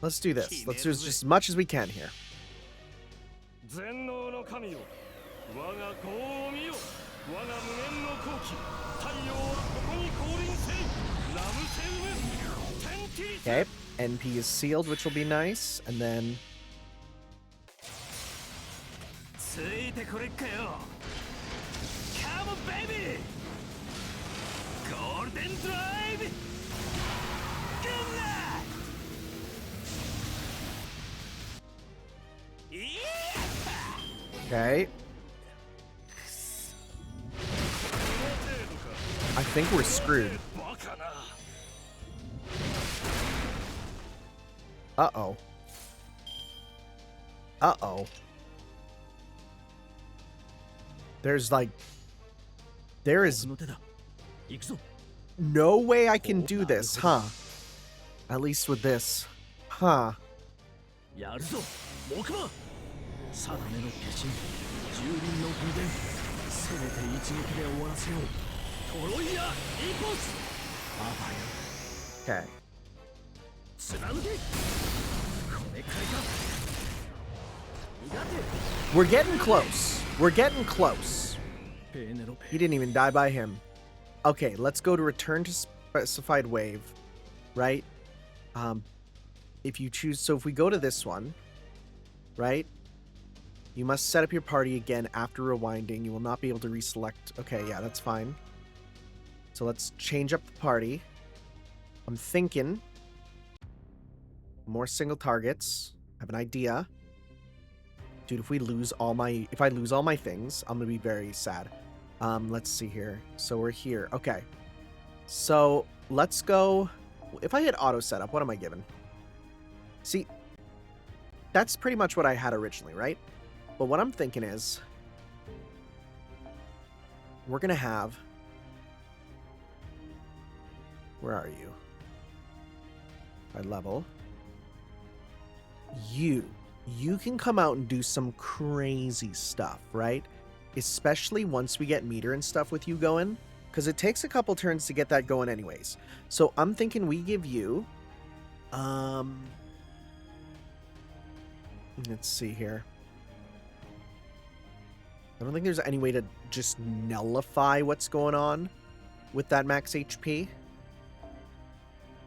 [SPEAKER 3] Let's do this. Let's do just as much as we can here.
[SPEAKER 6] 全能の神よ我が子を見よ我が無限の好機太陽はここに降臨せいラムセウムテンティリス
[SPEAKER 3] Okay. NP is sealed, which will be nice. And then
[SPEAKER 6] ついてこれっかよ Come on baby ゴールデンドライブ Good luck
[SPEAKER 3] okay. I think we're screwed.
[SPEAKER 6] バカな
[SPEAKER 3] Uh-oh. Uh-oh. There's like... There is
[SPEAKER 6] の手だ行くぞ
[SPEAKER 3] no way I can do this, huh? At least with this. Huh.
[SPEAKER 6] やるぞ木馬定めの化身蹂躙の軍伝せめて一撃で終わらせようトロイヤ・イポスアバヤ
[SPEAKER 3] Okay.
[SPEAKER 6] 貫けこれくらいか苦手
[SPEAKER 3] We're getting close. We're getting close.
[SPEAKER 6] ペーネロペ
[SPEAKER 3] He didn't even die by him. Okay, let's go to return to specified wave. Right? If you choose... So if we go to this one... Right? You must set up your party again after rewinding. You will not be able to reselect... Okay, yeah, that's fine. So let's change up the party. I'm thinking... More single targets. I have an idea. Dude, if I lose all my things, I'm gonna be very sad. Let's see here. So we're here. Okay. So let's go. If I hit auto setup, what am I given? See, that's pretty much what I had originally, right? But what I'm thinking is we're gonna have. Where are you? By level. You can come out and do some crazy stuff, right? Especially once we get meter and stuff with you going, because it takes a couple turns to get that going anyways. So I'm thinking we give you, let's see here. I don't think there's any way to just nullify what's going on with that max HP.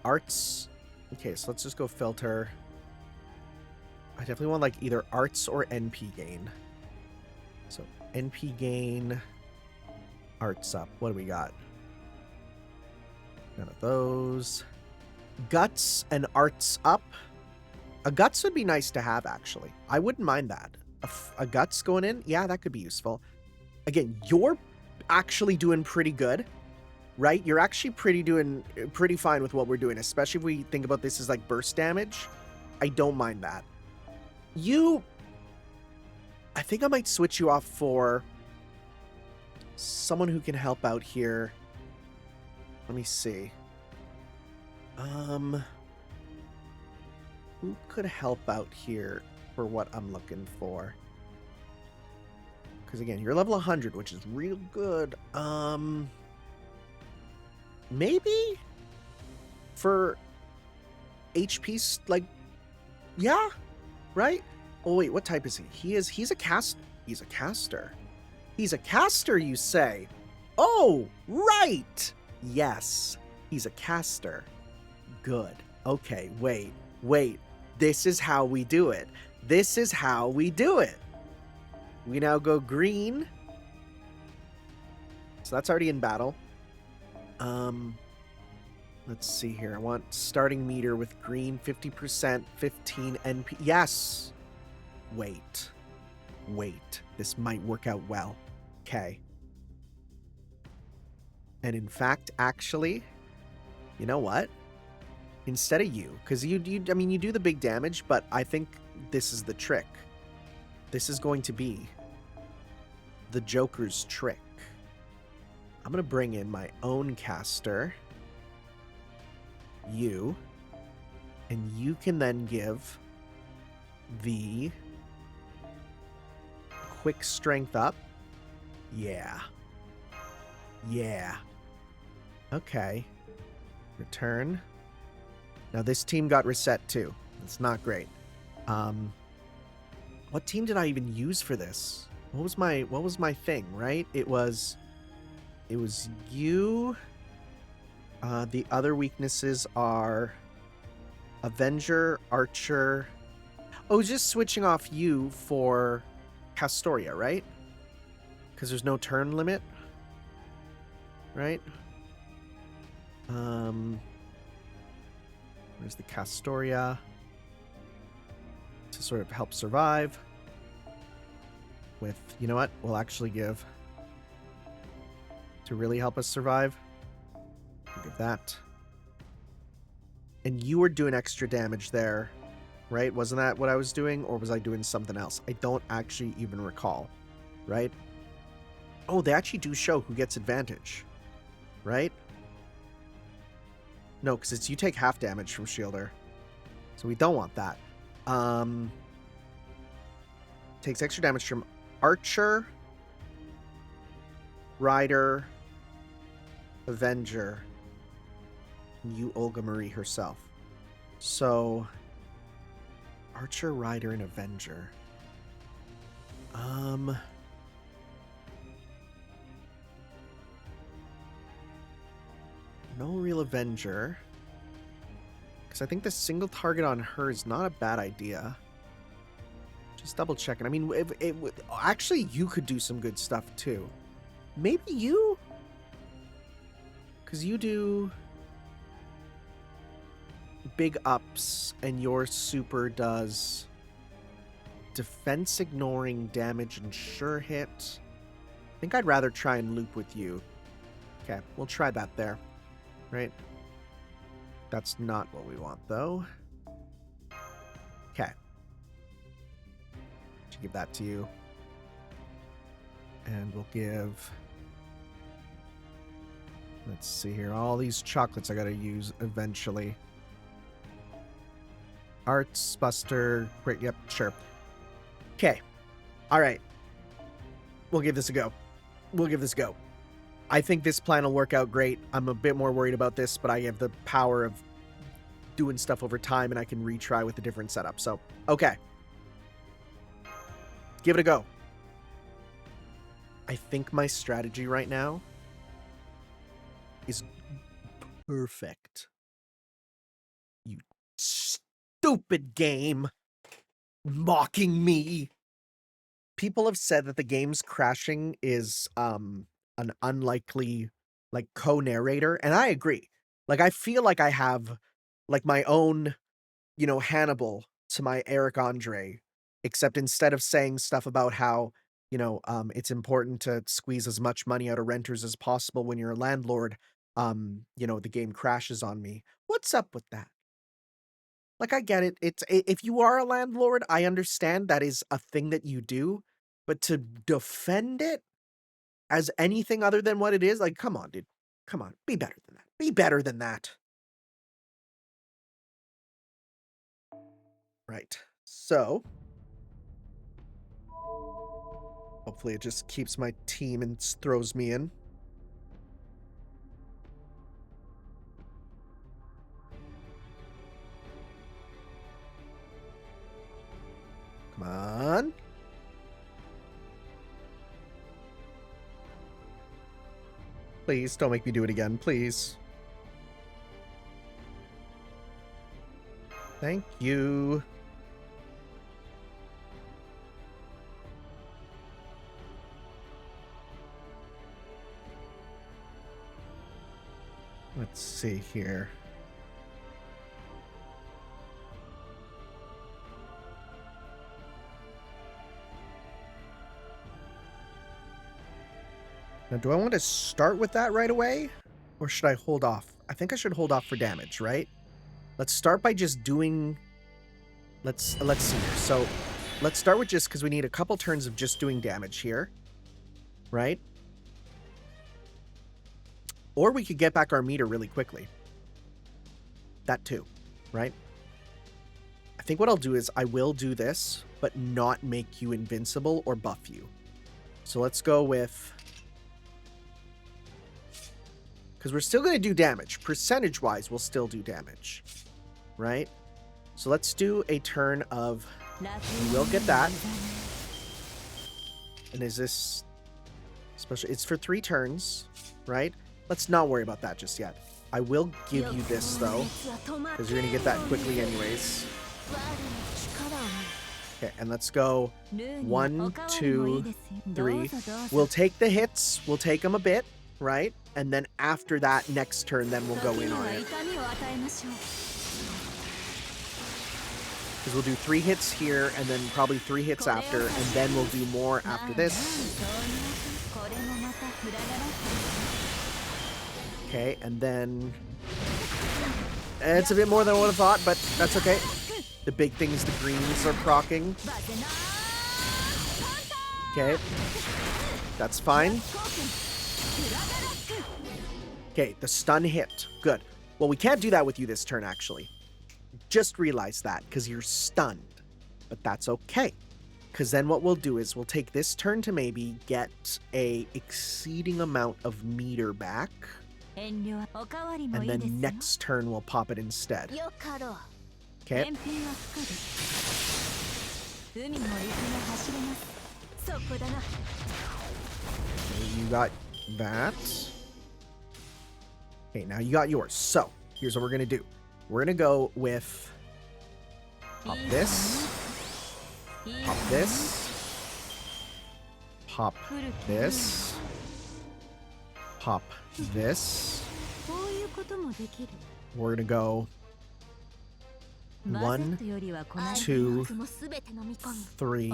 [SPEAKER 3] Arts. Okay, so let's just go filter. I definitely want like either arts or NP gain. So NP gain, arts up. What do we got? None of those. Guts and arts up. A guts would be nice to have, actually. I wouldn't mind that. A guts going in, yeah, that could be useful. Again, you're actually doing pretty good, right? You're actually pretty fine with what we're doing, especially if we think about this as like burst damage. I don't mind that. I think I might switch you off for someone who can help out here. Let me see. Who could help out here for what I'm looking for? Because again, you're level 100, which is real good. Maybe for HP's, like, yeah, right? Oh wait, what type is he? He's a caster, you say? Oh, right. Yes, he's a caster. Good. Okay, wait. This is how we do it. We now go green. So that's already in battle. Let's see here. I want starting meter with green, 50%, 15 NP. Yes. Wait. This might work out well. Okay. And in fact, actually, you know what? Instead of you, because you do the big damage, but I think this is the trick. This is going to be the Joker's trick. I'm going to bring in my own caster, you, and you can then give the quick strength up. Yeah. Yeah. Okay. Return. Now this team got reset too. It's not great. What team did I even use for this? What was my thing, right? It was you. The other weaknesses are Avenger, Archer. Oh, just switching off you for Castoria, right? Because there's no turn limit, right? Where's the Castoria? To sort of help survive. With, you know what? We'll actually give to really help us survive. We'll give that. And you were doing extra damage there, right? Wasn't that what I was doing? Or was I doing something else? I don't actually even recall, right? Oh, they actually do show who gets advantage, right? No, because it's you take half damage from Shielder. So we don't want that. Takes extra damage from Archer, Rider, Avenger, and you, Olga Marie herself. So, Archer, Rider, and Avenger. No real Avenger. Because I think the single target on her is not a bad idea. Just double checking. I mean, actually, you could do some good stuff too. Maybe you? Because you do big ups and your super does defense ignoring, damage and sure hit. I think I'd rather try and loop with you. Okay, we'll try that there. Right? That's not what we want though. Okay. Should give that to you. And we'll give... Let's see here. All these chocolates I gotta use eventually. Arts, Buster, great, yep, sure. Okay. Alright. We'll give this a go. We'll give this a go. I think this plan will work out great. I'm a bit more worried about this, but I have the power of doing stuff over time and I can retry with a different setup. So, okay. Give it a go. I think my strategy right now is perfect. You stupid game. Mocking me. People have said that the game's crashing is an unlikely like co-narrator, and I agree. Like I feel like I have like my own, Hannibal to my Eric Andre, except instead of saying stuff about how, it's important to squeeze as much money out of renters as possible when you're a landlord, the game crashes on me. What's up with that? Like, I get it. If you are a landlord, I understand that is a thing that you do, but to defend it as anything other than what it is, like, come on, dude. Come on. Be better than that. Be better than that. Right. So, hopefully it just keeps my team and throws me in. Come on. Please, don't make me do it again, please. Thank you. Let's see here. Now, do I want to start with that right away? Or should I hold off? I think I should hold off for damage, right? Let's start by just doing... Let's see here. So, let's start with just... Because we need a couple turns of just doing damage here. Right? Or we could get back our meter really quickly. That too, right? I think what I'll do is I will do this, but not make you invincible or buff you. So let's go with... Because we're still going to do damage. Percentage-wise, we'll still do damage. Right? So let's do a turn of... We will get that. And is this... Special? It's for 3 turns, right? Let's not worry about that just yet. I will give you this, though. Because you're going to get that quickly anyways. Okay, and let's go 1, 2, 3. We'll take the hits. We'll take them a bit, right? And then after that next turn, then we'll go in on it. Because we'll do 3 hits here, and then probably 3 hits after, and then we'll do more after this. Okay, and then... It's a bit more than I would have thought, but that's okay. The big thing is the greens are proccing. Okay. That's fine. Okay, the stun hit. Good. Well, we can't do that with you this turn, actually. Just realize that, because you're stunned. But that's okay. Because then what we'll do is we'll take this turn to maybe get a exceeding amount of meter back. And then next turn we'll pop it instead. Okay. You got that. Okay, now you got yours. So, here's what we're going to do. We're going to go with... Pop this. Pop this. Pop this. Pop this. We're gonna go 1, 2, 3.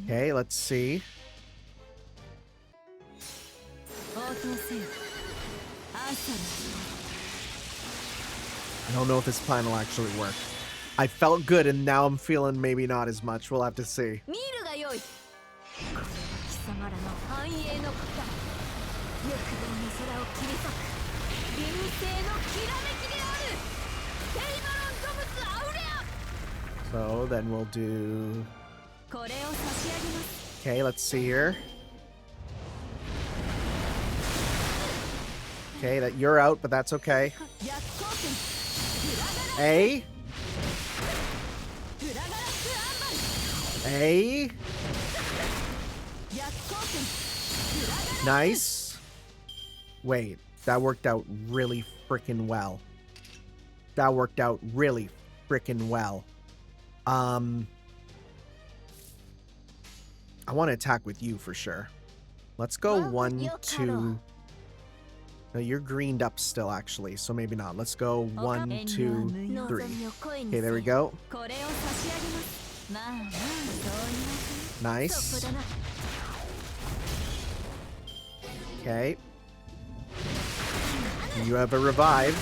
[SPEAKER 3] Okay, let's see. I don't know if this plan will actually work. I felt good, and now I'm feeling maybe not as much. We'll have to see. So then we'll do... Okay, let's see here. Okay, that you're out, but that's okay. A. A. Nice. Wait, that worked out really freaking well. That worked out really freaking well. I want to attack with you for sure. Let's go 1, 2. No, you're greened up still, actually, so maybe not. Let's go 1, 2, 3. Okay, there we go. Nice. Okay. You have a revive.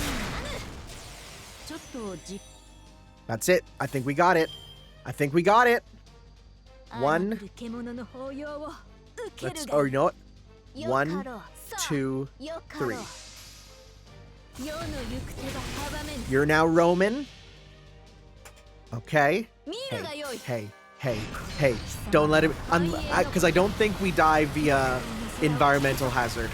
[SPEAKER 3] That's it. I think we got it. I think we got it. 1. Let's. Oh, you know what? 1, 2, 3. You're now Roman. Okay. Hey. Don't let him. Because I don't think we die via environmental hazard.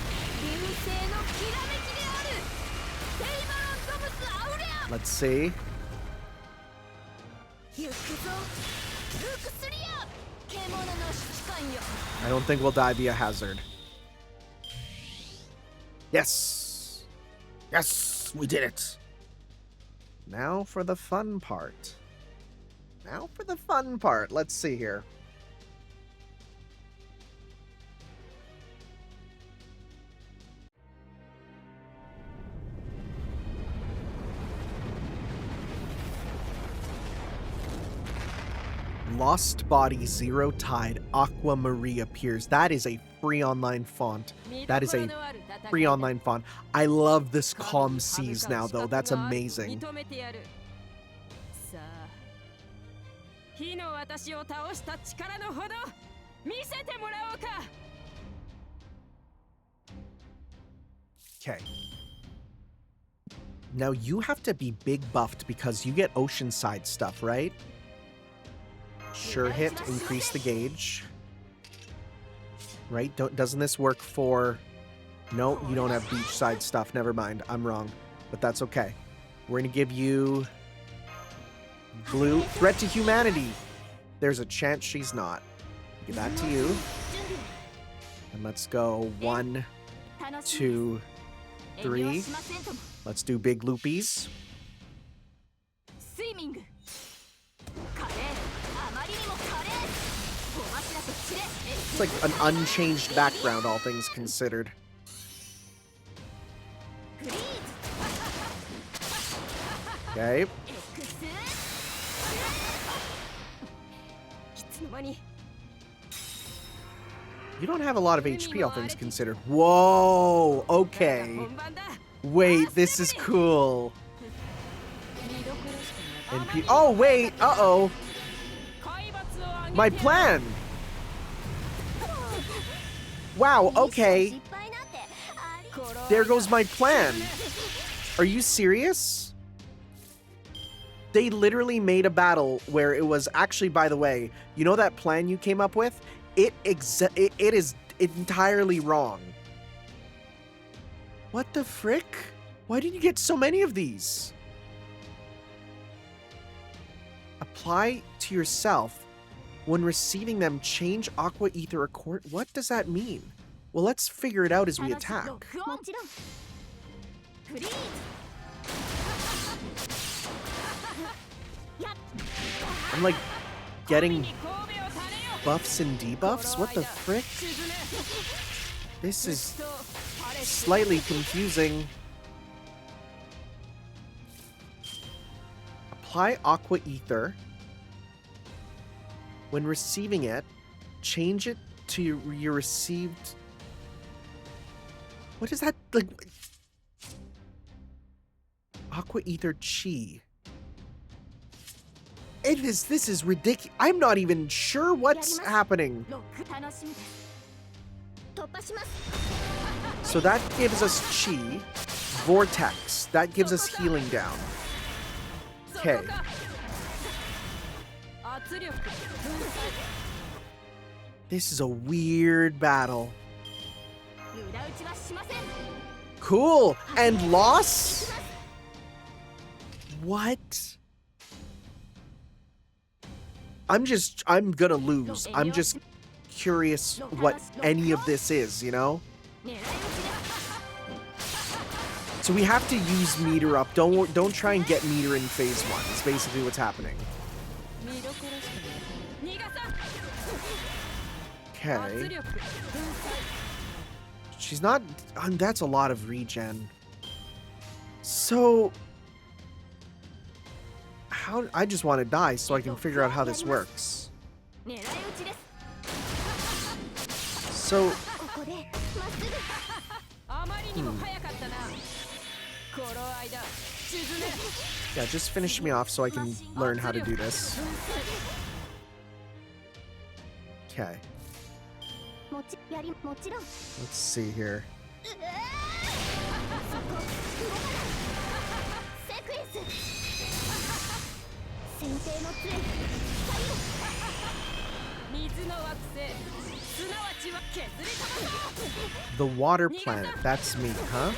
[SPEAKER 3] Let's see. I don't think we'll die via hazard. Yes! Yes! We did it! Now for the fun part. Let's see here. Lost Body Zero Tide Aqua Marie appears. That is a free online font. That is a free online font. I love this calm seas now, though. That's amazing.
[SPEAKER 5] さあ火の私を倒した力のほど見せてもらおうか
[SPEAKER 3] Okay. Now you have to be big buffed because you get oceanside stuff, right? Sure hit, increase the gauge. Right? Doesn't this work for... No, you don't have beachside stuff. Never mind. I'm wrong. But that's okay. We're going to give you... Blue. Threat to humanity. There's a chance she's not. Give that to you. And let's go 1, 2, 3. Let's do big loopies.
[SPEAKER 5] Swimming. 華麗あまりにも華麗小柱と散れ
[SPEAKER 3] It's like an unchanged background, all things considered.
[SPEAKER 5] フリーズ
[SPEAKER 3] Okay.
[SPEAKER 5] エクスいつの間に
[SPEAKER 3] You don't have a lot of HP, all things considered. Whoa! Okay.
[SPEAKER 5] 本番だ
[SPEAKER 3] Wait, this is cool. Oh, wait! Uh-oh.
[SPEAKER 5] 海抜を上げ
[SPEAKER 3] My plan! Wow, okay.
[SPEAKER 2] 失敗なんてあり
[SPEAKER 3] There goes my plan. Are you serious? They literally made a battle where it was actually, by the way, you know that plan you came up with? It is entirely wrong. What the frick? Why did you get so many of these? Apply to yourself. When receiving them, change Aqua Ether Accord. What does that mean? Well, let's figure it out as we attack.
[SPEAKER 5] もちろんフリーズ
[SPEAKER 3] I'm like getting
[SPEAKER 5] 神々を垂れよ
[SPEAKER 3] buffs and debuffs? What the frick? This is slightly confusing. Apply Aqua Ether. When receiving it, change it to your received... What is that? Like... Aqua Ether Chi. This is ridiculous. I'm not even sure what's happening.
[SPEAKER 5] ロック楽しみです突破します
[SPEAKER 3] So that gives us Chi. Vortex. That gives us healing down. Okay.
[SPEAKER 5] 圧力
[SPEAKER 3] This is a weird battle.
[SPEAKER 5] 裏打ちはしません
[SPEAKER 3] Cool. And loss? What? I'm gonna lose. I'm just curious what any of this is, you know?
[SPEAKER 5] 狙い撃ちです
[SPEAKER 3] So we have to use meter up. Don't try and get meter in phase 1. It's basically what's happening.
[SPEAKER 5] 見どころしかない逃がさ
[SPEAKER 3] Okay.
[SPEAKER 5] 圧力
[SPEAKER 3] She's not... that's a lot of regen. So... How... I just want to die so I can figure out how this works.
[SPEAKER 5] 狙い撃ちです
[SPEAKER 3] So...
[SPEAKER 2] ここでまっすぐ
[SPEAKER 5] あまりにも早かったなこの間沈め
[SPEAKER 3] Yeah, just finish me off so I can learn how to do this. Okay.
[SPEAKER 2] もちろん
[SPEAKER 3] Let's see here.
[SPEAKER 2] セクエンス先生の杖
[SPEAKER 5] 水の惑星すなわちは削り飛ばそう
[SPEAKER 3] The water planet. That's me, huh?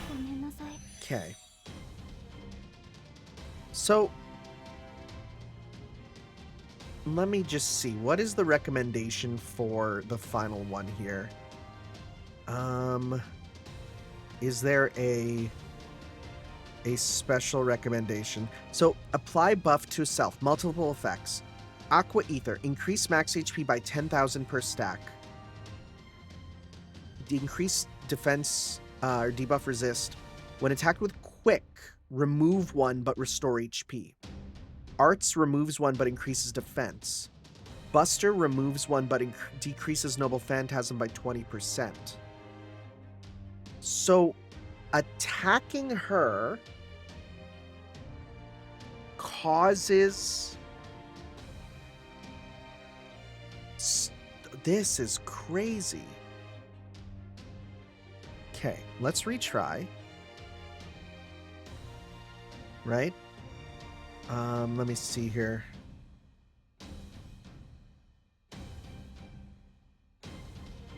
[SPEAKER 2] ごめんなさい
[SPEAKER 3] Okay. So... Let me just see. What is the recommendation for the final one here? Is there a special recommendation? So, apply buff to self. Multiple effects. Aqua Ether. Increase max HP by 10,000 per stack. Increase defense or debuff resist. When attacked with quick, remove 1 but restore HP. Arts removes 1 but increases defense. Buster removes one but decreases Noble Phantasm by 20%. So attacking her causes... This is crazy. Okay, let's retry. Right? Let me see here.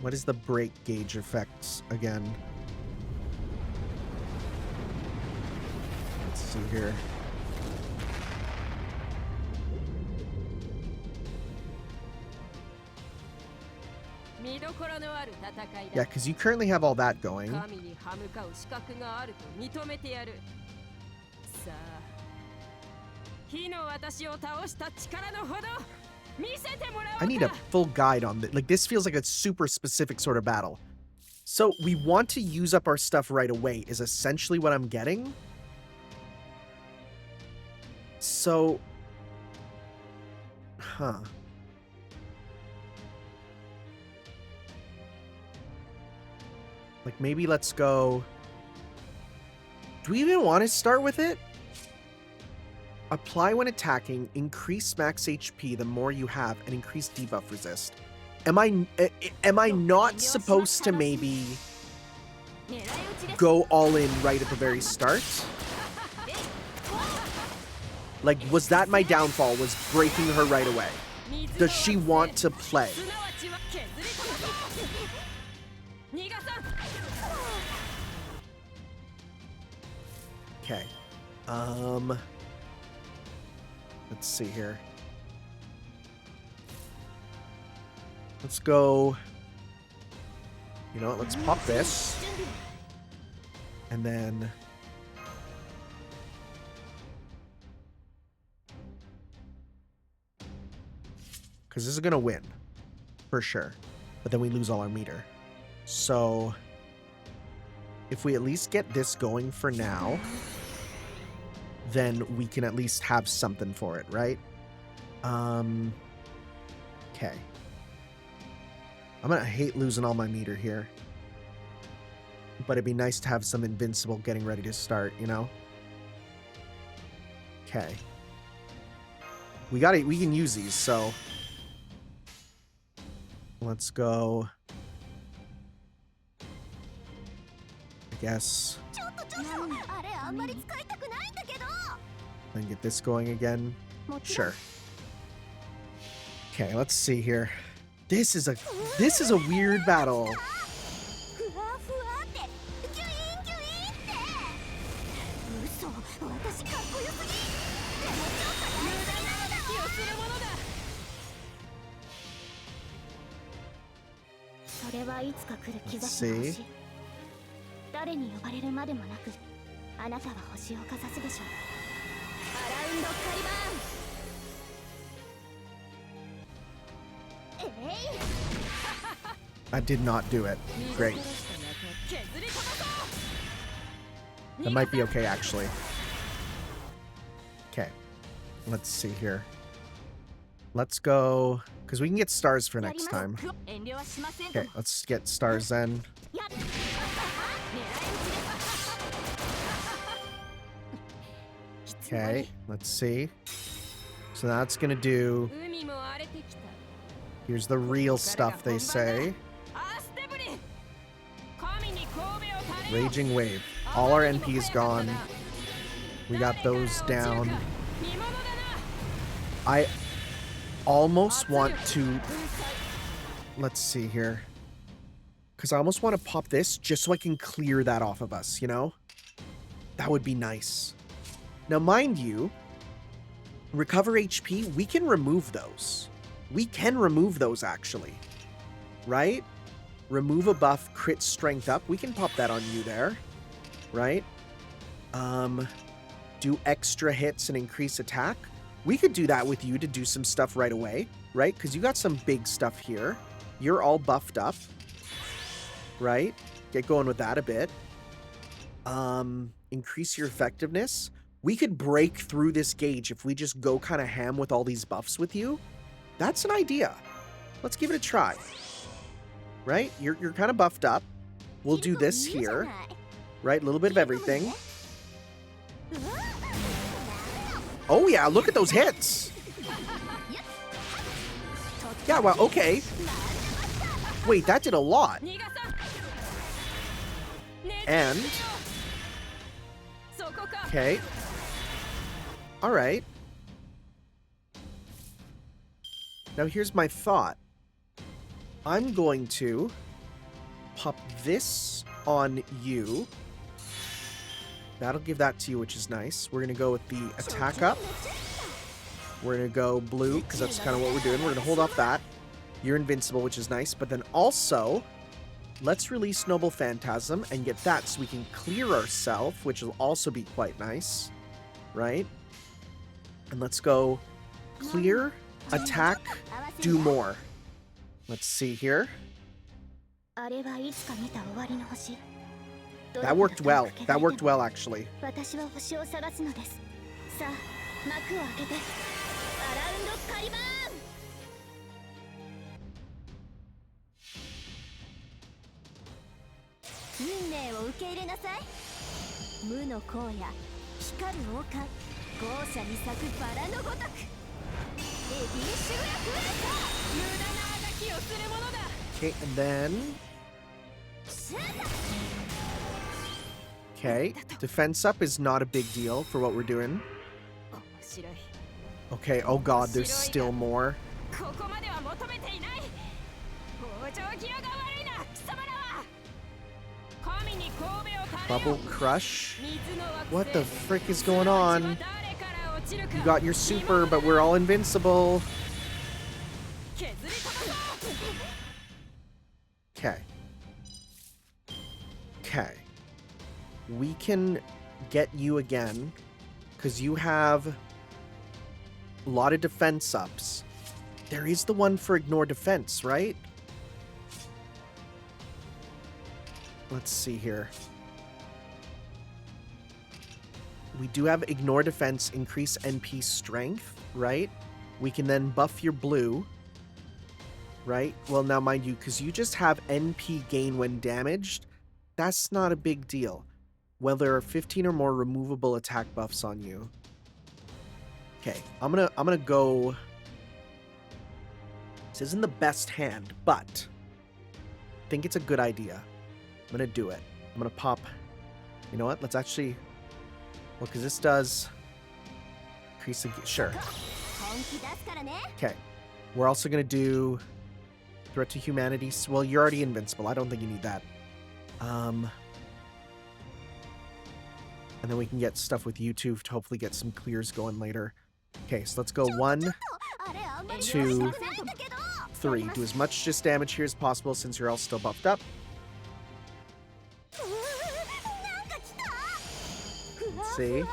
[SPEAKER 3] What is the break gauge effects again? Let's see here. Yeah, because you currently have all that going. I need a full guide on this. Like, this feels like a super specific sort of battle. So we want to use up our stuff right away is essentially what I'm getting. So... Huh. Like, maybe let's go... Do we even want to start with it? Apply when attacking, increase max HP the more you have, and increase debuff resist. Am I not supposed to maybe go all in right at the very start? Like, was that my downfall, was breaking her right away? Does she want to play? Okay. Let's see here. Let's go. You know what? Let's pop this. And then... Because this is going to win. For sure. But then we lose all our meter. So... If we at least get this going for now, then we can at least have something for it, right? Okay. I'm gonna hate losing all my meter here. But it'd be nice to have some invincible getting ready to start, you know? Okay. We can use these, so... Let's go... I guess. Then get this going again. Sure. Okay, let's see here. This is a weird battle. Let's see.
[SPEAKER 5] 誰に呼ばれるまでもなく、あなたは星をかざすでしょう。アラウンドカリバーン。
[SPEAKER 3] That did not do it. Great. That might be okay, actually. Okay. Let's see here. Let's go... Because we can get stars for next time. Okay, let's get stars then. Okay, let's see. So that's gonna do... Here's the real stuff, they say. Raging Wave. All our NP's gone. We got those down. I almost want to... Let's see here. Because I almost want to pop this just so I can clear that off of us, you know? That would be nice. Now, mind you, recover HP, we can remove those. We can remove those, actually. Right? Remove a buff, crit strength up. We can pop that on you there. Right? Do extra hits and increase attack. We could do that with you to do some stuff right away. Right? Because you got some big stuff here. You're all buffed up. Right? Get going with that a bit. Increase your effectiveness. We could break through this gauge if we just go kind of ham with all these buffs with you. That's an idea. Let's give it a try. Right? You're kind of buffed up. We'll do this here. Right? A little bit of everything. Oh yeah, look at those hits. Yeah, well, okay. Wait, that did a lot. And... okay. Alright. Now here's my thought. I'm going to pop this on you. That'll give that to you, which is nice. We're going to go with the attack up. We're going to go blue, because that's kind of what we're doing. We're going to hold off that. You're invincible, which is nice. But then also, let's release Noble Phantasm and get that so we can clear ourselves, which will also be quite nice. Right? And let's go clear, attack, do more. Let's see here. That worked well. That worked well, actually. Okay, and then... okay, defense up is not a big deal for what we're doing. Okay, oh god, there's still more. Bubble Crush? What the frick is going on? You got your super, but we're all invincible. Okay. Okay. We can get you again, because you have a lot of defense ups. There is the one for ignore defense, right? Let's see here. We do have ignore defense, increase NP strength, right? We can then buff your blue, right? Well, now mind you, because you just have NP gain when damaged, that's not a big deal. Well, there are 15 or more removable attack buffs on you. Okay, I'm gonna go. This isn't the best hand, but I think it's a good idea. I'm gonna do it. I'm gonna pop. You know what? Let's actually. Well, because this does increase the... sure. Okay. We're also going to do threat to humanity. Well, you're already invincible. I don't think you need that. And then we can get stuff with you two to hopefully get some clears going later. Okay, so let's go 1, 2, 3. Do as much just damage here as possible since you're all still buffed up. See?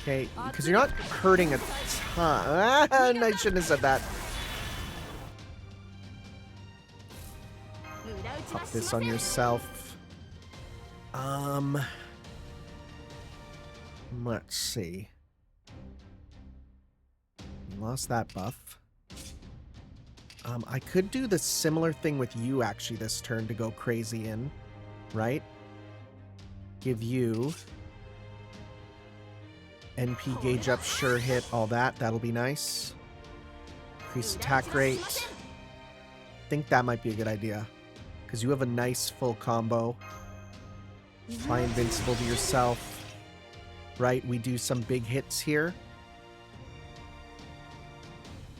[SPEAKER 3] Okay, because you're not hurting a ton. I shouldn't have said that. Pop this on yourself. Let's see. You lost that buff. I could do the similar thing with you actually this turn to go crazy in, right? Give you NP gauge up, sure hit, all that. That'll be nice. Increase attack rate. I think that might be a good idea because you have a nice full combo. Apply invincible to yourself. Right, we do some big hits here.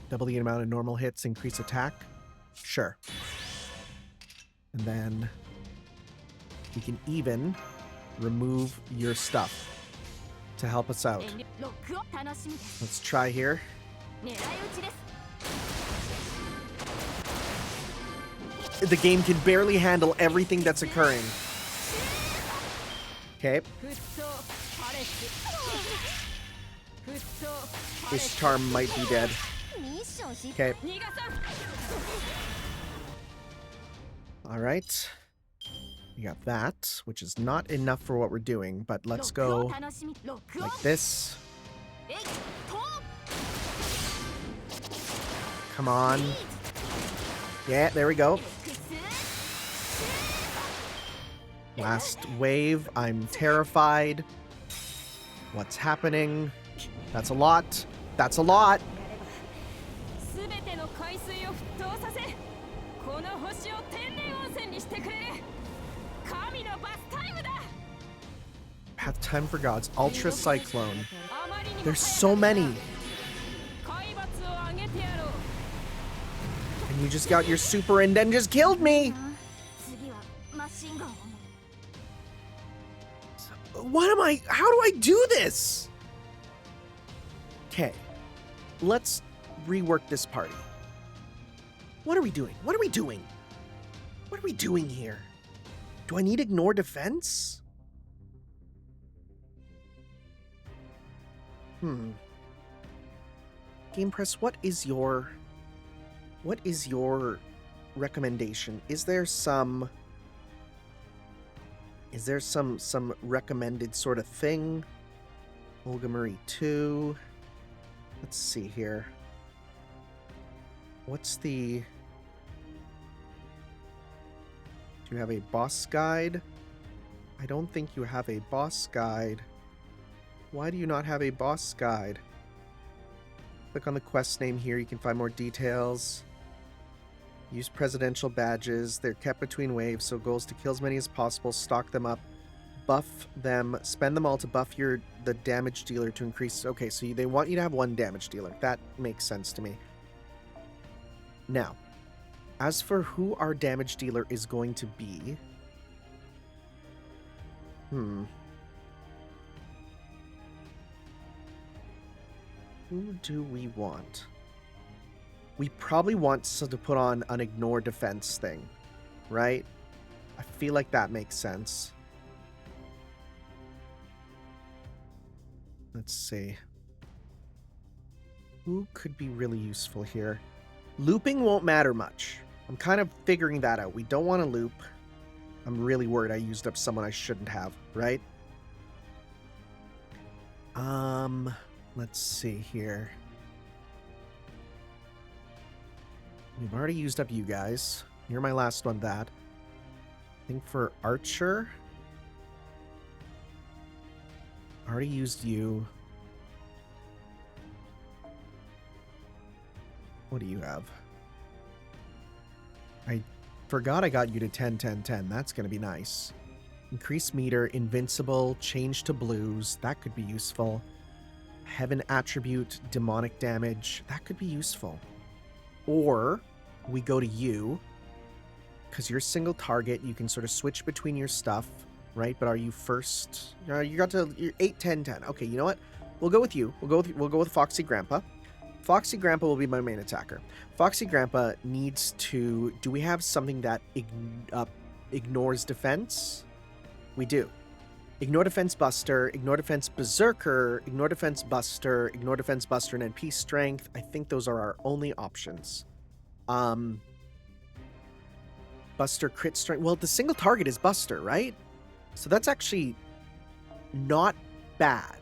[SPEAKER 3] Double the amount of normal hits, increase attack. Sure. And then we can even remove your stuff to help us out. Let's try here. The game can barely handle everything that's occurring. This charm might be dead. Okay. Alright. We got that, which is not enough for what we're doing, but let's go like this. Come on. Yeah, there we go. Last wave. I'm terrified. What's happening? That's a lot. That's a lot. Path time for gods. Ultra Cyclone. There's so many. And you just got your super and then just killed me. What am I? How do I do this? Okay. Let's rework this party. What are we doing? What are we doing? What are we doing here? Do I need ignore defense? Game Press, what is your recommendation? Is there some recommended sort of thing? Olga Marie 2. Let's see here. What's the... Do you have a boss guide? I don't think you have a boss guide. Why do you not have a boss guide? Click on the quest name here. You can find more details. Use presidential badges. They're kept between waves, so goal is to kill as many as possible, stock them up, buff them, spend them all to buff the damage dealer to increase. Okay, so they want you to have one damage dealer. That makes sense to me. Now, as for who our damage dealer is going to be... Who do we want? We probably want to put on an ignore defense thing, right? I feel like that makes sense. Let's see. Who could be really useful here? Looping won't matter much. I'm kind of figuring that out. We don't want to loop. I'm really worried I used up someone I shouldn't have, right? Let's see here. We've already used up you guys. You're my last one that. I think for Archer... I already used you. What do you have? I forgot I got you to 10, 10, 10. That's going to be nice. Increase meter, invincible, change to blues. That could be useful. Heaven attribute, demonic damage. That could be useful. Or we go to you. Because you're single target. You can sort of switch between your stuff. Right? But are you first? You got to... You're 8, 10, 10. Okay, you know what? We'll go with you. We'll go with Foxy Grandpa. Foxy Grandpa will be my main attacker. Foxy Grandpa needs to... Do we have something that ignores defense? We do. Ignore Defense Buster, Ignore Defense Berserker, Ignore Defense Buster, Ignore Defense Buster, and NP Strength. I think those are our only options. Buster Crit Strength. Well, the single target is Buster, right? So that's actually not bad,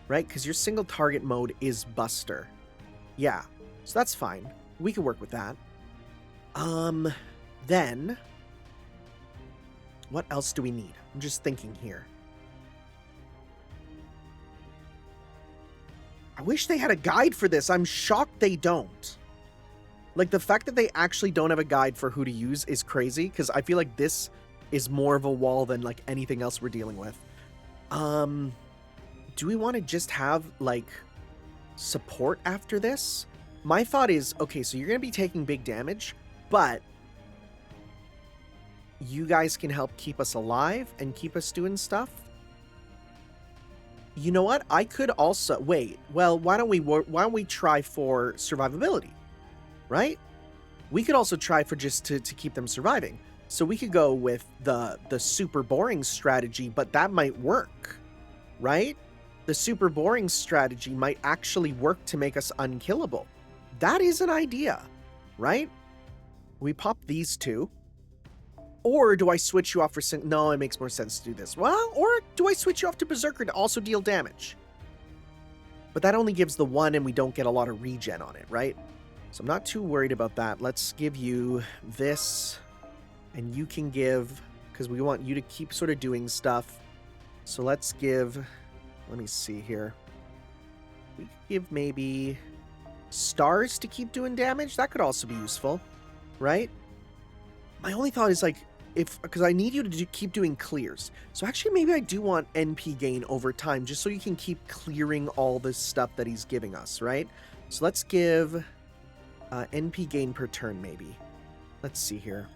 [SPEAKER 3] right? Because your single target mode is Buster. Yeah, so that's fine. We can work with that. Then, what else do we need? I'm just thinking here. I wish they had a guide for this. I'm shocked they don't. Like, the fact that they actually don't have a guide for who to use is crazy, because I feel like this is more of a wall than, like, anything else we're dealing with. Do we want to just have, like, support after this? My thought is, okay, so you're going to be taking big damage, but you guys can help keep us alive and keep us doing stuff. You know what? I could also... Wait, well, why don't we try for survivability? Right? We could also try for just to keep them surviving. So we could go with the super boring strategy, but that might work. Right? the super boring strategy might actually work to make us unkillable. That is an idea, right? We pop these two. Or do I switch you off for... No, it makes more sense to do this. Well, or do I switch you off to Berserker to also deal damage? But that only gives the one and we don't get a lot of regen on it, right? So I'm not too worried about that. Let's give you this. And you can give... Because we want you to keep sort of doing stuff. So let's give... Let me see here. We could give maybe... stars to keep doing damage. That could also be useful, right? My only thought is like... because I need you to keep doing clears. So actually maybe I do want NP gain over time, just so you can keep clearing all this stuff that he's giving us, right? So let's give NP gain per turn, maybe. Let's see here.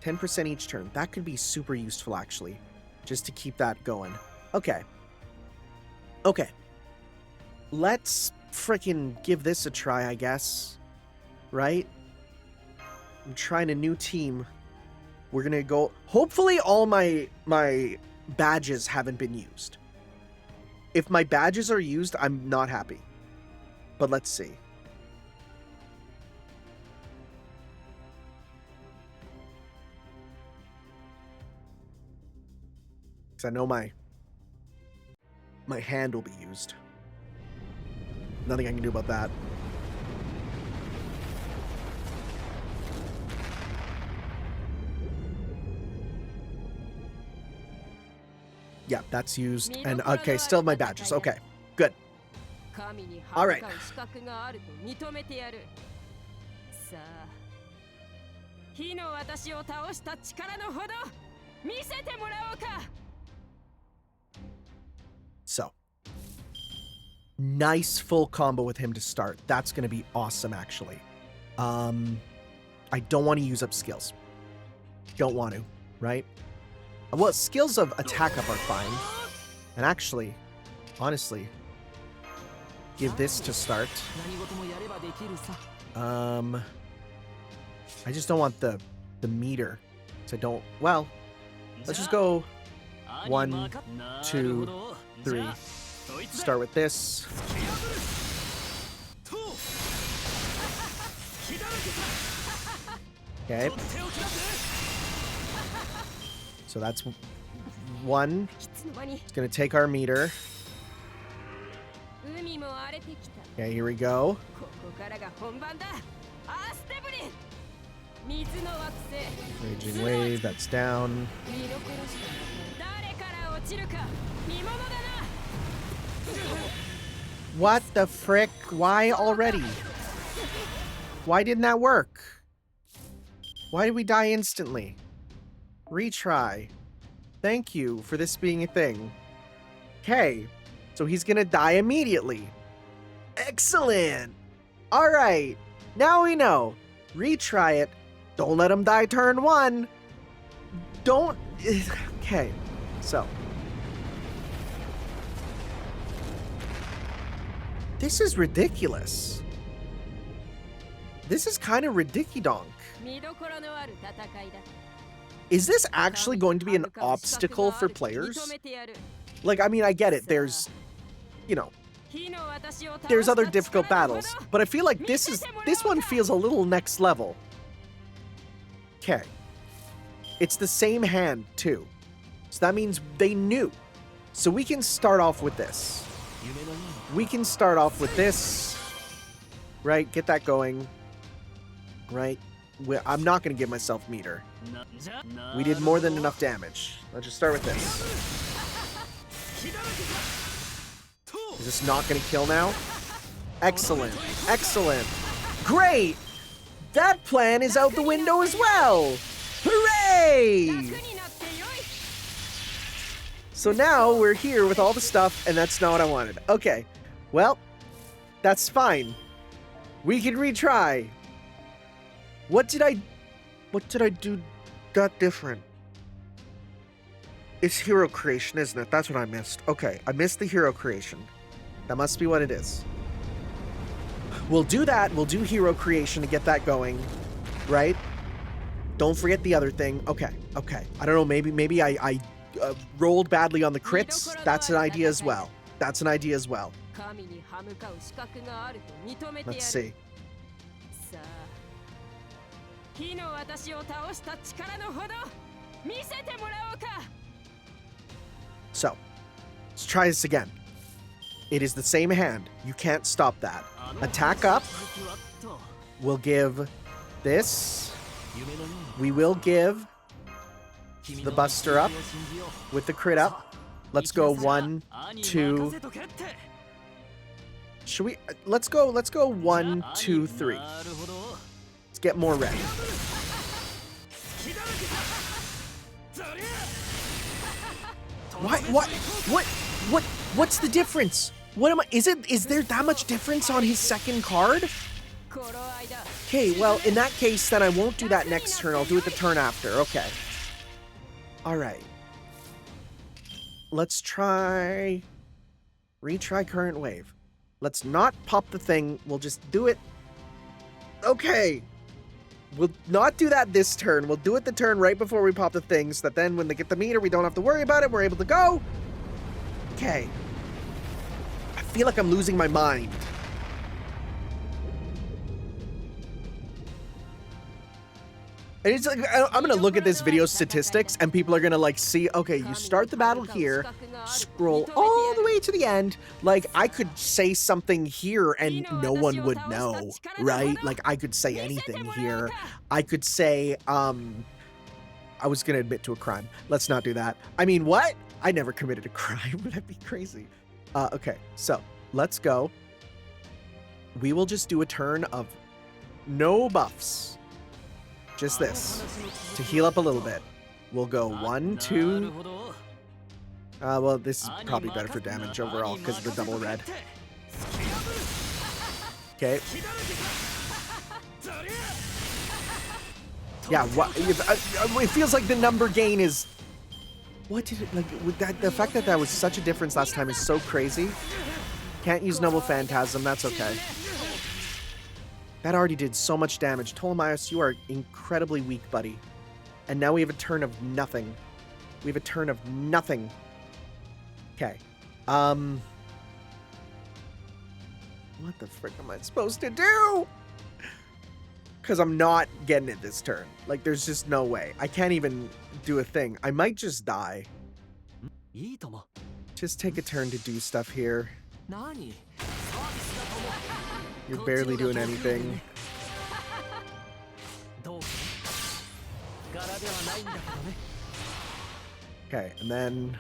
[SPEAKER 3] 10% each turn. That could be super useful, actually, just to keep that going. Okay. Okay. Let's freaking give this a try, I guess. Right? I'm trying a new team. We're gonna go... Hopefully all my badges haven't been used. If my badges are used, I'm not happy. But let's see. Because I know my hand will be used. Nothing I can do about that. Yeah, that's used. And okay, still my badges. Okay, good. All right. So, nice full combo with him to start. That's going to be awesome, actually. I don't want to use up skills. Don't want to, right? Well, skills of attack up are fine. And actually, honestly, give this to start. I just don't want the meter. So I don't... Well, let's just go 1, 2, 3. Start with this. Okay. So that's 1. It's going to take our meter. Okay, here we go. Raging wave, that's down. What the frick? Why already? Why didn't that work? Why did we die instantly? Retry. Thank you for this being a thing. Okay, so he's gonna die immediately. Excellent! Alright, now we know. Retry it. Don't let him die turn 1. Don't... Okay, so... This is ridiculous. This is kind of ridiculous. Is this actually going to be an obstacle for players? Like, I mean, I get it. There's, you know, there's other difficult battles, but I feel like this one feels a little next level. Okay. It's the same hand, too. So that means they knew. So we can start off with this. We can start off with this. Right? Get that going. Right? I'm not going to give myself meter. We did more than enough damage. Let's just start with this. Is this not going to kill now? Excellent. Excellent. Great! That plan is out the window as well! Hooray! So now we're here with all the stuff, and that's not what I wanted. Okay. Well, that's fine. We can retry. What did I do that different? It's hero creation, isn't it? That's what I missed. Okay, I missed the hero creation. That must be what it is. We'll do that. We'll do hero creation to get that going, right? Don't forget the other thing. Okay, okay. I don't know, maybe I rolled badly on the crits. That's an idea as well. That's an idea as well.
[SPEAKER 5] 神に歯向かう資格があると認めてやる。
[SPEAKER 3] Let's see.
[SPEAKER 5] さあ、火の私を倒した力のほど見せてもらおうか。
[SPEAKER 3] So, let's try this again. It is the same hand. You can't stop that. Attack up. We'll give this. We will give the Buster up with the crit up. Let's go 1, 2. Should we? Let's go 1, 2, 3. Let's get more red. What's the difference? Is there that much difference on his second card? Okay, well, in that case, then I won't do that next turn. I'll do it the turn after. Okay. All right. Let's retry current wave. Let's not pop the thing. We'll just do it. Okay. We'll not do that this turn. We'll do it the turn right before we pop the thing so that then when they get the meter, we don't have to worry about it. We're able to go. Okay. I feel like I'm losing my mind. And it's like, I'm gonna look at this video statistics and people are gonna like see, okay, you start the battle here, scroll all the way to the end. Like I could say something here and no one would know, right? Like I could say anything here. I could say, I was gonna admit to a crime. Let's not do that. I mean, what? I never committed a crime. That'd be crazy. Okay, so let's go. We will just do a turn of no buffs. Just this, to heal up a little bit. We'll go 1, 2. Well, this is probably better for damage overall because of the double red. Okay. Yeah, it feels like the number gain is... What did it... Like, with that, the fact that that was such a difference last time is so crazy. Can't use Noble Phantasm, that's okay. That already did so much damage. Ptolemaeus, you are incredibly weak, buddy. And now we have a turn of nothing. We have a turn of nothing. Okay. What the frick am I supposed to do? Because I'm not getting it this turn. Like, there's just no way. I can't even do a thing. I might just die. Just take a turn to do stuff here. You're barely doing anything. Okay, and then...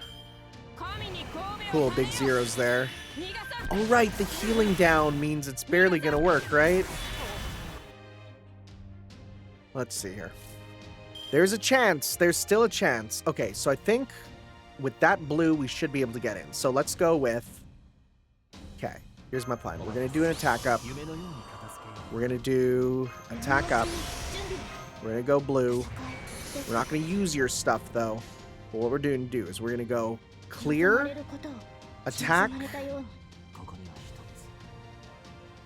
[SPEAKER 3] Cool, big zeros there. Oh, right, the healing down means it's barely gonna work, right? Let's see here. There's a chance. There's still a chance. Okay, so I think with that blue, we should be able to get in. So let's go with... Okay. Here's my plan. We're going to do an attack up. We're going to do attack up. We're going to go blue. We're not going to use your stuff, though. But what we're going to do is we're going to go clear, attack.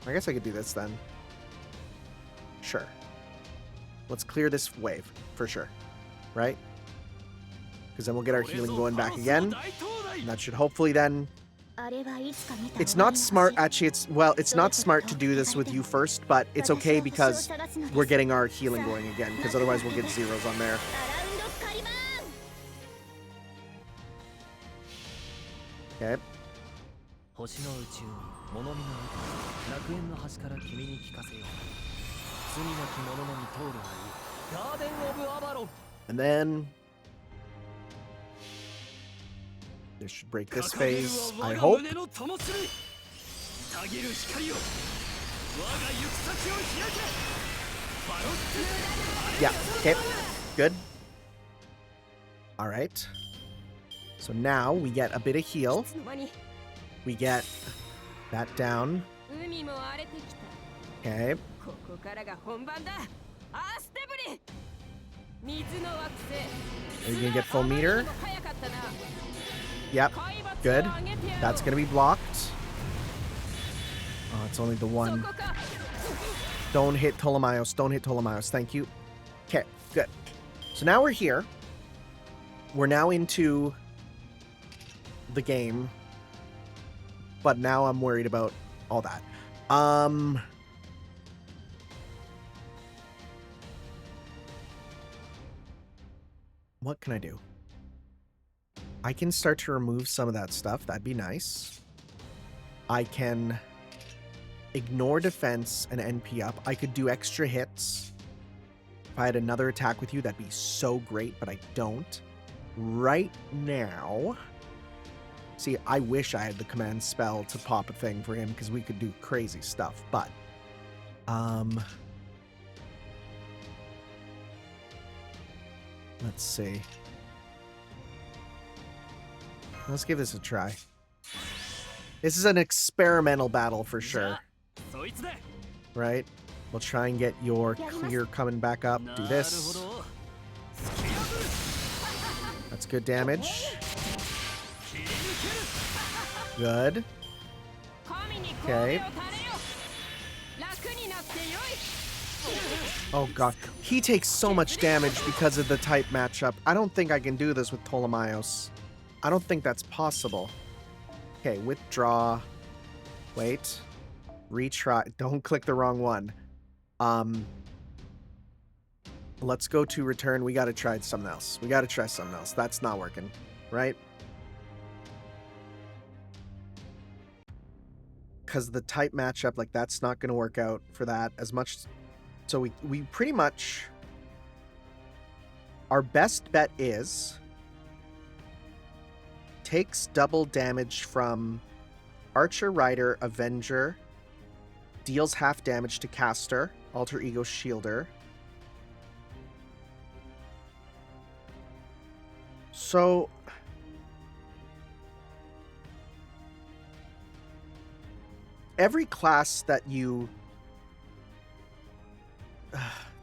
[SPEAKER 3] I guess I could do this then. Sure. Let's clear this wave, for sure. Right? Because then we'll get our healing going back again. And that should hopefully then... It's not smart, actually, it's not smart to do this with you first, but it's okay because we're getting our healing going again, because otherwise we'll get zeros on there. Okay. And then... This should break this phase, I hope. Yeah, okay, good. Alright. So now we get a bit of heal. We get that down. Okay. Are you gonna get full meter? Yep, good. That's gonna be blocked. Oh, it's only the one. Don't hit Ptolemaeus. Don't hit Ptolemaeus. Thank you. Okay, good. So now we're here. We're now into the game. but now I'm worried about all that. What can I do? I can start to remove some of that stuff. That'd be nice. I can ignore defense and NP up. I could do extra hits. If I had another attack with you, that'd be so great, but I don't. Right now... See, I wish I had the command spell to pop a thing for him, because we could do crazy stuff, but... Let's see. Let's give this a try. This is an experimental battle for sure. Right? We'll try and get your clear coming back up. Do this. That's good damage. Good. Okay. Oh god. He takes so much damage because of the type matchup. I don't think I can do this with Ptolemaeus. I don't think that's possible. Okay, withdraw. Wait. Retry. Don't click the wrong one. Let's go to return. We gotta try something else. We gotta try something else. That's not working. Right? Because the type matchup, like, that's not gonna work out for that as much. So we pretty much... Our best bet is... Takes double damage from Archer, Rider, Avenger. Deals half damage to Caster, Alter Ego Shielder. So... Every class that you...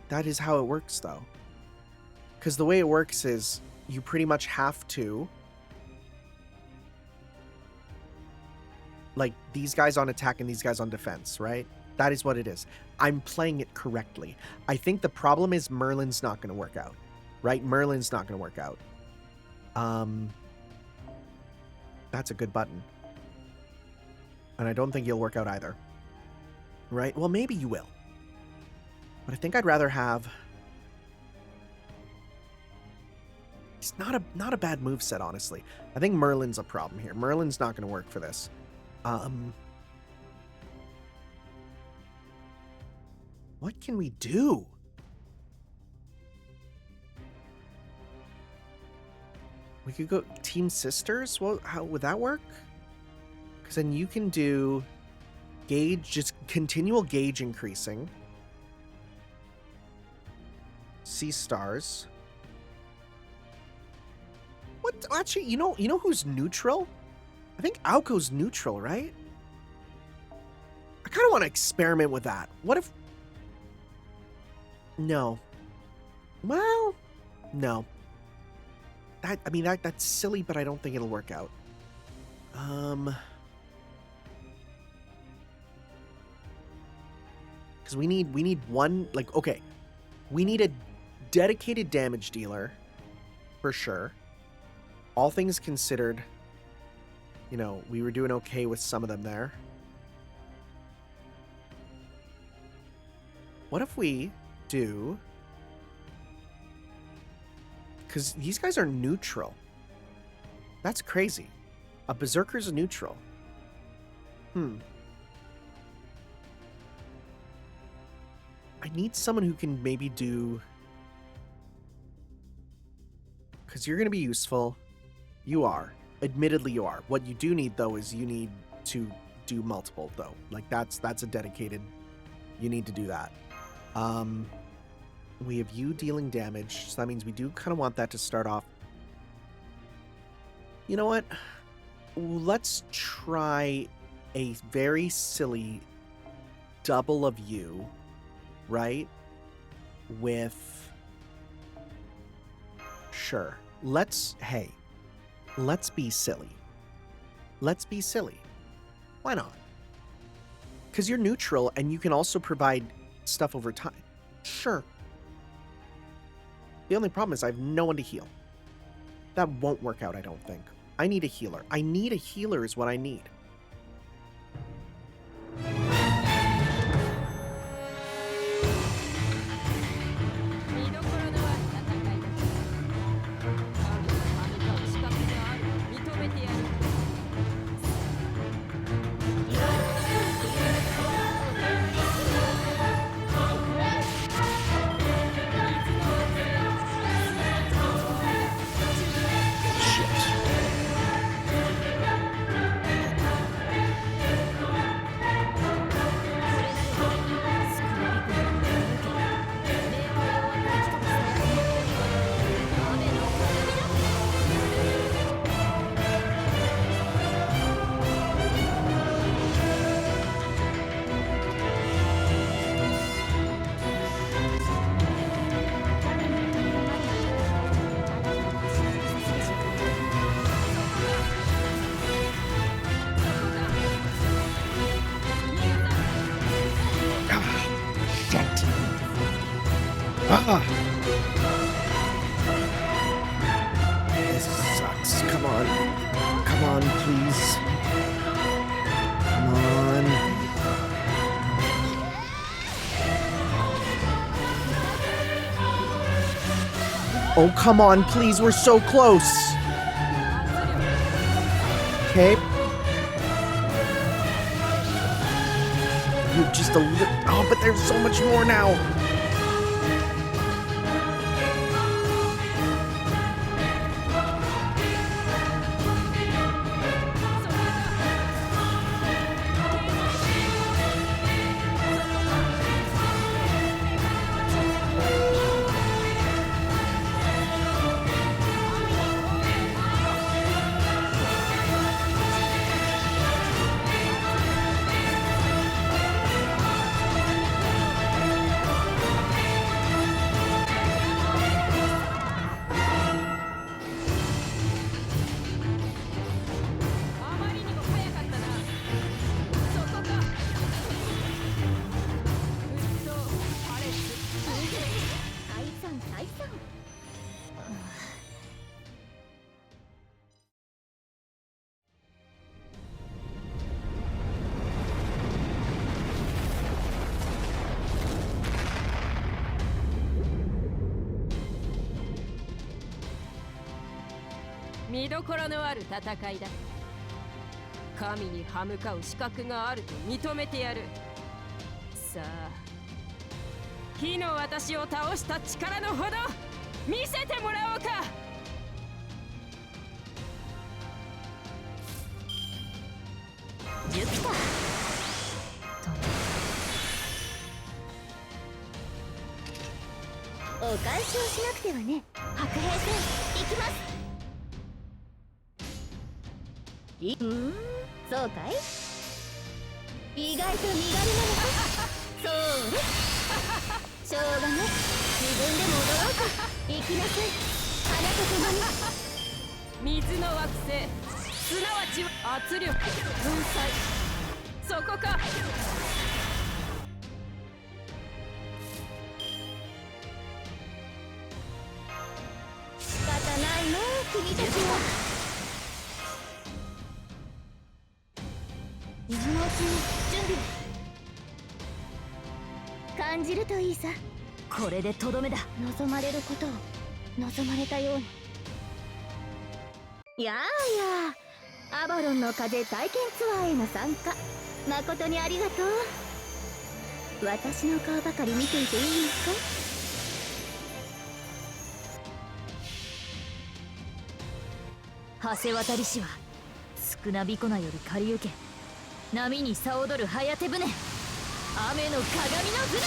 [SPEAKER 3] that is how it works, though. Because the way it works is you pretty much have to... Like, these guys on attack and these guys on defense, right? That is what it is. I'm playing it correctly. I think the problem is Merlin's not going to work out, right? Merlin's not going to work out. That's a good button. And I don't think you'll work out either. Right? Well, maybe you will. But I think I'd rather have... It's not a bad moveset, honestly. I think Merlin's a problem here. Merlin's not going to work for this. What can we do? We could go Team Sisters? Well, how would that work? Because then you can do gauge, just continual gauge increasing. Sea stars. What? Actually, you know who's neutral? I think Alco's neutral, right? I kind of want to experiment with that. What if... No. Well, no. That's silly, but I don't think it'll work out. Because we need one, like, okay. We need a dedicated damage dealer, for sure. All things considered, you know, we were doing okay with some of them there. What if we do... Because these guys are neutral. That's crazy. A Berserker's neutral. I need someone who can maybe do... Because you're going to be useful. You are. Admittedly, you are. What you do need, though, is you need to do multiple, though. Like, that's a dedicated... You need to do that. We have you dealing damage, so that means we do kind of want that to start off. You know what? Let's try a very silly double of you, right? With... Sure. Let's be silly. Let's be silly. Why not? Because you're neutral and you can also provide stuff over time. Sure. The only problem is I have no one to heal. That won't work out, I don't think. I need a healer. I need a healer is what I need. This sucks. Come on. Come on, please. Come on. Oh, come on, please. We're so close. Okay. You just a little. Oh, but there's so much more now.
[SPEAKER 5] 見どころのある戦いだ。神に歯向かう資格があると認めてやる。さあ、火の私を倒した力のほど見せてもらおうか。ジュピターお返しをしなくてはね。白兵戦行きます。そうかい。意外と身軽なのか。そうね。しょうがない。自分でも踊ろうか。行きなさい。花と共に。水の惑星、すなわち圧力、粉砕。そこか。仕方ないの君たちは。今のうちに準備感じるといいさ。これでとどめだ。望まれることを望まれたように。やあやあ、アバロンの風体験ツアーへの参加誠にありがとう。私の顔ばかり見ていていいのか。橋渡りしは少なびこなより借り受け、波にさ踊るはやて船、雨の鏡の船。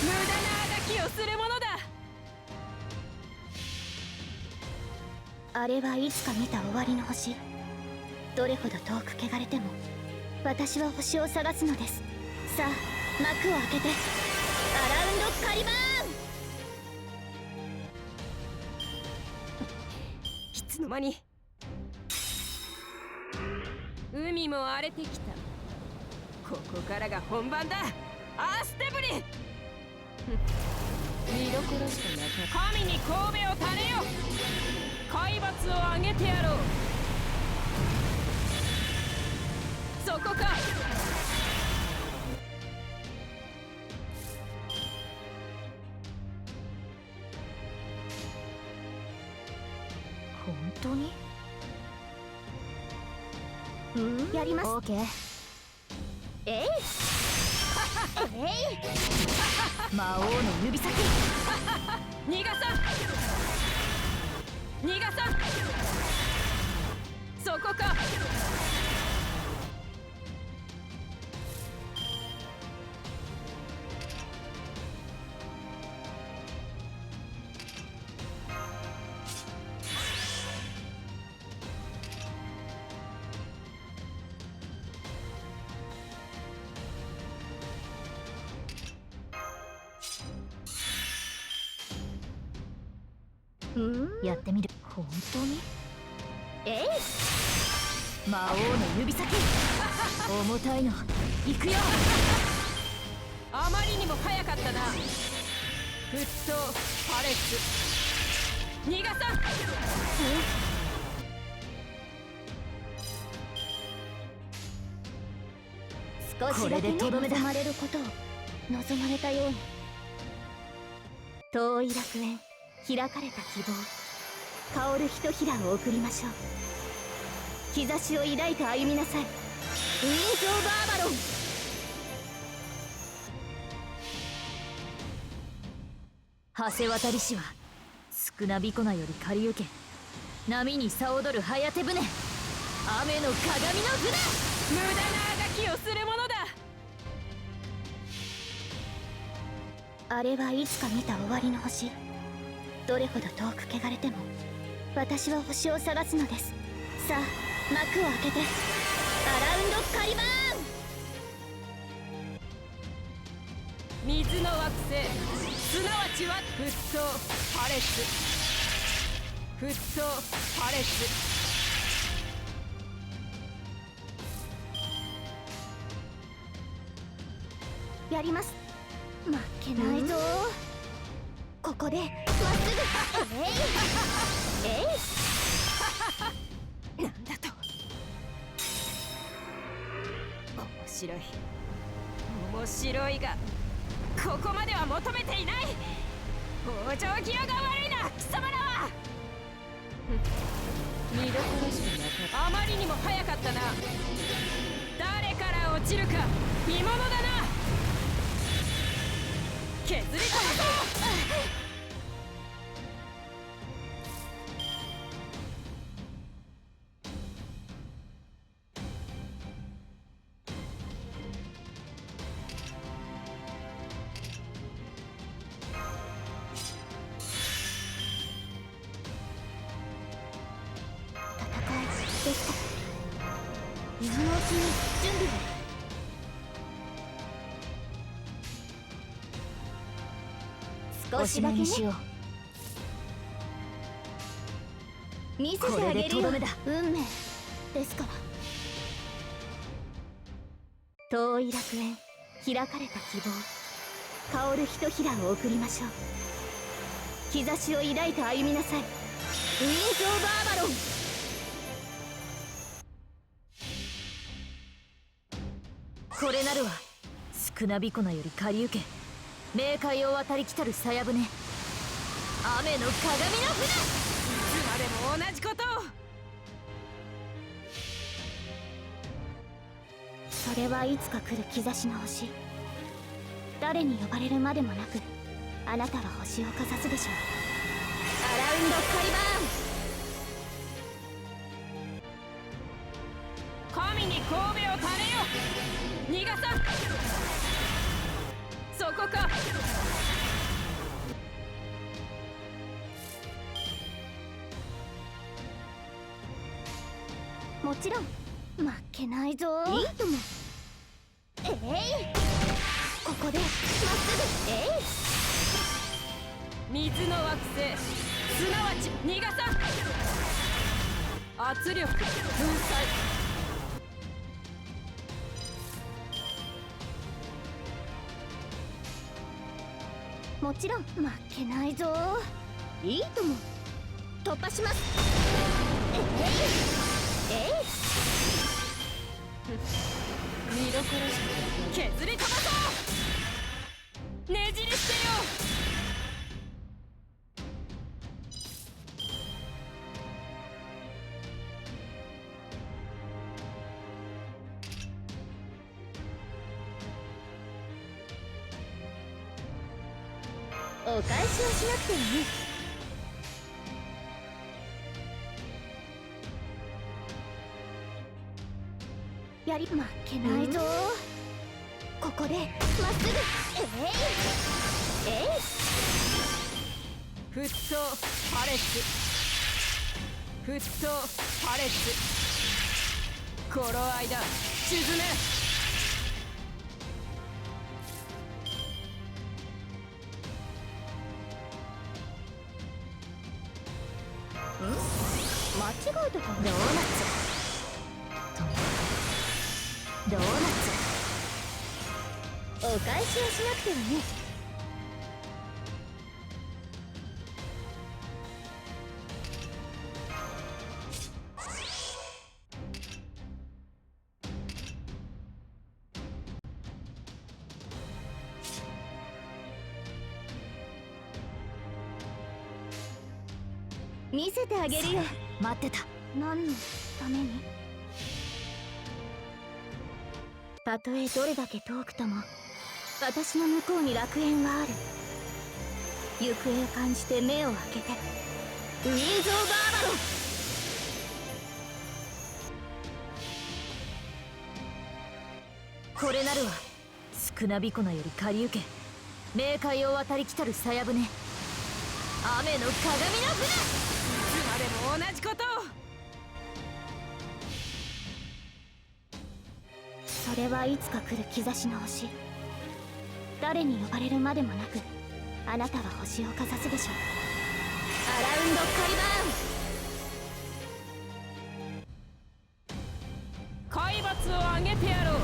[SPEAKER 5] 無駄なあがきをするものだ。あれはいつか見た終わりの星。どれほど遠く汚れても私は星を探すのです。さあ幕を開けてアラウンドカリバーン。いつの間に海も荒れてきた。ここからが本番だ。アースデブリ見どころしかなかった。神に神戸を垂れよ。海抜を上げてやろう。そこか。本当にやります。オーケー。えいえい魔王の指先逃がさん逃がさん。そこか。やってみる。本当にえい魔王の指先重たいの行くよ。あまりにも早かったな。沸騰パレス逃がさん。
[SPEAKER 2] 少しだけね、望まれることを望まれたように。遠い楽園、開かれた希望、香るひとひらを送りましょう。兆しを抱いて歩みなさい、ウィンズ・オブ・アバロン。
[SPEAKER 5] 橋渡りしは少なびこなより借り受け、波にさ踊るはやて船、雨の鏡の船。無駄なあがきをするものだ。
[SPEAKER 2] あれはいつか見た終わりの星。どれほど遠く汚れても私は星を探すのです。さあ幕を開けて、アラウンドカリバーン。
[SPEAKER 5] 水の惑星、すなわちは沸騰パレス。沸騰パレス。
[SPEAKER 2] やります。負けないぞ。ここでまっすぐ。
[SPEAKER 5] なんだと。面白い面白いが、ここまでは求めていない。往生際が悪いな貴様らは。見どころしかなかった。あまりにも早かったな。誰から落ちるか見ものだな。削り込むぞ。
[SPEAKER 2] 戦いできた。今のうちに準備を。少しだけね、見せてあげるよ。運命ですから。遠い楽園、開かれた希望、香るひとひらを送りましょう。兆しを抱いて歩みなさい、ウィンズ・オブ・アバロン。
[SPEAKER 5] これなるは少なびこなより借り受け、冥界を渡り来たるさや船、雨の鏡の船。いつまでも同じことを。
[SPEAKER 2] それはいつか来る兆しの星。誰に呼ばれるまでもなく、あなたは星をかざすでしょう。アラウンドカリバーン。
[SPEAKER 5] 神に神戸を垂れよ。逃がさん。そこか。
[SPEAKER 2] もちろん負けないぞ。いいとも。ここでまっすぐ。
[SPEAKER 5] 水の惑星、すなわち逃がさん。圧力粉砕。
[SPEAKER 2] もちろん負けないぞ。いいとも。突破します。
[SPEAKER 5] 見どころしか削り飛ばそう。ねじり捨てよ
[SPEAKER 2] お返しはしなくてもね。やり負けないぞ。ここでまっす
[SPEAKER 5] 沸騰パレス。沸騰パレス。頃合いだ。沈め。
[SPEAKER 2] 間違えたかな。
[SPEAKER 5] ドーナツ。
[SPEAKER 2] ドーナツ。お返しはしなくてもね。見せてあげるよ。
[SPEAKER 5] 待ってた。
[SPEAKER 2] 何のために？たとえどれだけ遠くとも私の向こうに楽園はある。行方を感じて目を開けて。ウィンズ・オブ・アバロン。
[SPEAKER 5] これなるは少なびこなより借り受け、冥界を渡り来たるさや船、雨の鏡の船。いつまでも同じことを。
[SPEAKER 2] それはいつか来る兆しの星。誰に呼ばれるまでもなくあなたは星をかざすでしょう。アラウンド・カリバーン。
[SPEAKER 5] 海抜を上げてやろう。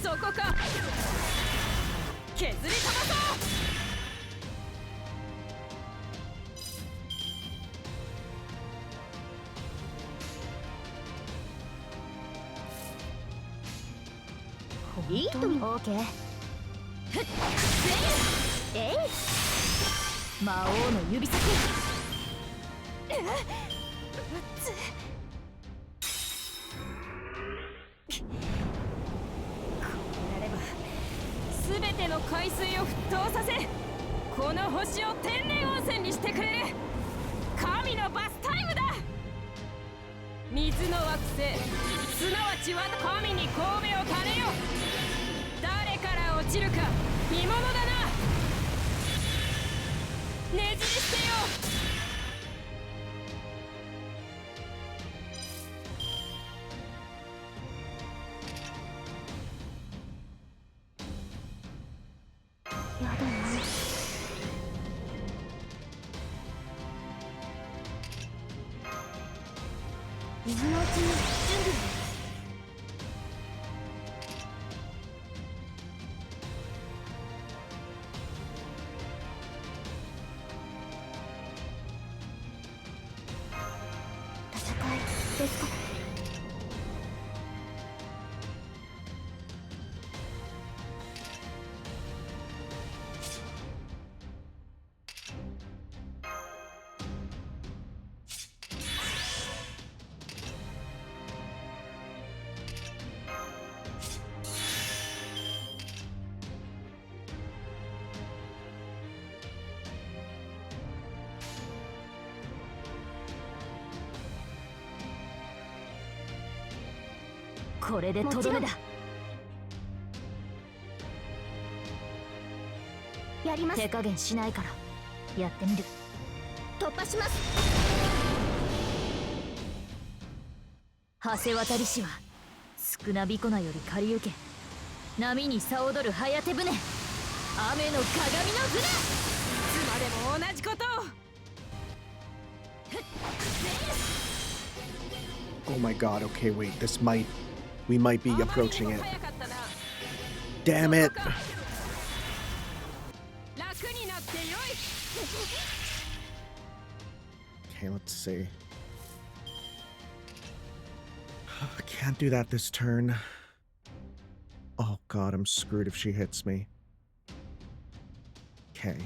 [SPEAKER 5] そこか。削り飛ばそう。
[SPEAKER 2] いいとも。
[SPEAKER 5] オーケー。
[SPEAKER 2] えい。
[SPEAKER 5] 魔王の指先。すべての海水を沸騰させ、この星を天然温泉にしてくれる神のバスタイムだ。水の惑星、すなわち我神に神戸を兼ねよ。誰から落ちるか見ものだな。ねじり捨てよ
[SPEAKER 2] やだな。今のうちに準備。戦いですか？
[SPEAKER 5] これでとどめだ。
[SPEAKER 2] やります。
[SPEAKER 5] 手加減しないからやってみる。
[SPEAKER 2] 突破します。
[SPEAKER 5] 橋渡りしは少なびこなより借り受け、波にさ踊るはやて船、雨の鏡の船。いつまでも同じことを。
[SPEAKER 3] Oh my god, okay, wait, we might be approaching it. Damn it!
[SPEAKER 5] 楽になってよい。
[SPEAKER 3] Okay, let's see. I can't do that this turn. Oh god, I'm screwed if she hits me. Okay.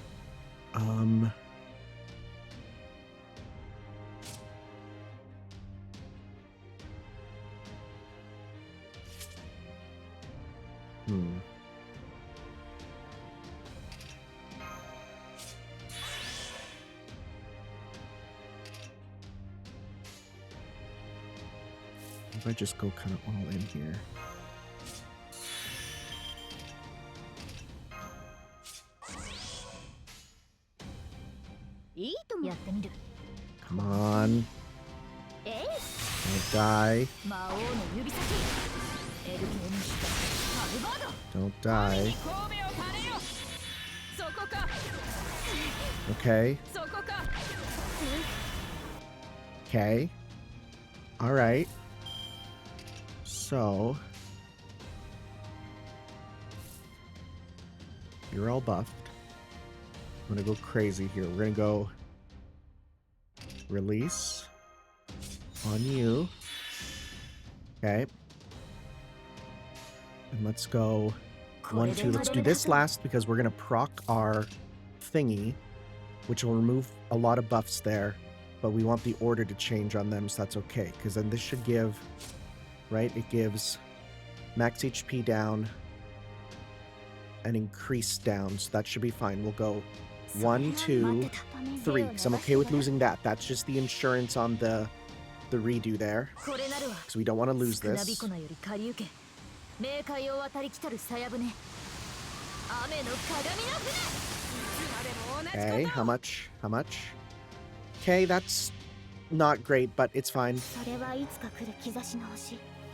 [SPEAKER 3] If I just go kind of all in here. Come on. Don't die. Don't die. Okay. Okay. All right. So you're all buffed. I'm gonna go crazy here. We're gonna go release on you. Okay. And let's go 1, 2. Let's do this last because we're gonna proc our thingy. which will remove a lot of buffs there, but we want the order to change on them, so that's okay, because then this should give, right? It gives max HP down and increase down, so that should be fine. We'll go 1, 2, 3, because I'm okay with losing that. That's just the insurance on the redo there, because we don't want to lose this. Okay, how much? How much? Okay, that's not great, but it's fine.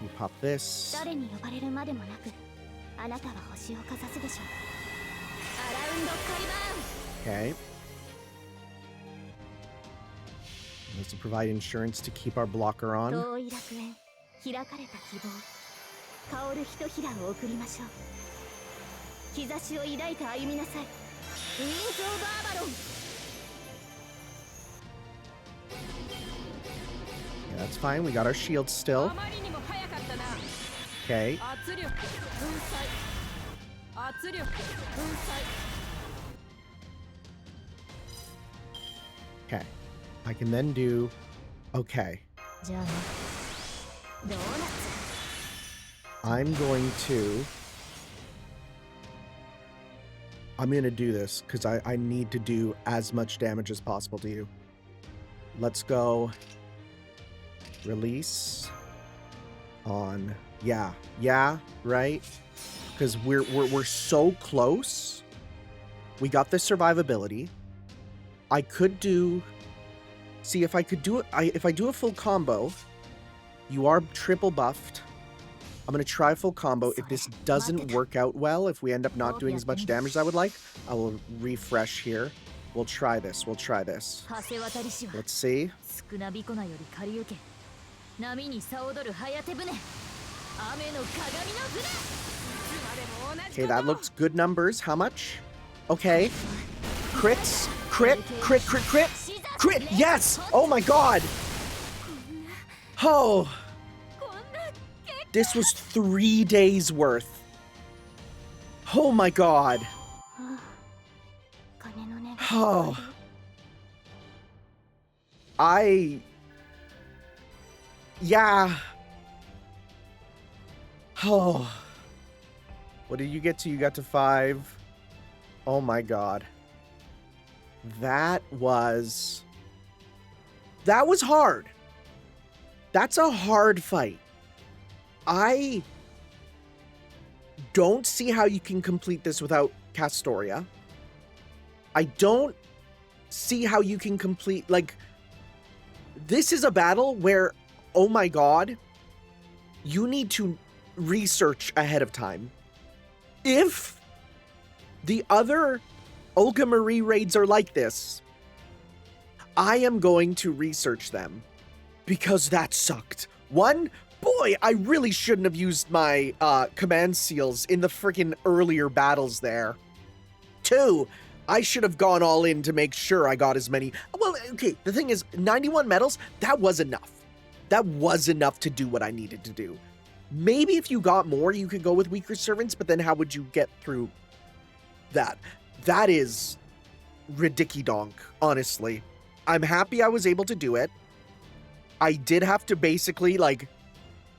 [SPEAKER 3] You pop this. Okay. This will provide insurance to keep our blocker on. Yeah, that's fine. We got our shield still. Okay. Okay. I can then do... Okay. I'm going to do this because I need to do as much damage as possible to you. Let's go release on yeah, right? Because we're so close. We got the survivability. I could do... See, if I could do it... if I do a full combo, you are triple buffed. I'm going to try full combo. If this doesn't work out well, if we end up not doing as much damage as I would like, I will refresh here. We'll try this. Let's see. Okay, that looks good numbers. How much? Okay. Crits. Crit. Yes! Oh my god! Oh. This was 3 days worth. Oh my god. Oh. Yeah. Oh. What did you get to? You got to 5. Oh my god. That was hard. That's a hard fight. I don't see how you can complete this without Castoria. I don't see how you can complete, like, this is a battle where, oh my god, you need to research ahead of time. If the other Olga Marie raids are like this, I am going to research them because that sucked. One, boy, I really shouldn't have used my command seals in the freaking earlier battles there. 2, I should have gone all in to make sure I got as many. Well, okay, the thing is, 91 medals, that was enough. That was enough to do what I needed to do. Maybe if you got more, you could go with weaker servants, but then how would you get through that? That is ridiculous, honestly. I'm happy I was able to do it. I did have to basically, like,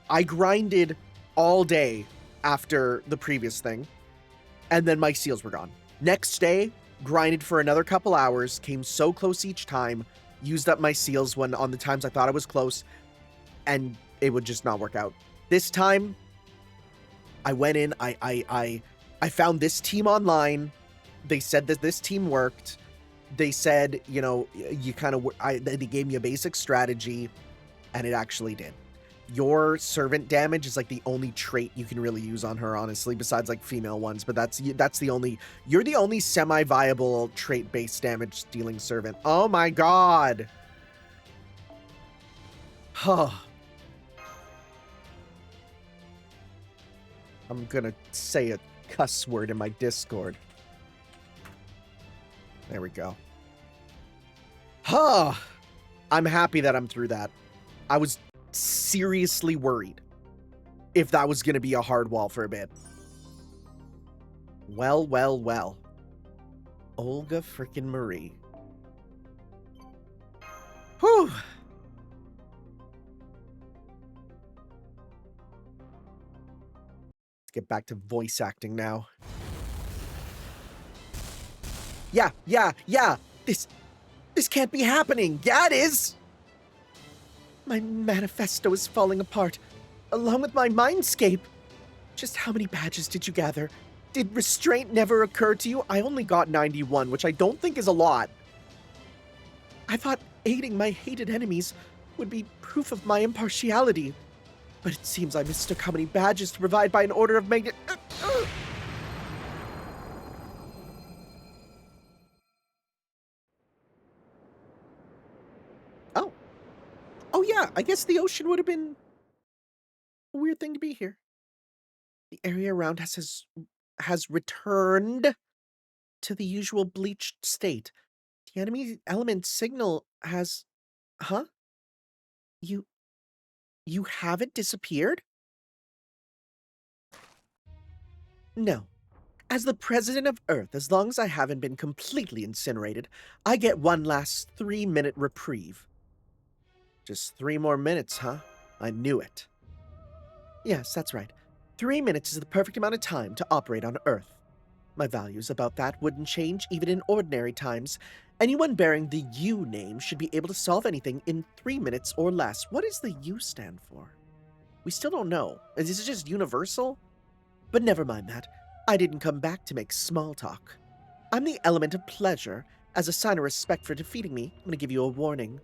[SPEAKER 3] I grinded all day after the previous thing, and then my seals were gone. Next day, grinded for another couple hours, came so close each time, used up my seals when on the times I thought I was close, and it would just not work out. This time, I went in, I found this team online. They said that this team worked. They said, you know, you kind of, they gave me a basic strategy, and it actually did. Your servant damage is like the only trait you can really use on her, honestly, besides like female ones, but that's the only, you're the only semi-viable trait-based damage dealing servant. Oh my god. Huh. I'm gonna say a cuss word in my Discord. There we go. Huh. I'm happy that I'm through that. I was seriously worried if that was going to be a hard wall for a bit. Well. Olga frickin' Marie. Whew. Let's get back to voice acting now. Yeah. This can't be happening. Yeah, it is. My manifesto is falling apart, along with my mindscape. Just how many badges did you gather? Did restraint never occur to you? I only got 91, which I don't think is a lot. I thought aiding my hated enemies would be proof of my impartiality. But it seems I mistook how many badges to provide by an order of magnitude. Oh yeah, I guess the ocean would have been a weird thing to be here. The area around us has returned to the usual bleached state. The enemy element signal has... Huh? You haven't disappeared? No. As the president of Earth, as long as I haven't been completely incinerated, I get one last 3-minute reprieve. Just 3 more minutes, huh? I knew it. Yes, that's right. 3 minutes is the perfect amount of time to operate on Earth. My values about that wouldn't change even in ordinary times. Anyone bearing the U name should be able to solve anything in 3 minutes or less. What does the U stand for? We still don't know. Is it just universal? But never mind that. I didn't come back to make small talk. I'm the element of pleasure. As a sign of respect for defeating me, I'm going to give you a warning.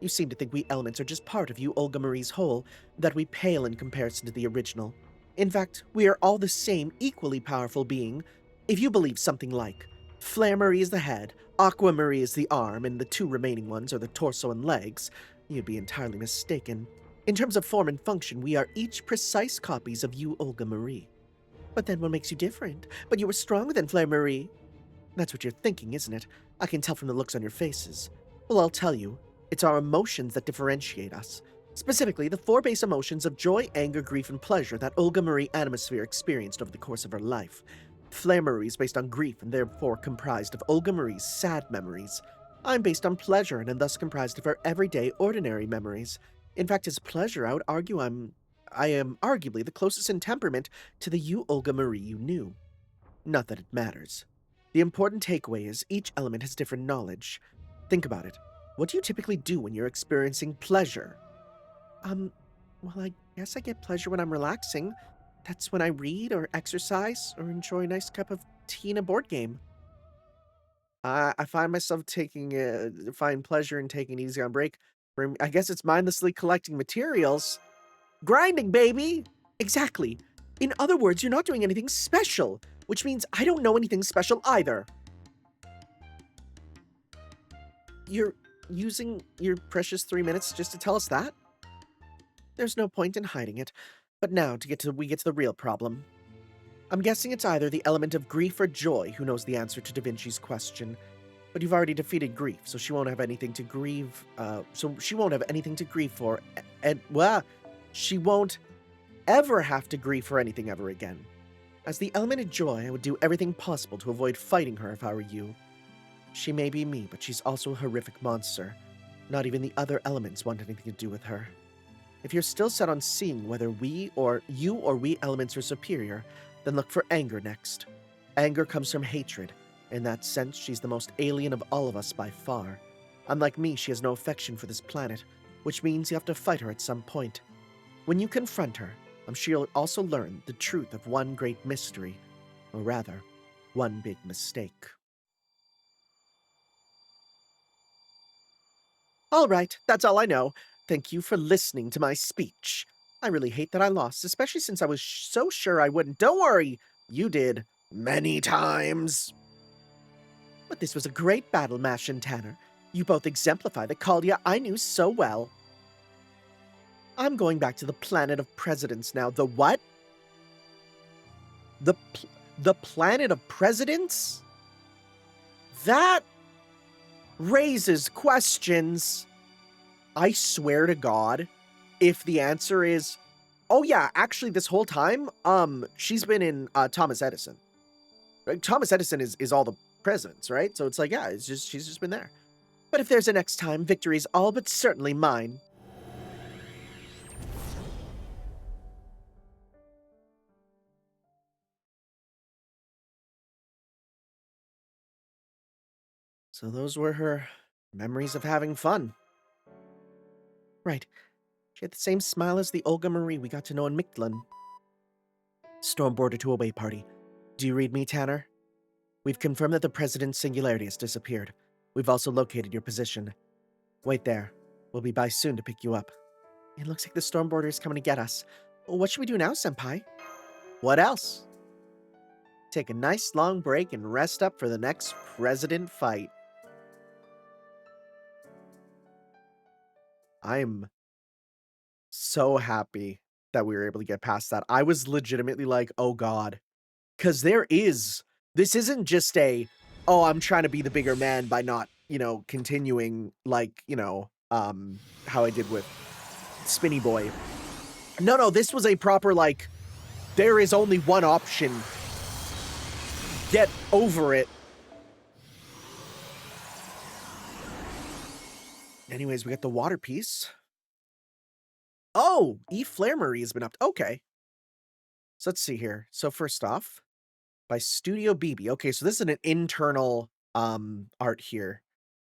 [SPEAKER 3] You seem to think we elements are just part of you Olga Marie's whole, that we pale in comparison to the original. In fact, we are all the same equally powerful being. If you believe something like, Flare Marie is the head, Aqua Marie is the arm, and the 2 remaining ones are the torso and legs, you'd be entirely mistaken. In terms of form and function, we are each precise copies of you Olga Marie. But then what makes you different? But you were stronger than Flare Marie. That's what you're thinking, isn't it? I can tell from the looks on your faces. Well, I'll tell you. It's our emotions that differentiate us. Specifically, the 4 base emotions of joy, anger, grief, and pleasure that Olga Marie Animosphere experienced over the course of her life. Flare Marie is based on grief and therefore comprised of Olga Marie's sad memories. I'm based on pleasure and am thus comprised of her everyday, ordinary memories. In fact, as pleasure, I would argue I am arguably the closest in temperament to the you Olga Marie you knew. Not that it matters. The important takeaway is each element has different knowledge. Think about it. What do you typically do when you're experiencing pleasure? Well, I guess I get pleasure when I'm relaxing. That's when I read or exercise or enjoy a nice cup of tea and a board game. I find myself find pleasure in taking it easy on break. I guess it's mindlessly collecting materials. Grinding, baby! Exactly. In other words, you're not doing anything special, which means I don't know anything special either. You're using your precious 3 minutes just to tell us that? There's no point in hiding it. But now, we get to the real problem. I'm guessing it's either the element of grief or joy who knows the answer to Da Vinci's question. But you've already defeated grief, so she won't have anything to grieve, for, and, well, she won't ever have to grieve for anything ever again. As the element of joy, I would do everything possible to avoid fighting her if I were you. She may be me, but she's also a horrific monster. Not even the other elements want anything to do with her. If you're still set on seeing whether you or we elements are superior, then look for anger next. Anger comes from hatred. In that sense, she's the most alien of all of us by far. Unlike me, she has no affection for this planet, which means you have to fight her at some point. When you confront her, I'm sure you'll also learn the truth of one great mystery, or rather, one big mistake. All right, that's all I know. Thank you for listening to my speech. I really hate that I lost, especially since I was so sure I wouldn't. Don't worry, you did. Many times. But this was a great battle, Mash and Tanner. You both exemplify the Kalia I knew so well. I'm going back to the planet of presidents now. The what? The planet of presidents? That raises questions. I swear to God, if the answer is, oh yeah, actually this whole time, she's been in Thomas Edison. Thomas Edison is all the presidents, right? So it's like, yeah, she's just been there. But if there's a next time, victory's all but certainly mine. So those were her memories of having fun. Right. She had the same smile as the Olga Marie we got to know in Mictlan. Storm border to away party. Do you read me, Tanner? We've confirmed that the President's singularity has disappeared. We've also located your position. Wait there. We'll be by soon to pick you up. It looks like the storm border is coming to get us. What should we do now, Senpai? What else? Take a nice long break and rest up for the next President fight. I'm so happy that we were able to get past that. I was legitimately like, oh god. Because this isn't just oh, I'm trying to be the bigger man by not, continuing like, how I did with Spinny Boy. No, this was a proper, like, there is only one option. Get over it. Anyways, we got the water piece. Oh, E. Flare Marie has been up. Okay. So let's see here. So first off, by Studio BB. Okay, so this is an internal art here.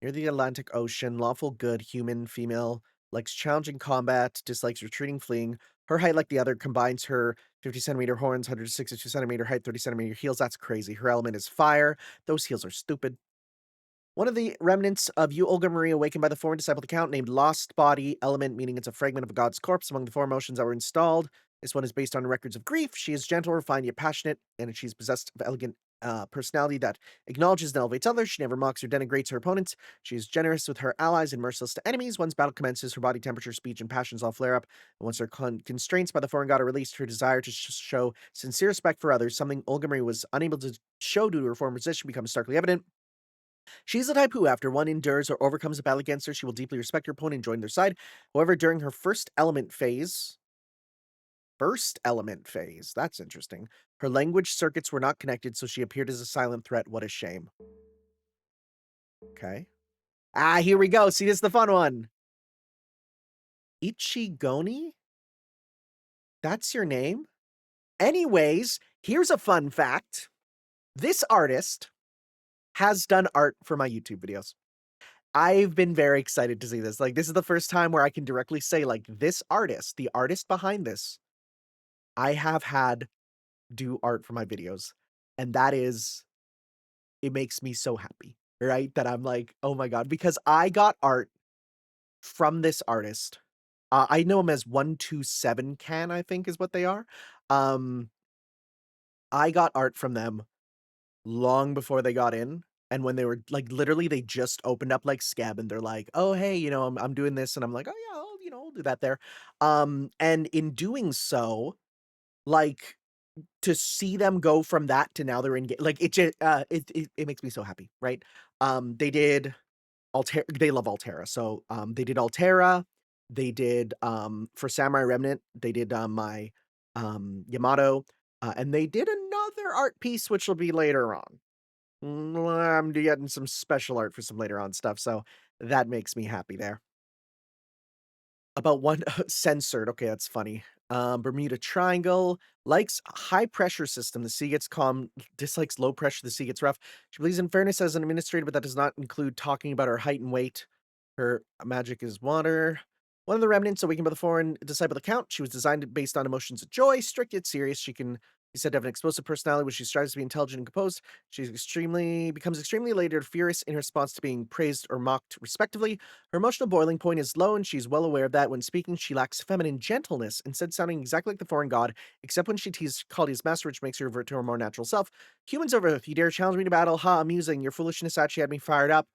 [SPEAKER 3] Near the Atlantic Ocean, lawful good, human, female, likes challenging combat, dislikes retreating, fleeing. Her height, like the other, combines her 50-centimeter horns, 162-centimeter height, 30-centimeter heels. That's crazy. Her element is fire. Those heels are stupid. One of the remnants of you, Olga Marie, awakened by the foreign discipled account, named Lost Body, element meaning it's a fragment of a god's corpse among the four emotions that were installed. This one is based on records of grief. She is gentle, refined, yet passionate, and she's possessed of elegant personality that acknowledges and elevates others. She never mocks or denigrates her opponents. She is generous with her allies and merciless to enemies. Once battle commences, her body temperature, speech, and passions all flare up. And once her constraints by the foreign god are released, her desire to show sincere respect for others, something Olga Marie was unable to show due to her former position, becomes starkly evident. She's the type who, after one endures or overcomes a battle against her, she will deeply respect her opponent and join their side. However, during her first element phase, that's interesting, her language circuits were not connected, so she appeared as a silent threat. What a shame. Okay. Here we go. See, this is the fun one. Ichigoni? That's your name? Anyways, here's a fun fact. This artist has done art for my YouTube videos. I've been very excited to see this. Like, this is the first time where I can directly say, like, this artist, the artist behind this, I have had do art for my videos. And it makes me so happy, right? That I'm like, oh my god, because I got art from this artist. I know him as 127 Can, I think is what they are. I got art from them long before they got in. And when they were like, literally, they just opened up like Scab and they're like, oh, hey, I'm doing this. And I'm like, oh yeah, I'll do that there. And in doing so, like, to see them go from that to now they're in, like, it just, it makes me so happy, right? They did they love Altera. So, they did Altera. They did, for Samurai Remnant, they did, my, Yamato. And they did another art piece, which will be later on. I'm getting some special art for some later on stuff, so that makes me happy there. About one censored. Okay, that's funny. Bermuda Triangle likes high pressure system. The sea gets calm. Dislikes low pressure. The sea gets rough. She believes in fairness as an administrator, but that does not include talking about her height and weight. Her magic is water. One of the remnants awakened by the foreign disciple account. She was designed based on emotions of joy, strict yet serious. She can be said to have an explosive personality, which she strives to be intelligent and composed. She becomes extremely elated or furious in response to being praised or mocked, respectively. Her emotional boiling point is low, and she's well aware of that. When speaking, she lacks feminine gentleness, instead sounding exactly like the foreign god, except when she teases Kali's master, which makes her revert to her more natural self. Humans over, if you dare challenge me to battle, ha, amusing. Your foolishness actually had me fired up.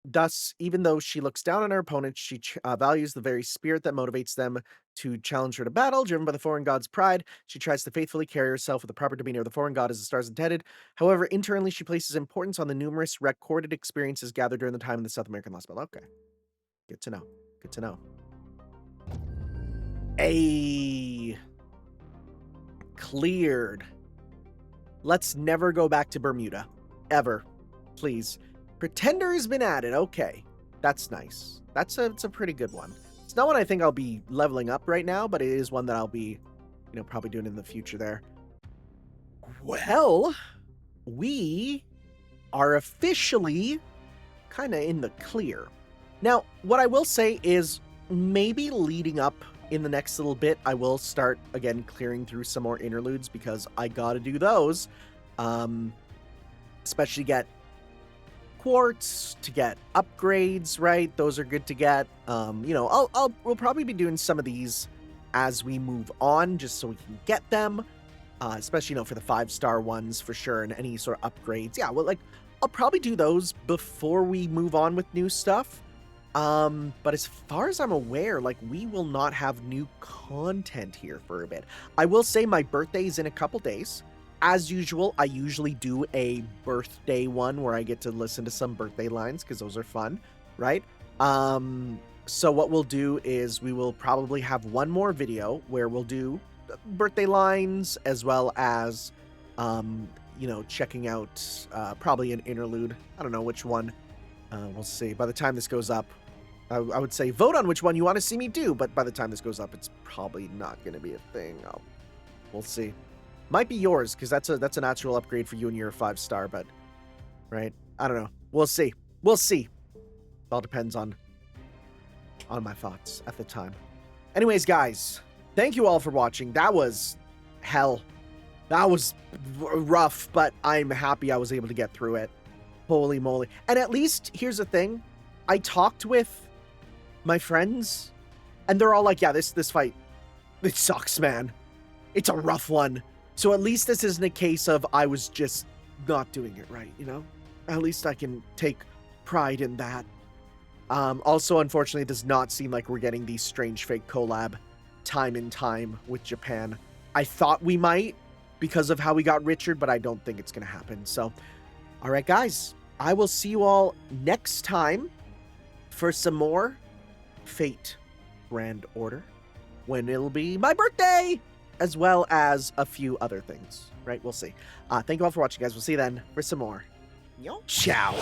[SPEAKER 3] Thus, even though she looks down on her opponent, she values the very spirit that motivates them to challenge her to battle. Driven by the foreign god's pride, she tries to faithfully carry herself with the proper demeanor of the foreign god as the stars intended. However, internally, she places importance on the numerous recorded experiences gathered during the time in the South American Lost Battle. Okay. Good to know. Good to know. Cleared. Let's never go back to Bermuda. Ever. Please. Pretender has been added. Okay. That's nice. It's a pretty good one. It's not one I think I'll be leveling up right now, but it is one that I'll be, probably doing in the future there. Well, we are officially kind of in the clear. Now, what I will say is maybe leading up in the next little bit, I will start, again, clearing through some more interludes because I gotta do those. Especially get quartz, to get upgrades, right? Those are good to get. We'll probably be doing some of these as we move on, just so we can get them. Especially, for the 5-star ones for sure, and any sort of upgrades. Yeah, well, I'll probably do those before we move on with new stuff. But as far as I'm aware, we will not have new content here for a bit. I will say my birthday is in a couple days. As usual, I usually do a birthday one where I get to listen to some birthday lines because those are fun, right? So what we'll do is we will probably have one more video where we'll do birthday lines as well as, checking out probably an interlude. I don't know which one. We'll see. By the time this goes up, I would say vote on which one you want to see me do, but by the time this goes up, it's probably not going to be a thing. We'll see. Might be yours, because that's a natural upgrade for you and your 5-star, but, right? I don't know. We'll see. We'll see. It all depends on my thoughts at the time. Anyways, guys, thank you all for watching. That was hell. That was rough, but I'm happy I was able to get through it. Holy moly. And at least, here's the thing. I talked with my friends, and they're all like, yeah, this fight, it sucks, man. It's a rough one. So at least this isn't a case of I was just not doing it right, At least I can take pride in that. Also, unfortunately, it does not seem like we're getting the Strange Fate collab time and time with Japan. I thought we might because of how we got Richard, but I don't think it's going to happen. So, all right, guys, I will see you all next time for some more Fate Grand Order when it'll be my birthday, as well as a few other things, right? We'll see. Thank you all for watching, guys. We'll see you then for some more. Ciao.